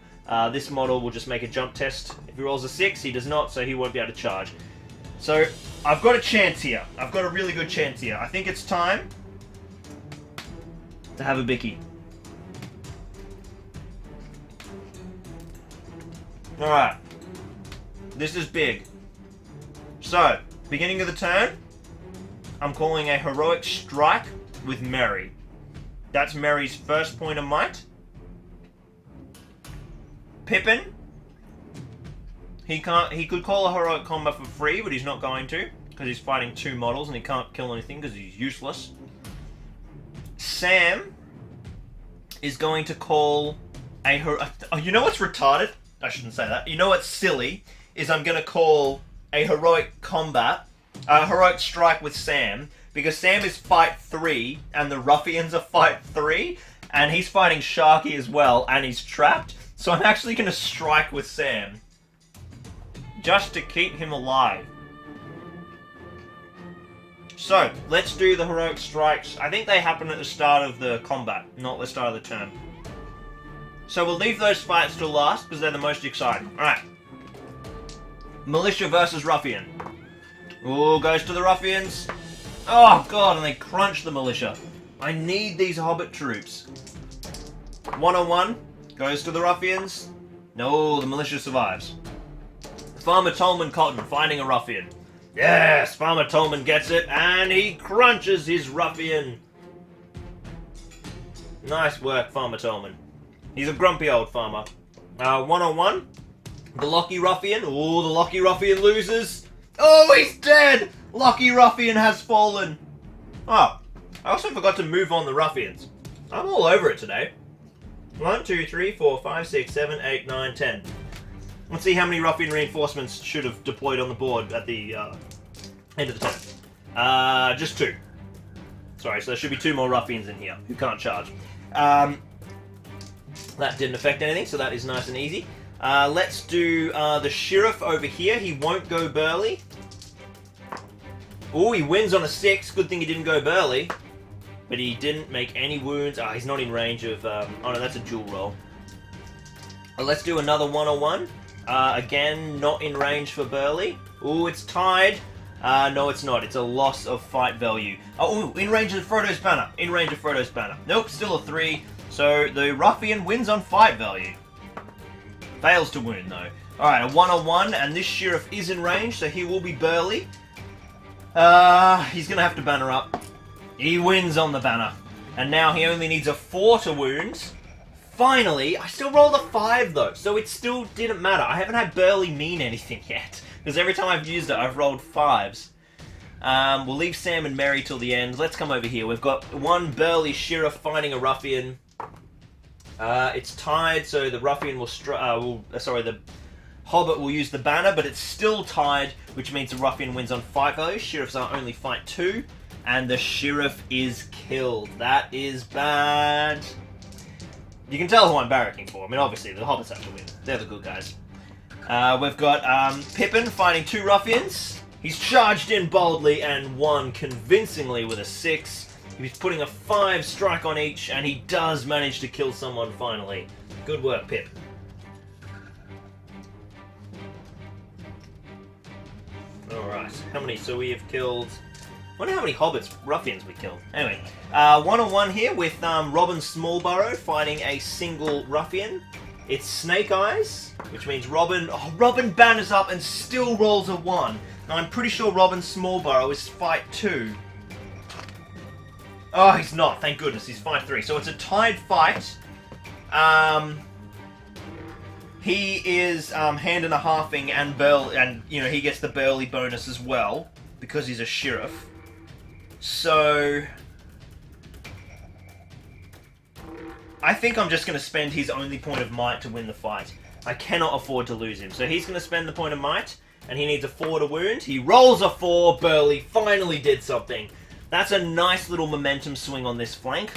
This model will just make a jump test. If he rolls a 6, he does not, so he won't be able to charge. So I've got a chance here. I've got a really good chance here. I think it's time to have a bicky. Alright. This is big. So, beginning of the turn, I'm calling a heroic strike with Merry. That's Merry's first point of might. Pippin. He could call a heroic combat for free, but he's not going to, because he's fighting 2 models and he can't kill anything because he's useless. Sam is going to call a oh, you know what's retarded? I shouldn't say that. You know what's silly? Is I'm going to call a heroic combat, a heroic strike with Sam, because Sam is fight 3, and the Ruffians are fight 3, and he's fighting Sharkey as well, and he's trapped, so I'm actually going to strike with Sam, just to keep him alive. So, let's do the heroic strikes. I think they happen at the start of the combat, not the start of the turn. So we'll leave those fights till last, because they're the most exciting. Alright. Militia versus Ruffian. Ooh, goes to the Ruffians. Oh, God, and they crunch the Militia. I need these Hobbit troops. 1-on-1. Goes to the Ruffians. No, the Militia survives. Farmer Tolman Cotton finding a Ruffian. Yes, Farmer Tolman gets it, and he crunches his Ruffian. Nice work, Farmer Tolman. He's a grumpy old farmer. 1-on-1. The Lucky Ruffian. Oh, the Lucky Ruffian loses. Oh, he's dead! Lucky Ruffian has fallen. Oh, I also forgot to move on the Ruffians. I'm all over it today. 1, 2, 3, 4, 5, 6, 7, 8, 9, 10. Let's see how many Ruffian reinforcements should have deployed on the board at the end of the turn. Just 2. Sorry, so there should be 2 more Ruffians in here who can't charge. That didn't affect anything, so that is nice and easy. Let's do the Sheriff over here. He won't go Burly. Oh, he wins on a 6. Good thing he didn't go Burly. But he didn't make any wounds. Ah, he's not in range of... oh no, that's a dual roll. Let's do another 1-on-1. Again, not in range for Burly. Oh, it's tied. No, it's not. It's a loss of fight value. Oh, in range of Frodo's banner. In range of Frodo's banner. Nope, still a 3. So the Ruffian wins on fight value. Fails to wound, though. Alright, a 1-on-1, and this Sheriff is in range, so he will be Burly. He's going to have to banner up. He wins on the banner. And now he only needs a 4 to wound. Finally, I still rolled a 5, though, so it still didn't matter. I haven't had Burly mean anything yet, because every time I've used it, I've rolled 5s. We'll leave Sam and Merry till the end. Let's come over here. We've got one Burly Sheriff fighting a Ruffian. It's tied, so the Ruffian will Hobbit will use the banner, but it's still tied, which means the Ruffian wins on fight value. Sheriffs are only fight 2, and the Sheriff is killed. That is bad. You can tell who I'm barracking for. I mean, obviously, the Hobbits have to win. They're the good guys. We've got Pippin fighting 2 Ruffians. He's charged in boldly and won convincingly with a 6. He's putting a 5 strike on each, and he does manage to kill someone finally. Good work, Pip. Alright, how many? So we have killed... I wonder how many Ruffians we killed. Anyway, one-on-one here with Robin Smallburrow fighting a single Ruffian. It's Snake Eyes, which means Robin... Oh, Robin banners up and still rolls a 1. Now, I'm pretty sure Robin Smallburrow is fight 2. Oh, he's not. Thank goodness. He's fight 3. So it's a tied fight. He is hand and a halving and you know, he gets the burly bonus as well because he's a sheriff. So I think I'm just going to spend his only point of might to win the fight. I cannot afford to lose him. So he's going to spend the point of might, and he needs a 4 to wound. He rolls a 4. Burly finally did something. That's a nice little momentum swing on this flank.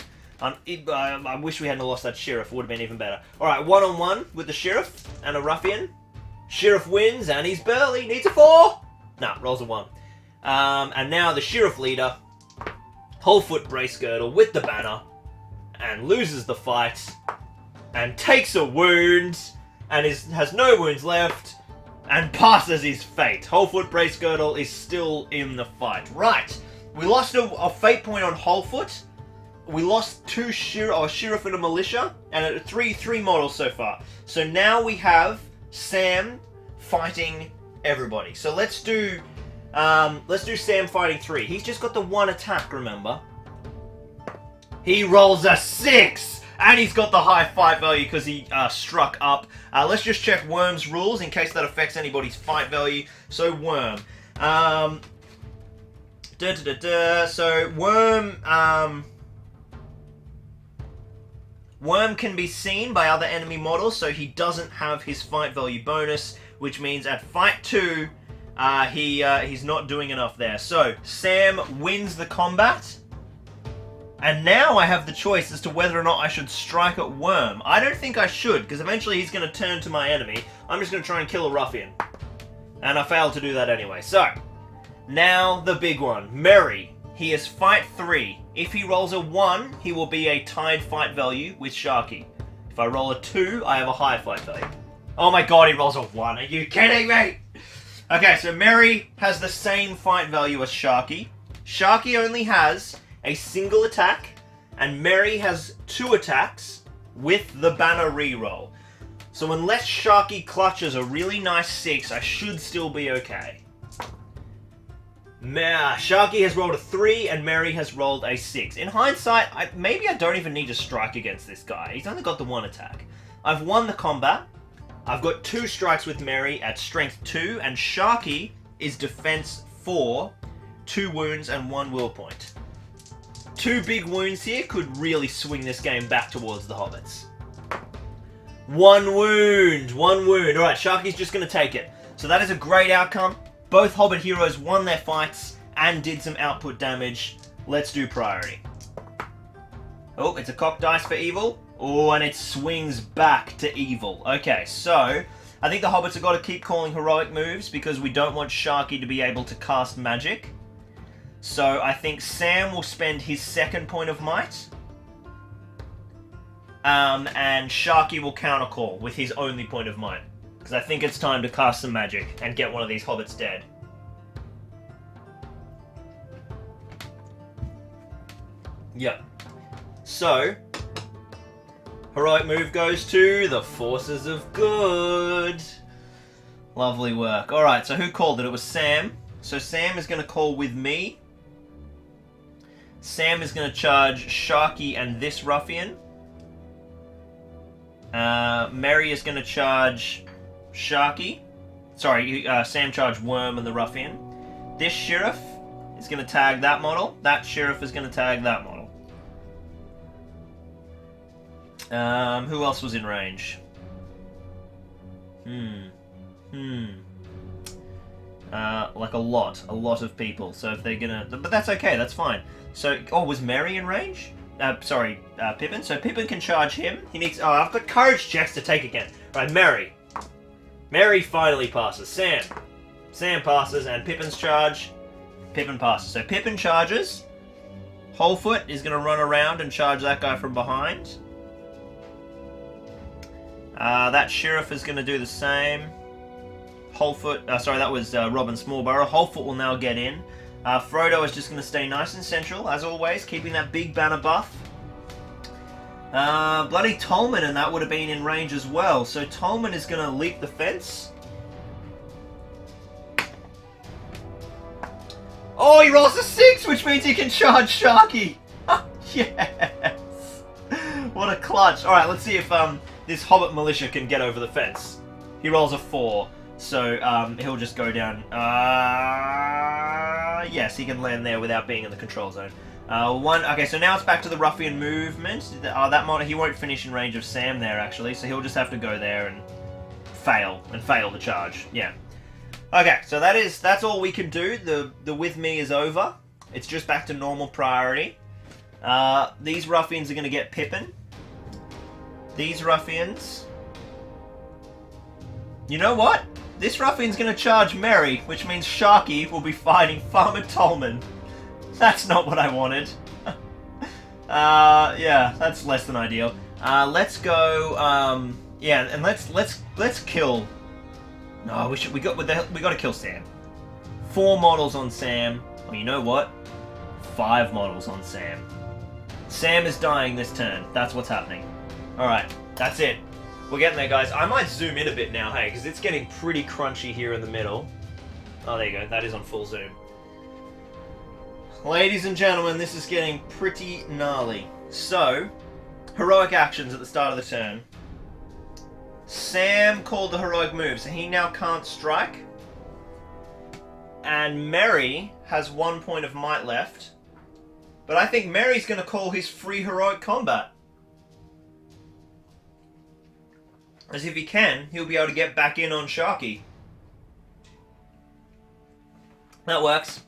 I wish we hadn't lost that Sheriff. It would have been even better. Alright, one-on-one with the Sheriff and a Ruffian. Sheriff wins, and he's burly. Needs a 4. Nah, rolls a 1. And now the Sheriff leader, whole foot brace girdle with the banner, and loses the fight, and takes a wound, and has no wounds left, and passes his fate. Whole foot brace girdle is still in the fight. Right. We lost a fate point on Wholefoot. We lost 2 Sheriff and a Militia, and 3 models so far. So now we have Sam fighting everybody. So let's do Sam fighting 3. He's just got the 1 attack, remember? He rolls a 6, and he's got the high fight value because he struck up. Let's just check Worm's rules in case that affects anybody's fight value. So Worm. So Worm can be seen by other enemy models, so he doesn't have his fight value bonus, which means at fight 2, he's not doing enough there. So Sam wins the combat, and now I have the choice as to whether or not I should strike at Worm. I don't think I should, because eventually he's going to turn to my enemy. I'm just going to try and kill a Ruffian, and I failed to do that anyway. So now the big one, Merry. He is fight 3. If he rolls a 1, he will be a tied fight value with Sharkey. If I roll a 2, I have a high fight value. Oh my god, he rolls a 1. Are you kidding me? Okay, so Merry has the same fight value as Sharkey. Sharkey only has a single attack, and Merry has 2 attacks with the banner reroll. So unless Sharkey clutches a really nice 6, I should still be okay. Sharkey has rolled a 3 and Merry has rolled a 6. In hindsight, maybe I don't even need to strike against this guy. He's only got the 1 attack. I've won the combat. I've got 2 strikes with Merry at strength 2, and Sharkey is defense 4, 2 wounds and 1 will point. 2 big wounds here could really swing this game back towards the Hobbits. 1 wound! 1 wound. Alright, Sharkey's just going to take it. So that is a great outcome. Both Hobbit heroes won their fights and did some output damage. Let's do priority. Oh, it's a cocked dice for evil. Oh, and it swings back to evil. Okay, so I think the Hobbits have got to keep calling heroic moves because we don't want Sharkey to be able to cast magic. So I think Sam will spend his 2nd point of might. And Sharkey will countercall with his only point of might. Because I think it's time to cast some magic and get one of these Hobbits dead. Yep. So, heroic move goes to the Forces of Good. Lovely work. Alright, so who called it? It was Sam. So Sam is going to call with me. Sam is going to charge Sharkey and this Ruffian. Merry is going to charge Sharkey. Sorry, Sam charged Worm and the Ruffian. This Sheriff is going to tag that model. That Sheriff is going to tag that model. Who else was in range? Like a lot of people. So if they're gonna... But that's okay, that's fine. So, oh, was Merry in range? Pippin. So Pippin can charge him. He needs... Oh, I've got courage checks to take again. Right, Merry. Merry finally passes. Sam. Sam passes, and Pippin's charge. Pippin passes. So Pippin charges. Wholefoot is going to run around and charge that guy from behind. That Sheriff is going to do the same. Wholefoot... sorry, that was Robin Smallborough. Wholefoot will now get in. Frodo is just going to stay nice and central, as always, keeping that big banner buff. Bloody Tolman and that would have been in range as well. So Tolman is going to leap the fence. Oh, he rolls a 6, which means he can charge Sharkey. Yes. What a clutch. Alright, let's see if this Hobbit militia can get over the fence. He rolls a 4. So, he'll just go down. Yes, he can land there without being in the control zone. Okay, so now it's back to the Ruffian movement. He won't finish in range of Sam there, actually, so he'll just have to go there and fail the charge. Yeah. Okay, so that's all we can do. The with me is over. It's just back to normal priority. These Ruffians are going to get Pippin. These Ruffians... You know what? This Ruffian's going to charge Merry, which means Sharkey will be fighting Farmer Tolman. That's not what I wanted. Yeah, that's less than ideal. Let's go. Yeah, and let's kill. No, we got to kill Sam. 4 models on Sam. Well, you know what? 5 models on Sam. Sam is dying this turn. That's what's happening. All right, that's it. We're getting there, guys. I might zoom in a bit now, hey, because it's getting pretty crunchy here in the middle. Oh, there you go. That is on full zoom. Ladies and gentlemen, this is getting pretty gnarly. So, heroic actions at the start of the turn. Sam called the heroic move, so he now can't strike. And Merry has 1 point of might left. But I think Merry's going to call his free heroic combat. As if he can, he'll be able to get back in on Sharkey. That works.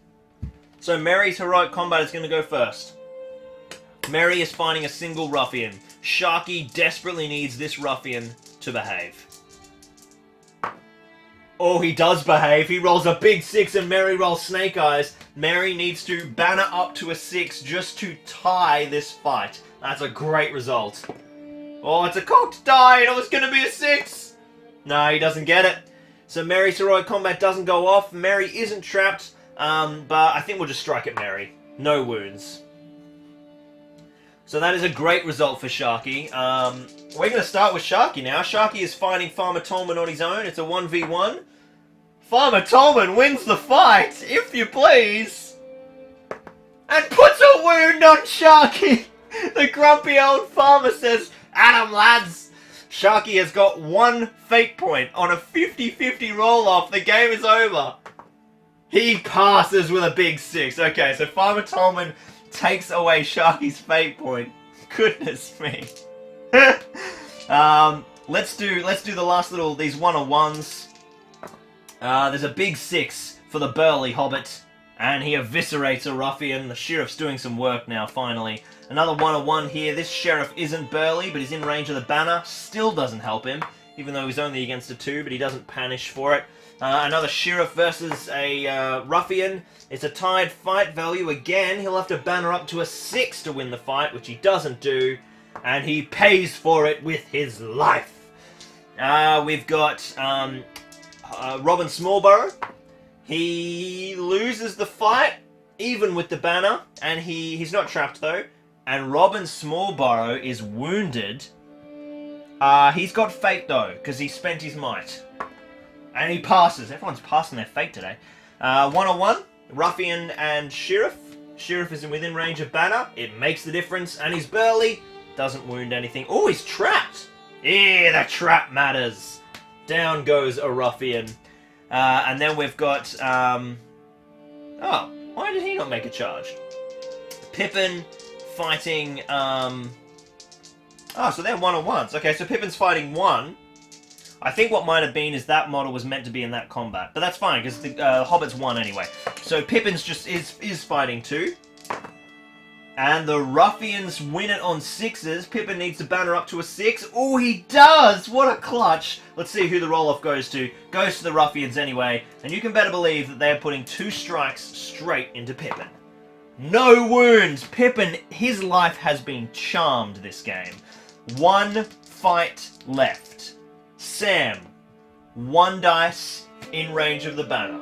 So Merry's heroic combat is going to go first. Merry is fighting a single Ruffian. Sharkey desperately needs this Ruffian to behave. Oh, he does behave. He rolls a big 6 and Merry rolls Snake Eyes. Merry needs to banner up to a 6 just to tie this fight. That's a great result. Oh, it's a cocked die, and it was going to be a 6! No, he doesn't get it. So Merry's heroic combat doesn't go off. Merry isn't trapped, but I think we'll just strike at Merry. No wounds. So that is a great result for Sharkey. We're going to start with Sharkey now. Sharkey is fighting Farmer Tolman on his own. It's a 1v1. Farmer Tolman wins the fight, if you please. And puts a wound on Sharkey. The grumpy old farmer says... Adam, lads! Sharkey has got 1 fate point on a 50-50 roll-off. The game is over. He passes with a big 6. Okay, so Farmer Tolman takes away Sharkey's fate point. Goodness me. Let's do the last little, these one-on-ones. There's a big 6 for the burly Hobbit. And he eviscerates a Ruffian. The Sheriff's doing some work now, finally. Another 1-on-1 here. This Sheriff isn't burly, but he's in range of the banner. Still doesn't help him, even though he's only against a 2, but he doesn't panish for it. Another Sheriff versus a Ruffian. It's a tied fight value again. He'll have to banner up to a 6 to win the fight, which he doesn't do. And he pays for it with his life. We've got Robin Smallborough. He loses the fight, even with the banner, and he's not trapped though. And Robin Smallborough is wounded. He's got fate though, because he spent his might. And he passes. Everyone's passing their fate today. 1-on-1, Ruffian and Sheriff. Sheriff is within range of banner. It makes the difference, and he's burly. Doesn't wound anything. Oh, he's trapped. Yeah, the trap matters. Down goes a Ruffian. And then we've got... oh, why did he not make a charge? Pippin fighting... oh, so they're 1-on-1s. Okay, so Pippin's fighting 1. I think what might have been is that model was meant to be in that combat. But that's fine, because the Hobbits won anyway. So Pippin's just is fighting too. And the Ruffians win it on 6s. Pippin needs to banner up to a 6. Oh, he does! What a clutch! Let's see who the roll-off goes to. Goes to the Ruffians anyway. And you can better believe that they're putting 2 strikes straight into Pippin. No wounds! Pippin, his life has been charmed this game. 1 fight left. Sam, 1 dice in range of the banner.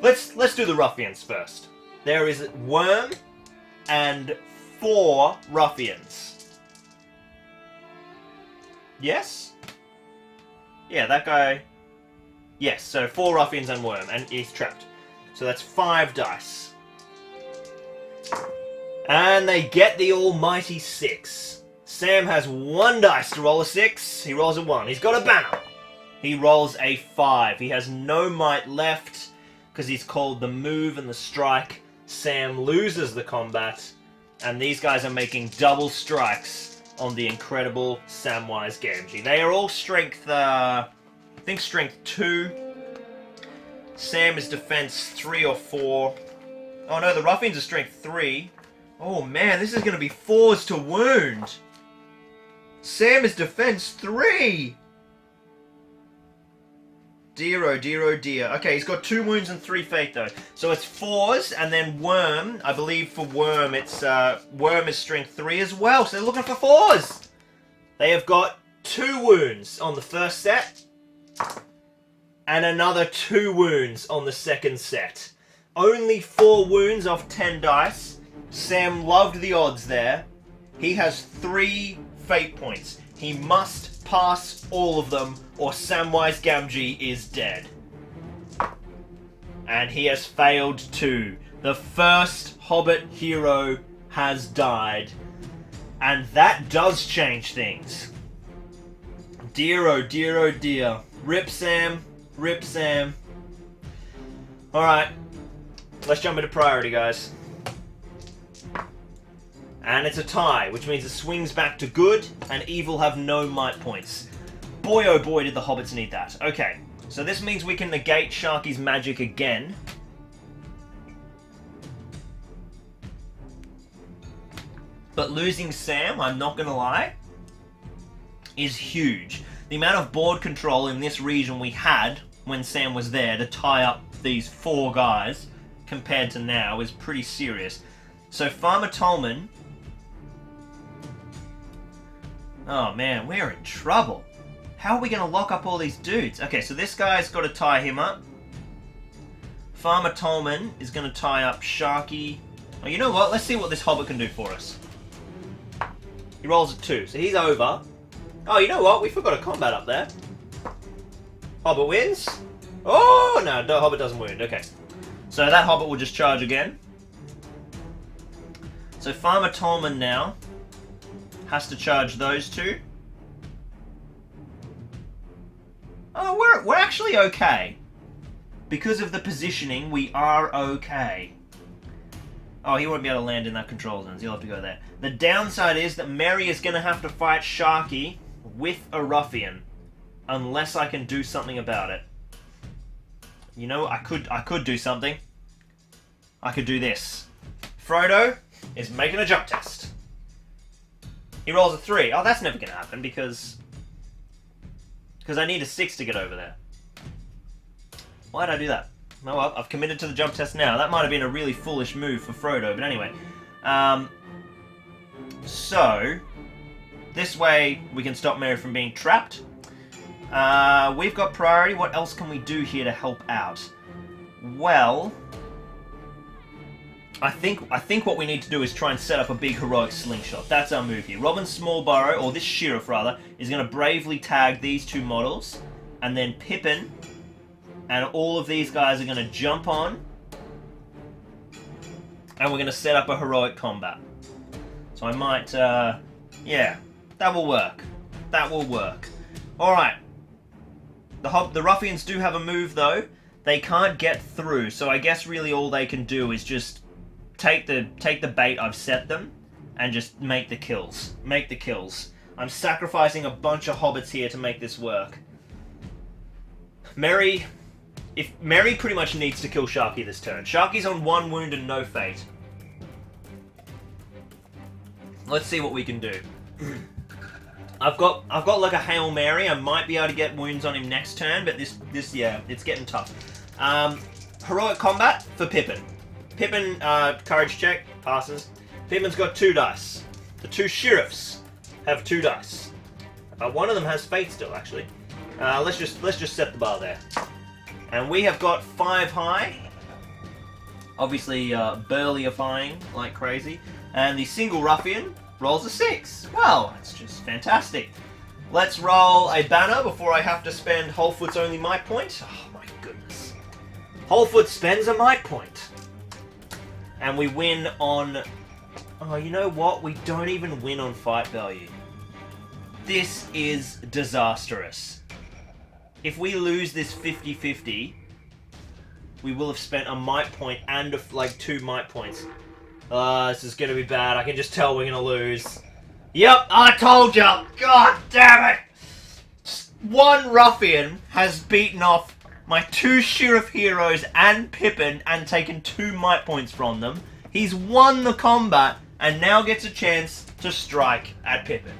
Let's do the Ruffians first. There is Worm and 4 Ruffians. Yes? Yeah, that guy... Yes, so 4 Ruffians and Worm, and he's trapped. So that's 5 dice. And they get the almighty 6. Sam has 1 dice to roll a 6. He rolls a 1. He's got a banner. He rolls a 5. He has no might left because he's called the move and the strike. Sam loses the combat, and these guys are making double strikes on the incredible Samwise Gamgee. They are all strength, I think strength 2. Sam is defense 3 or 4. Oh no, the Ruffians are strength 3. Oh man, this is going to be 4s to wound. Sam is defense 3. Dear, oh dear, oh dear. Okay, he's got 2 wounds and 3 fate though. So it's 4s, and then Worm, I believe for Worm, it's Worm is strength 3 as well, so they're looking for 4s. They have got 2 wounds on the first set, and another 2 wounds on the second set. Only 4 wounds off 10 dice. Sam loved the odds there. He has 3 fate points. He must pass all of them, or Samwise Gamgee is dead. And he has failed too. The first Hobbit hero has died. And that does change things. Dear, oh dear, oh dear. Rip Sam. Rip Sam. Alright. Let's jump into priority, guys. And it's a tie, which means it swings back to good, and evil have no might points. Boy oh boy did the Hobbits need that. Okay, so this means we can negate Sharky's magic again. But losing Sam, I'm not gonna lie, is huge. The amount of board control in this region we had when Sam was there to tie up these 4 guys compared to now is pretty serious. So Farmer Tolman... Oh man, we're in trouble. How are we going to lock up all these dudes? Okay, so this guy's got to tie him up. Farmer Tolman is going to tie up Sharky. Oh, you know what? Let's see what this Hobbit can do for us. He rolls a 2, so he's over. Oh, you know what? We forgot a combat up there. Hobbit wins. Oh, no, Hobbit doesn't wound. Okay. So that Hobbit will just charge again. So Farmer Tolman now has to charge those 2. Oh, we're actually okay. Because of the positioning, we are okay. Oh, he won't be able to land in that control zone, so he'll have to go there. The downside is that Mary is going to have to fight Sharky with a Ruffian. Unless I can do something about it. You know, I could do something. I could do this. Frodo is making a jump test. He rolls a 3. Oh, that's never going to happen because I need a 6 to get over there. Why did I do that? Oh well, I've committed to the jump test now. That might have been a really foolish move for Frodo, but anyway. So, this way we can stop Mary from being trapped. We've got priority. What else can we do here to help out? Well, I think what we need to do is try and set up a big heroic slingshot. That's our move here. Robin Smallburrow, or this Sheriff rather, is going to bravely tag these 2 models, and then Pippin and all of these guys are going to jump on, and we're going to set up a heroic combat. So I might, yeah, that will work. That will work. Alright. The Ruffians do have a move though. They can't get through, so I guess really all they can do is just take the bait I've set them and just make the kills. Make the kills. I'm sacrificing a bunch of hobbits here to make this work. Merry pretty much needs to kill Sharkey this turn. Sharkey's on 1 wound and no fate. Let's see what we can do. I've got like a Hail Mary. I might be able to get wounds on him next turn, but this yeah, it's getting tough. Heroic combat for Pippin. Pippin, courage check, passes. Pippin's got 2 dice. The 2 sheriffs have 2 dice. One of them has fate still, actually. Let's just set the bar there. And we have got 5 high. Obviously, burleyifying like crazy. And the single ruffian rolls a 6. Well, that's just fantastic. Let's roll a banner before I have to spend Wholefoot's only might point. Oh my goodness. Wholefoot spends a might point. And we win on... Oh, you know what? We don't even win on fight value. This is disastrous. If we lose this 50-50, we will have spent a might point and like 2 might points. This is gonna be bad. I can just tell we're gonna lose. Yep, I told ya! God damn it! Just 1 ruffian has beaten off my 2 sheriff heroes and Pippin and taken 2 might points from them. He's won the combat and now gets a chance to strike at Pippin.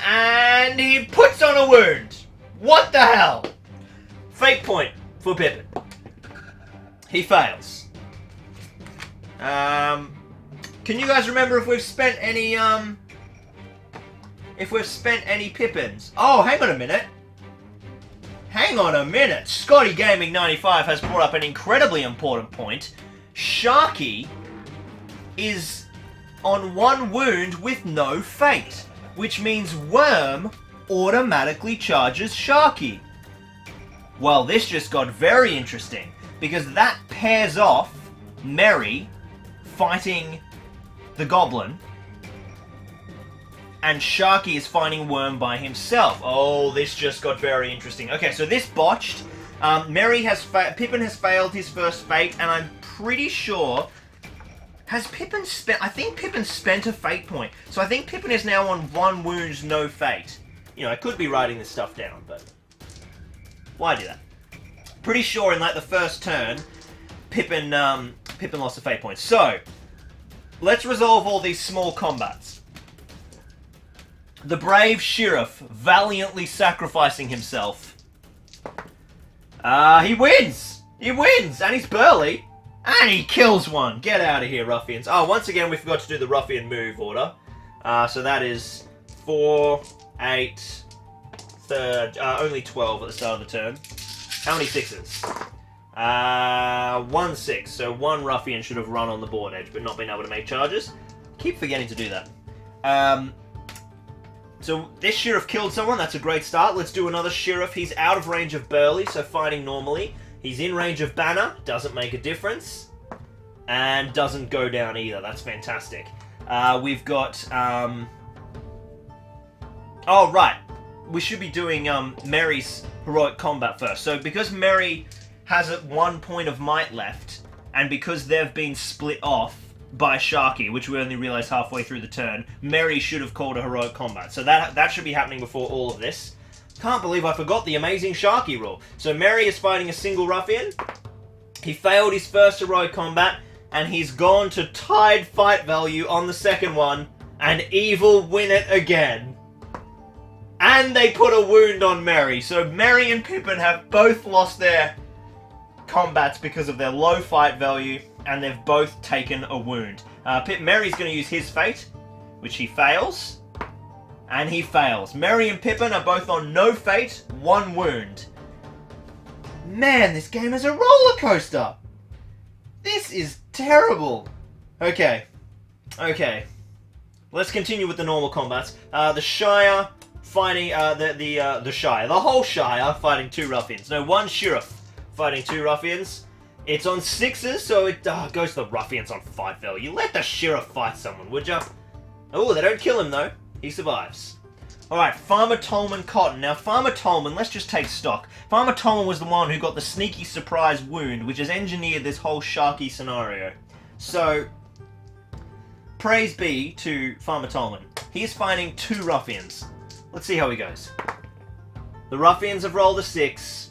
And he puts on a wound. What the hell? Fate point for Pippin. He fails. Can you guys remember if we've spent any Pippins? Oh, hang on a minute. Hang on a minute. Scotty Gaming 95 has brought up an incredibly important point. Sharkey is on 1 wound with no fate, which means Worm automatically charges Sharkey. Well, this just got very interesting, because that pairs off Merry fighting the Goblin, and Sharkey is fighting Worm by himself. Oh, this just got very interesting. Okay, so this botched. Pippin has failed his first fate, and I'm pretty sure... Has Pippin spent... I think Pippin spent a fate point. So I think Pippin is now on 1 wound, no fate. You know, I could be writing this stuff down, but... Why do that? Pretty sure in, like, the first turn, Pippin lost a fate point. So, let's resolve all these small combats. The brave sheriff valiantly sacrificing himself. He wins! He wins! And he's burly. And he kills one! Get out of here, ruffians. Oh, once again, we forgot to do the ruffian move order. So that is 4, 8, only 12 at the start of the turn. How many 6s? 1 6. So 1 ruffian should have run on the board edge, but not been able to make charges. Keep forgetting to do that. So this sheriff killed someone. That's a great start. Let's do another sheriff. He's out of range of Burley, so fighting normally. He's in range of Banner, doesn't make a difference, and doesn't go down either. That's fantastic. We've got... Oh, right. We should be doing Merry's heroic combat first. So because Merry has 1 point of might left, and because they've been split off by Sharkey, which we only realised halfway through the turn, Merry should have called a heroic combat. So that should be happening before all of this. Can't believe I forgot the amazing Sharkey rule. So Merry is fighting a single ruffian. He failed his first heroic combat, and he's gone to tied fight value on the second one, and Evil win it again. And they put a wound on Merry. So Merry and Pippin have both lost their combats because of their low fight value, and they've both taken a wound. Merry's going to use his fate, which he fails. And he fails. Merry and Pippin are both on no fate, 1 wound. Man, this game is a roller coaster. This is terrible. Okay. Let's continue with the normal combats. The Shire fighting the Shire. The whole Shire fighting 2 ruffians. No, 1 sheriff fighting 2 ruffians. It's on 6s, so it goes to the ruffians on fight value. Let the sheriff fight someone, would ya? Oh, they don't kill him though. He survives. Alright, Farmer Tolman Cotton. Now, Farmer Tolman, let's just take stock. Farmer Tolman was the one who got the sneaky surprise wound, which has engineered this whole Sharkey scenario. So, praise be to Farmer Tolman. He's fighting 2 Ruffians. Let's see how he goes. The Ruffians have rolled a 6.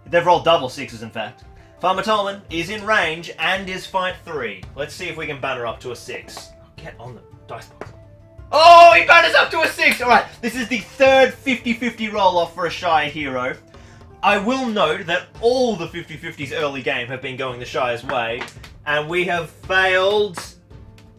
They've rolled double 6s, in fact. Farmer Tolman is in range and is fight 3. Let's see if we can banner up to a 6. Get on the dice box. Oh, he banners up to a 6! Alright, this is the 3rd 50-50 roll-off for a Shire hero. I will note that all the 50-50s early game have been going the Shire's way, and we have failed.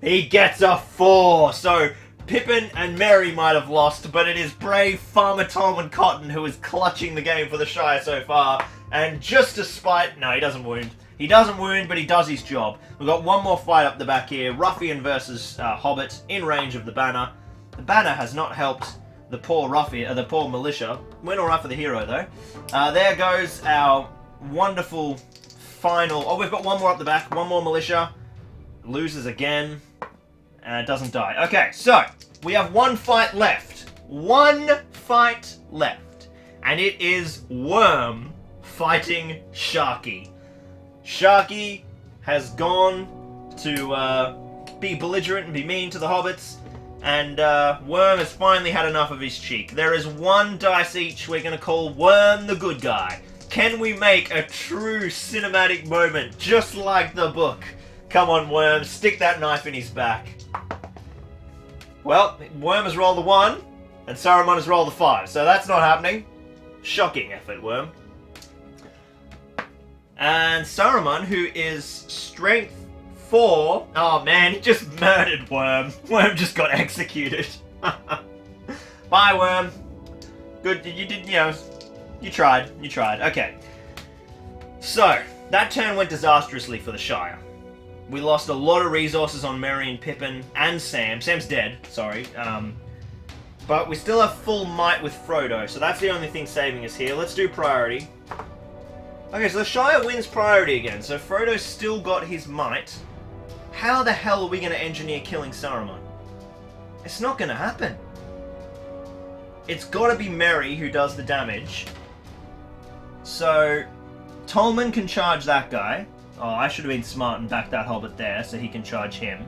He gets a 4, so Pippin and Merry might have lost, but it is brave Farmer Tolman Cotton who is clutching the game for the Shire so far. And just to spite... No, he doesn't wound. He doesn't wound, but he does his job. We've got one more fight up the back here. Ruffian versus Hobbit, in range of the banner. The banner has not helped the poor Ruffian, the poor militia. Went alright for the hero, though. There goes our wonderful final... Oh, we've got one more up the back. One more militia. Loses again. And doesn't die. Okay, so we have one fight left. One fight left. And it is Worm fighting Sharkey. Sharkey has gone to be belligerent and be mean to the hobbits, and Worm has finally had enough of his cheek. There is 1 dice each. We're going to call Worm the good guy. Can we make a true cinematic moment, just like the book? Come on, Worm, stick that knife in his back. Well, Worm has rolled a 1, and Saruman has rolled a 5, so that's not happening. Shocking effort, Worm. And Saruman, who is strength 4... Oh man, he just murdered Worm. Worm just got executed. Bye, Worm. Good, you did, you know, you tried. Okay. So, that turn went disastrously for the Shire. We lost a lot of resources on Merry and Pippin and Sam. Sam's dead, sorry. But we still have full might with Frodo, so that's the only thing saving us here. Let's do priority. Okay, so the Shire wins priority again, so Frodo's still got his might. How the hell are we going to engineer killing Saruman? It's not going to happen. It's got to be Merry who does the damage. So, Tolman can charge that guy. Oh, I should have been smart and backed that Hobbit there, so he can charge him.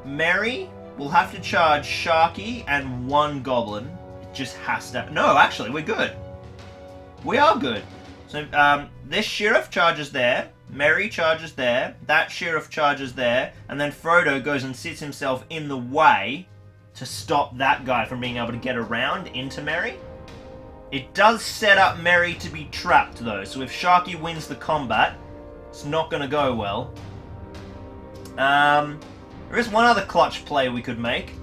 Merry will have to charge Sharkey and 1 Goblin. It just has to... No, actually, we're good. We are good. So, this Sheriff charges there, Merry charges there, that Sheriff charges there, and then Frodo goes and sits himself in the way to stop that guy from being able to get around into Merry. It does set up Merry to be trapped, though, so if Sharkey wins the combat, it's not going to go well. There is one other clutch play we could make.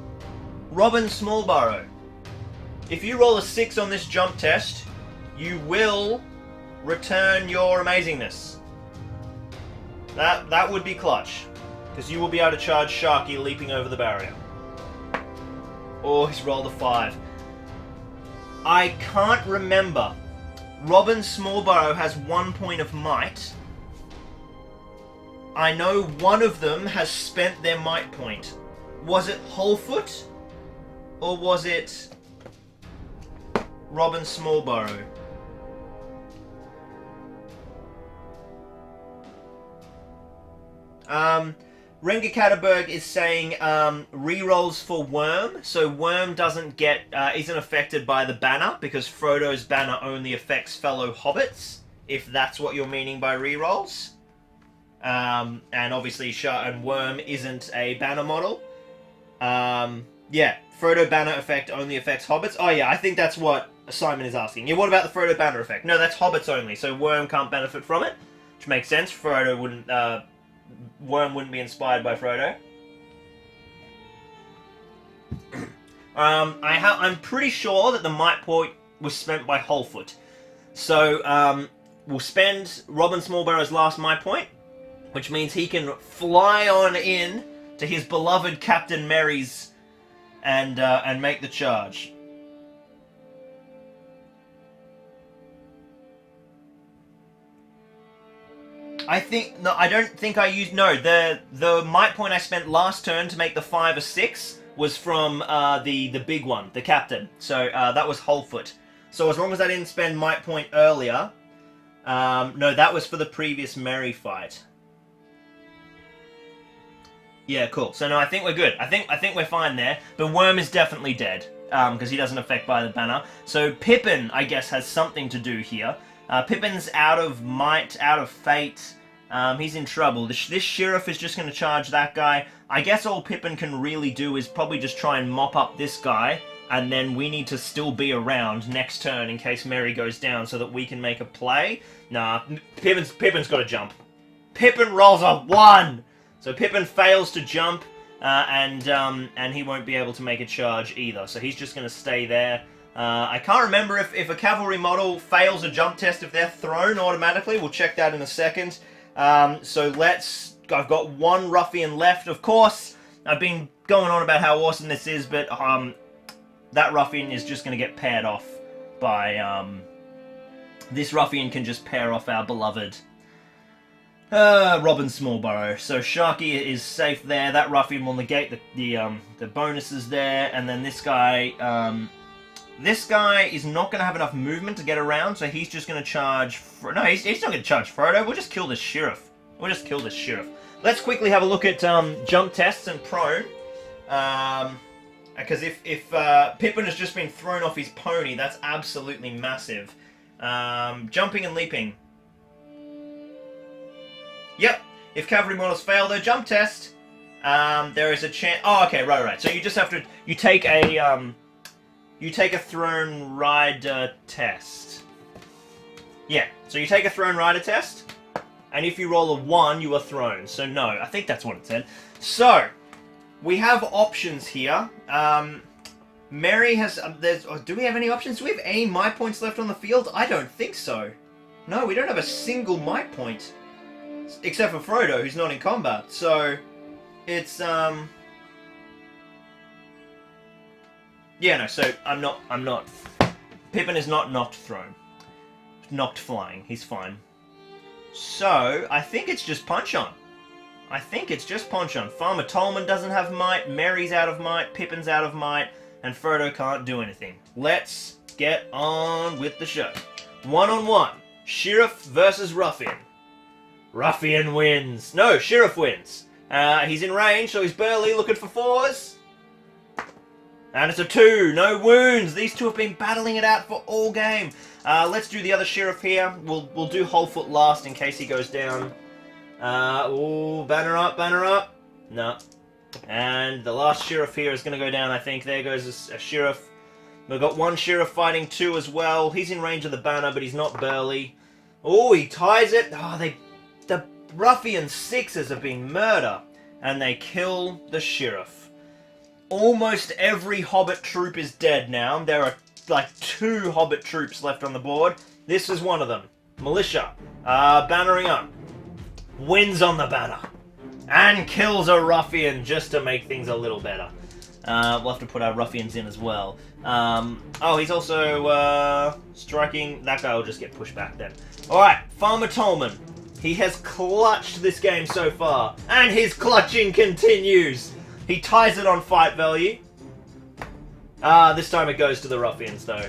Robin Smallburrow. If you roll a 6 on this jump test, you will return your amazingness. That would be clutch, because you will be able to charge Sharkey leaping over the barrier. Oh, he's rolled a 5. I can't remember. Robin Smallburrow has 1 point of might. I know one of them has spent their might point. Was it Wholefoot? Or was it Robin Smallburrow? Renga Katterberg is saying rerolls for Worm, so Worm doesn't get isn't affected by the banner because Frodo's banner only affects fellow hobbits, if that's what you're meaning by rerolls. And obviously and Worm isn't a banner model. Yeah, Frodo banner effect only affects hobbits. Oh yeah, I think that's what Simon is asking. Yeah, what about the Frodo banner effect? No, that's hobbits only, so Worm can't benefit from it, which makes sense. Frodo wouldn't. Worm wouldn't be inspired by Frodo. I'm pretty sure that the might point was spent by Wholefoot. So, we'll spend Robin Smallburrow's last might point, which means he can fly on in to his beloved Captain Merry's and make the charge. I don't think I used... No, the might point I spent last turn to make the 5 or 6 was from the big one, the captain. So that was Wholefoot. So as long as I didn't spend might point earlier... no, that was for the previous Merry fight. Yeah, cool. So no, I think we're good. I think we're fine there. The worm is definitely dead, because he doesn't affect by the banner. So Pippin, I guess, has something to do here. Pippin's out of might, out of fate. He's in trouble. This sheriff is just going to charge that guy. I guess all Pippin can really do is probably just try and mop up this guy, and then we need to still be around next turn in case Merry goes down so that we can make a play. Nah, Pippin's got to jump. Pippin rolls a 1! So Pippin fails to jump, and he won't be able to make a charge either. So he's just going to stay there. I can't remember if a cavalry model fails a jump test if they're thrown automatically. We'll check that in a second. So I've got one Ruffian left. Of course, I've been going on about how awesome this is, but that Ruffian is just going to get paired off by... this Ruffian can just pair off our beloved... Robin Smallburrow. So Sharkey is safe there. That Ruffian will negate the bonuses there, and then this guy is not going to have enough movement to get around, so he's just going to charge... No, he's not going to charge Frodo. We'll just kill this sheriff. Let's quickly have a look at jump tests and prone. Because if Pippin has just been thrown off his pony, that's absolutely massive. Jumping and leaping. Yep, if cavalry models fail their jump test, there is a chance... Oh, okay, right. So you just have to... You take a thrown rider test. Yeah, so you take a thrown rider test, and if you roll a 1, you are thrown. So no, I think that's what it said. So, we have options here. Merry has... do we have any options? Do we have any might points left on the field? I don't think so. No, we don't have a single might point. Except for Frodo, who's not in combat. So, it's, Yeah, no, so I'm not... Pippin is not knocked thrown. Knocked flying. He's fine. So, I think it's just punch on. Farmer Tolman doesn't have might, Merry's out of might, Pippin's out of might, and Frodo can't do anything. Let's get on with the show. 1-on-1. Sheriff versus Ruffian. Ruffian wins. No, Sheriff wins. He's in range, so he's burly, looking for 4s. And it's a 2. No wounds. These two have been battling it out for all game. Let's do the other Sheriff here. We'll do Wholefoot last in case he goes down. Ooh, banner up. No. And the last Sheriff here is going to go down, I think. There goes a Sheriff. We've got one Sheriff fighting 2 as well. He's in range of the banner, but he's not burly. Oh, he ties it. Oh, the Ruffian 6s have been murder. And they kill the Sheriff. Almost every Hobbit troop is dead now. There are like 2 Hobbit troops left on the board. This is one of them. Militia. Bannering up. Wins on the banner. And kills a Ruffian just to make things a little better. We'll have to put our Ruffians in as well. Oh, he's also striking. That guy will just get pushed back then. Alright, Farmer Tolman. He has clutched this game so far. And his clutching continues. He ties it on fight value. This time it goes to the Ruffians though.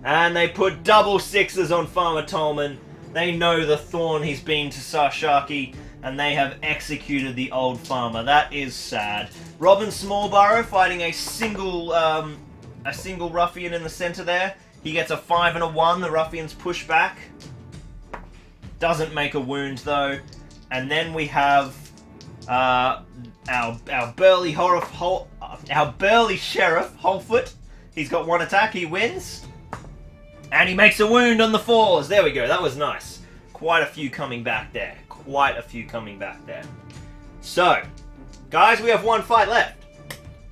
And they put double 6s on Farmer Tolman. They know the thorn he's been to Sharkey, and they have executed the old farmer. That is sad. Robin Smallburrow fighting a single Ruffian in the center there. He gets a 5 and a 1. The Ruffians push back. Doesn't make a wound though. And then we have our burly sheriff, Wholefoot. He's got 1 attack. He wins. And he makes a wound on the 4s. There we go. That was nice. Quite a few coming back there. So, guys, we have 1 fight left.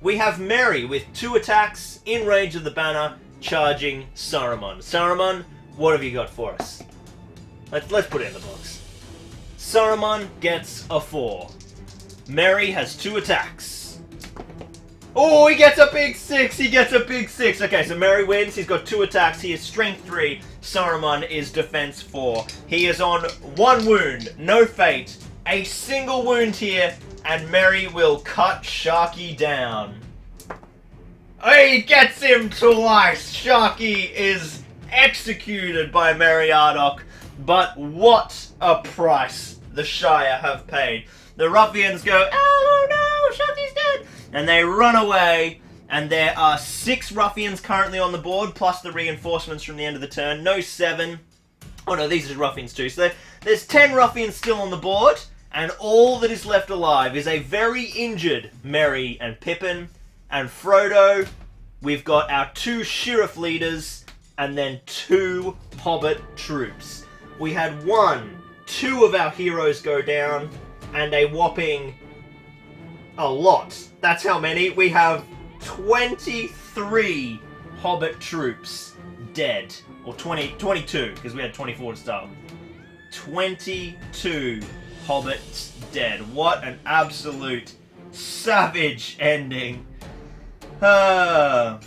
We have Merry with 2 attacks in range of the banner, charging Saruman. Saruman, what have you got for us? Let's put it in the box. Saruman gets a 4. Merry has 2 attacks. Oh, he gets a big 6! Okay, so Merry wins. He's got 2 attacks. He is strength 3. Saruman is defense 4. He is on 1 wound. No fate. A single wound here, and Merry will cut Sharkey down. He gets him twice! Sharkey is executed by Merry Ardoch. But what a price the Shire have paid. The ruffians go, oh no, Sharky's dead! And they run away, and there are 6 ruffians currently on the board, plus the reinforcements from the end of the turn. No 7. Oh no, these are ruffians too. So there's 10 ruffians still on the board, and all that is left alive is a very injured Merry and Pippin, and Frodo. We've got our 2 sheriff leaders, and then 2 Hobbit troops. We had 2 of our heroes go down, and a whopping a lot. That's how many. We have 23 Hobbit troops dead. Or 22, because we had 24 to start with. 22 Hobbits dead. What an absolute savage ending. Ah.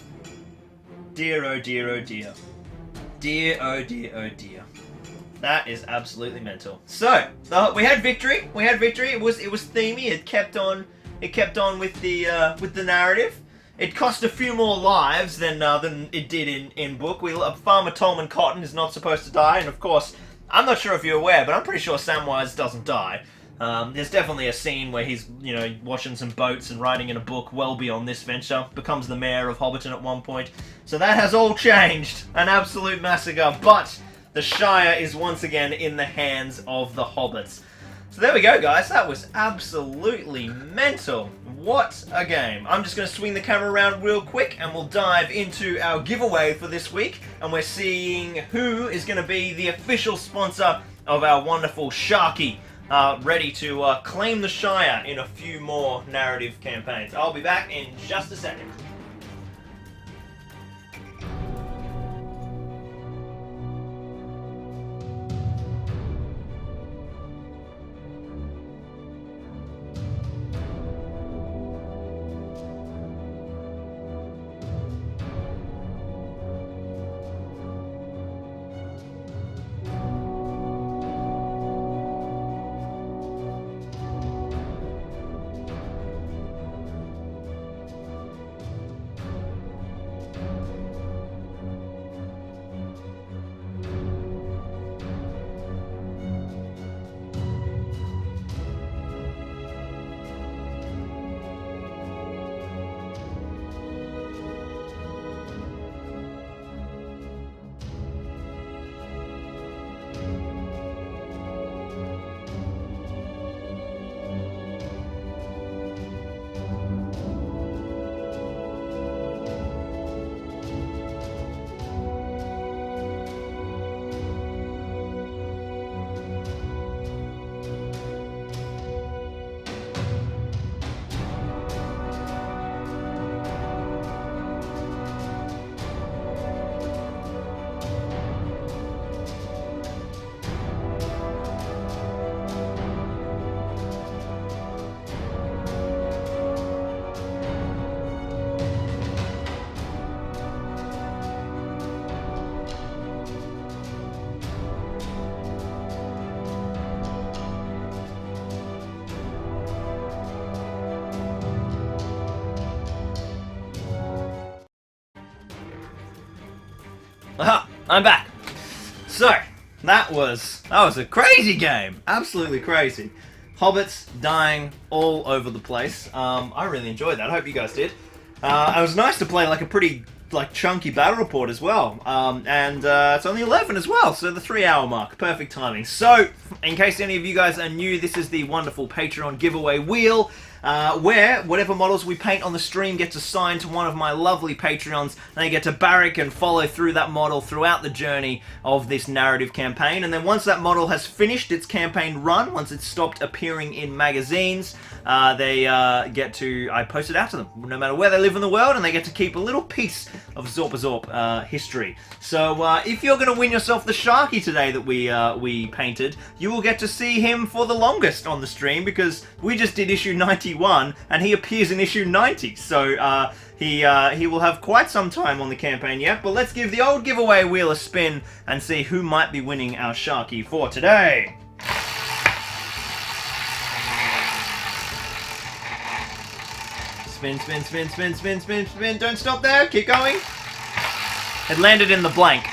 Dear, oh dear, oh dear. Dear, oh dear, oh dear. That is absolutely mental. So, we had victory. We had victory. It was themey. It kept on with the narrative. It cost a few more lives than it did in book. Farmer Tolman Cotton is not supposed to die, and of course, I'm not sure if you're aware, but I'm pretty sure Samwise doesn't die. There's definitely a scene where he's, washing some boats and writing in a book well beyond this venture. Becomes the mayor of Hobbiton at one point. So that has all changed. An absolute massacre, but the Shire is once again in the hands of the Hobbits. So there we go, guys. That was absolutely mental. What a game. I'm just going to swing the camera around real quick and we'll dive into our giveaway for this week. And we're seeing who is going to be the official sponsor of our wonderful Sharky, ready to claim the Shire in a few more narrative campaigns. I'll be back in just a second. Aha, I'm back. So, that was a crazy game. Absolutely crazy. Hobbits dying all over the place. I really enjoyed that. I hope you guys did. It was nice to play like a pretty chunky battle report as well. And it's only 11 as well, so the 3-hour mark. Perfect timing. So, in case any of you guys are new, this is the wonderful Patreon giveaway wheel. Where whatever models we paint on the stream gets assigned to one of my lovely Patreons, and they get to barrack and follow through that model throughout the journey of this narrative campaign. And then once that model has finished its campaign run, once it's stopped appearing in magazines, I post it out to them, no matter where they live in the world, and they get to keep a little piece of Zorpazorp history. So if you're going to win yourself the Sharky today that we painted, you will get to see him for the longest on the stream, because we just did issue 91 and he appears in issue 90. So he will have quite some time on the campaign yet. But let's give the old giveaway wheel a spin and see who might be winning our Sharky for today. Spin, spin, spin, spin, spin, spin, spin. Don't stop there. Keep going. It landed in the blank.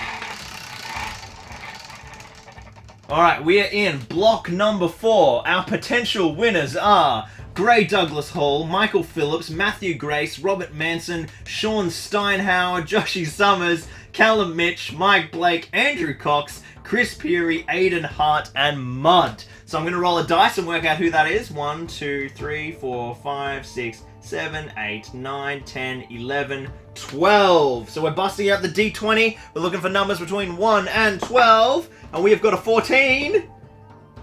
Alright, we are in block number 4. Our potential winners are Gray Douglas Hall, Michael Phillips, Matthew Grace, Robert Manson, Sean Steinhauer, Joshy Summers, Callum Mitch, Mike Blake, Andrew Cox, Chris Peary, Aidan Hart, and Mud. So I'm going to roll a dice and work out who that is. 1, 2, 3, 4, 5, 6, 7, 8, 9, 10, 11, 12. So we're busting out the D20. We're looking for numbers between 1 and 12. And we have got a 14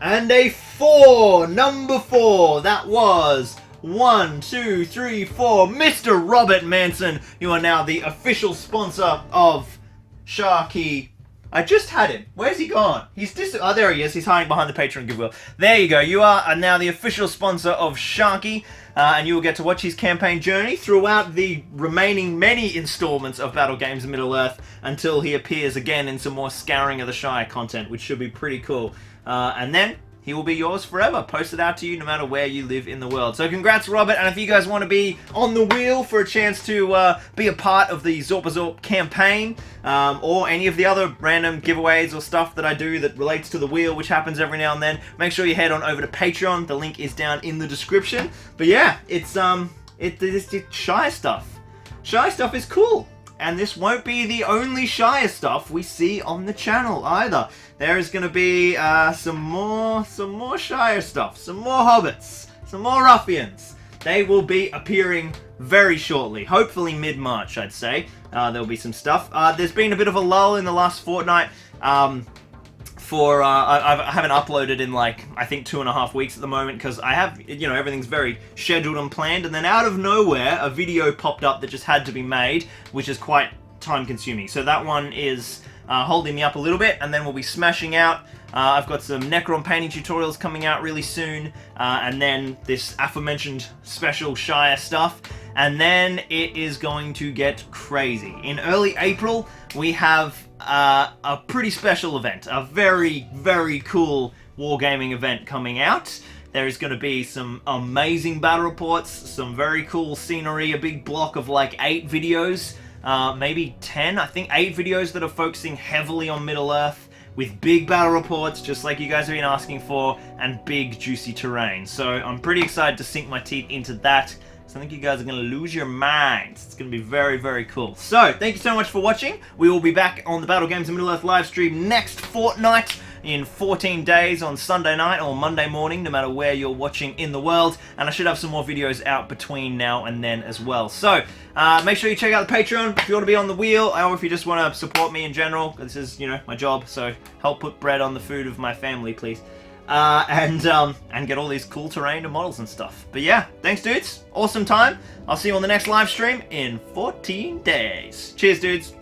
and a 4. Number 4. That was 1, 2, 3, 4. Mr. Robert Manson. You are now the official sponsor of Sharkey. I just had him. Where's he gone? Oh, there he is. He's hiding behind the Patreon giveaway. There you go. You are now the official sponsor of Sharkey, and you will get to watch his campaign journey throughout the remaining many installments of Battle Games in Middle-earth until he appears again in some more Scouring of the Shire content, which should be pretty cool. And then he will be yours forever, posted out to you no matter where you live in the world. So congrats, Robert, and if you guys want to be on the wheel for a chance to be a part of the Zorpazorp campaign, or any of the other random giveaways or stuff that I do that relates to the wheel, which happens every now and then, make sure you head on over to Patreon. The link is down in the description. But yeah, it's Shire stuff. Shire stuff is cool. And this won't be the only Shire stuff we see on the channel either. There is going to be some more Shire stuff, some more Hobbits, some more Ruffians. They will be appearing very shortly, hopefully mid-March, I'd say. There'll be some stuff. There's been a bit of a lull in the last fortnight. I haven't uploaded in like, I think 2.5 weeks at the moment, because I have, you know, everything's very scheduled and planned, and then out of nowhere, a video popped up that just had to be made, which is quite time consuming. So that one is holding me up a little bit, and then we'll be smashing out. I've got some Necron painting tutorials coming out really soon, and then this aforementioned special Shire stuff, and then it is going to get crazy. In early April, we have a pretty special event, a very, very cool wargaming event coming out. There is going to be some amazing battle reports, some very cool scenery, a big block of like 8 videos, maybe 10, I think 8 videos that are focusing heavily on Middle-earth, with big battle reports, just like you guys have been asking for, and big juicy terrain. So I'm pretty excited to sink my teeth into that. So I think you guys are going to lose your minds. It's going to be very, very cool. So, thank you so much for watching. We will be back on the Battle Games in Middle-earth live stream next fortnight in 14 days on Sunday night or Monday morning, no matter where you're watching in the world. And I should have some more videos out between now and then as well. So, make sure you check out the Patreon if you want to be on the wheel, or if you just want to support me in general. This is, you know, my job, so help put bread on the food of my family, please. And get all these cool terrain and models and stuff. But yeah, thanks dudes, awesome time. I'll see you on the next live stream in 14 days. Cheers dudes.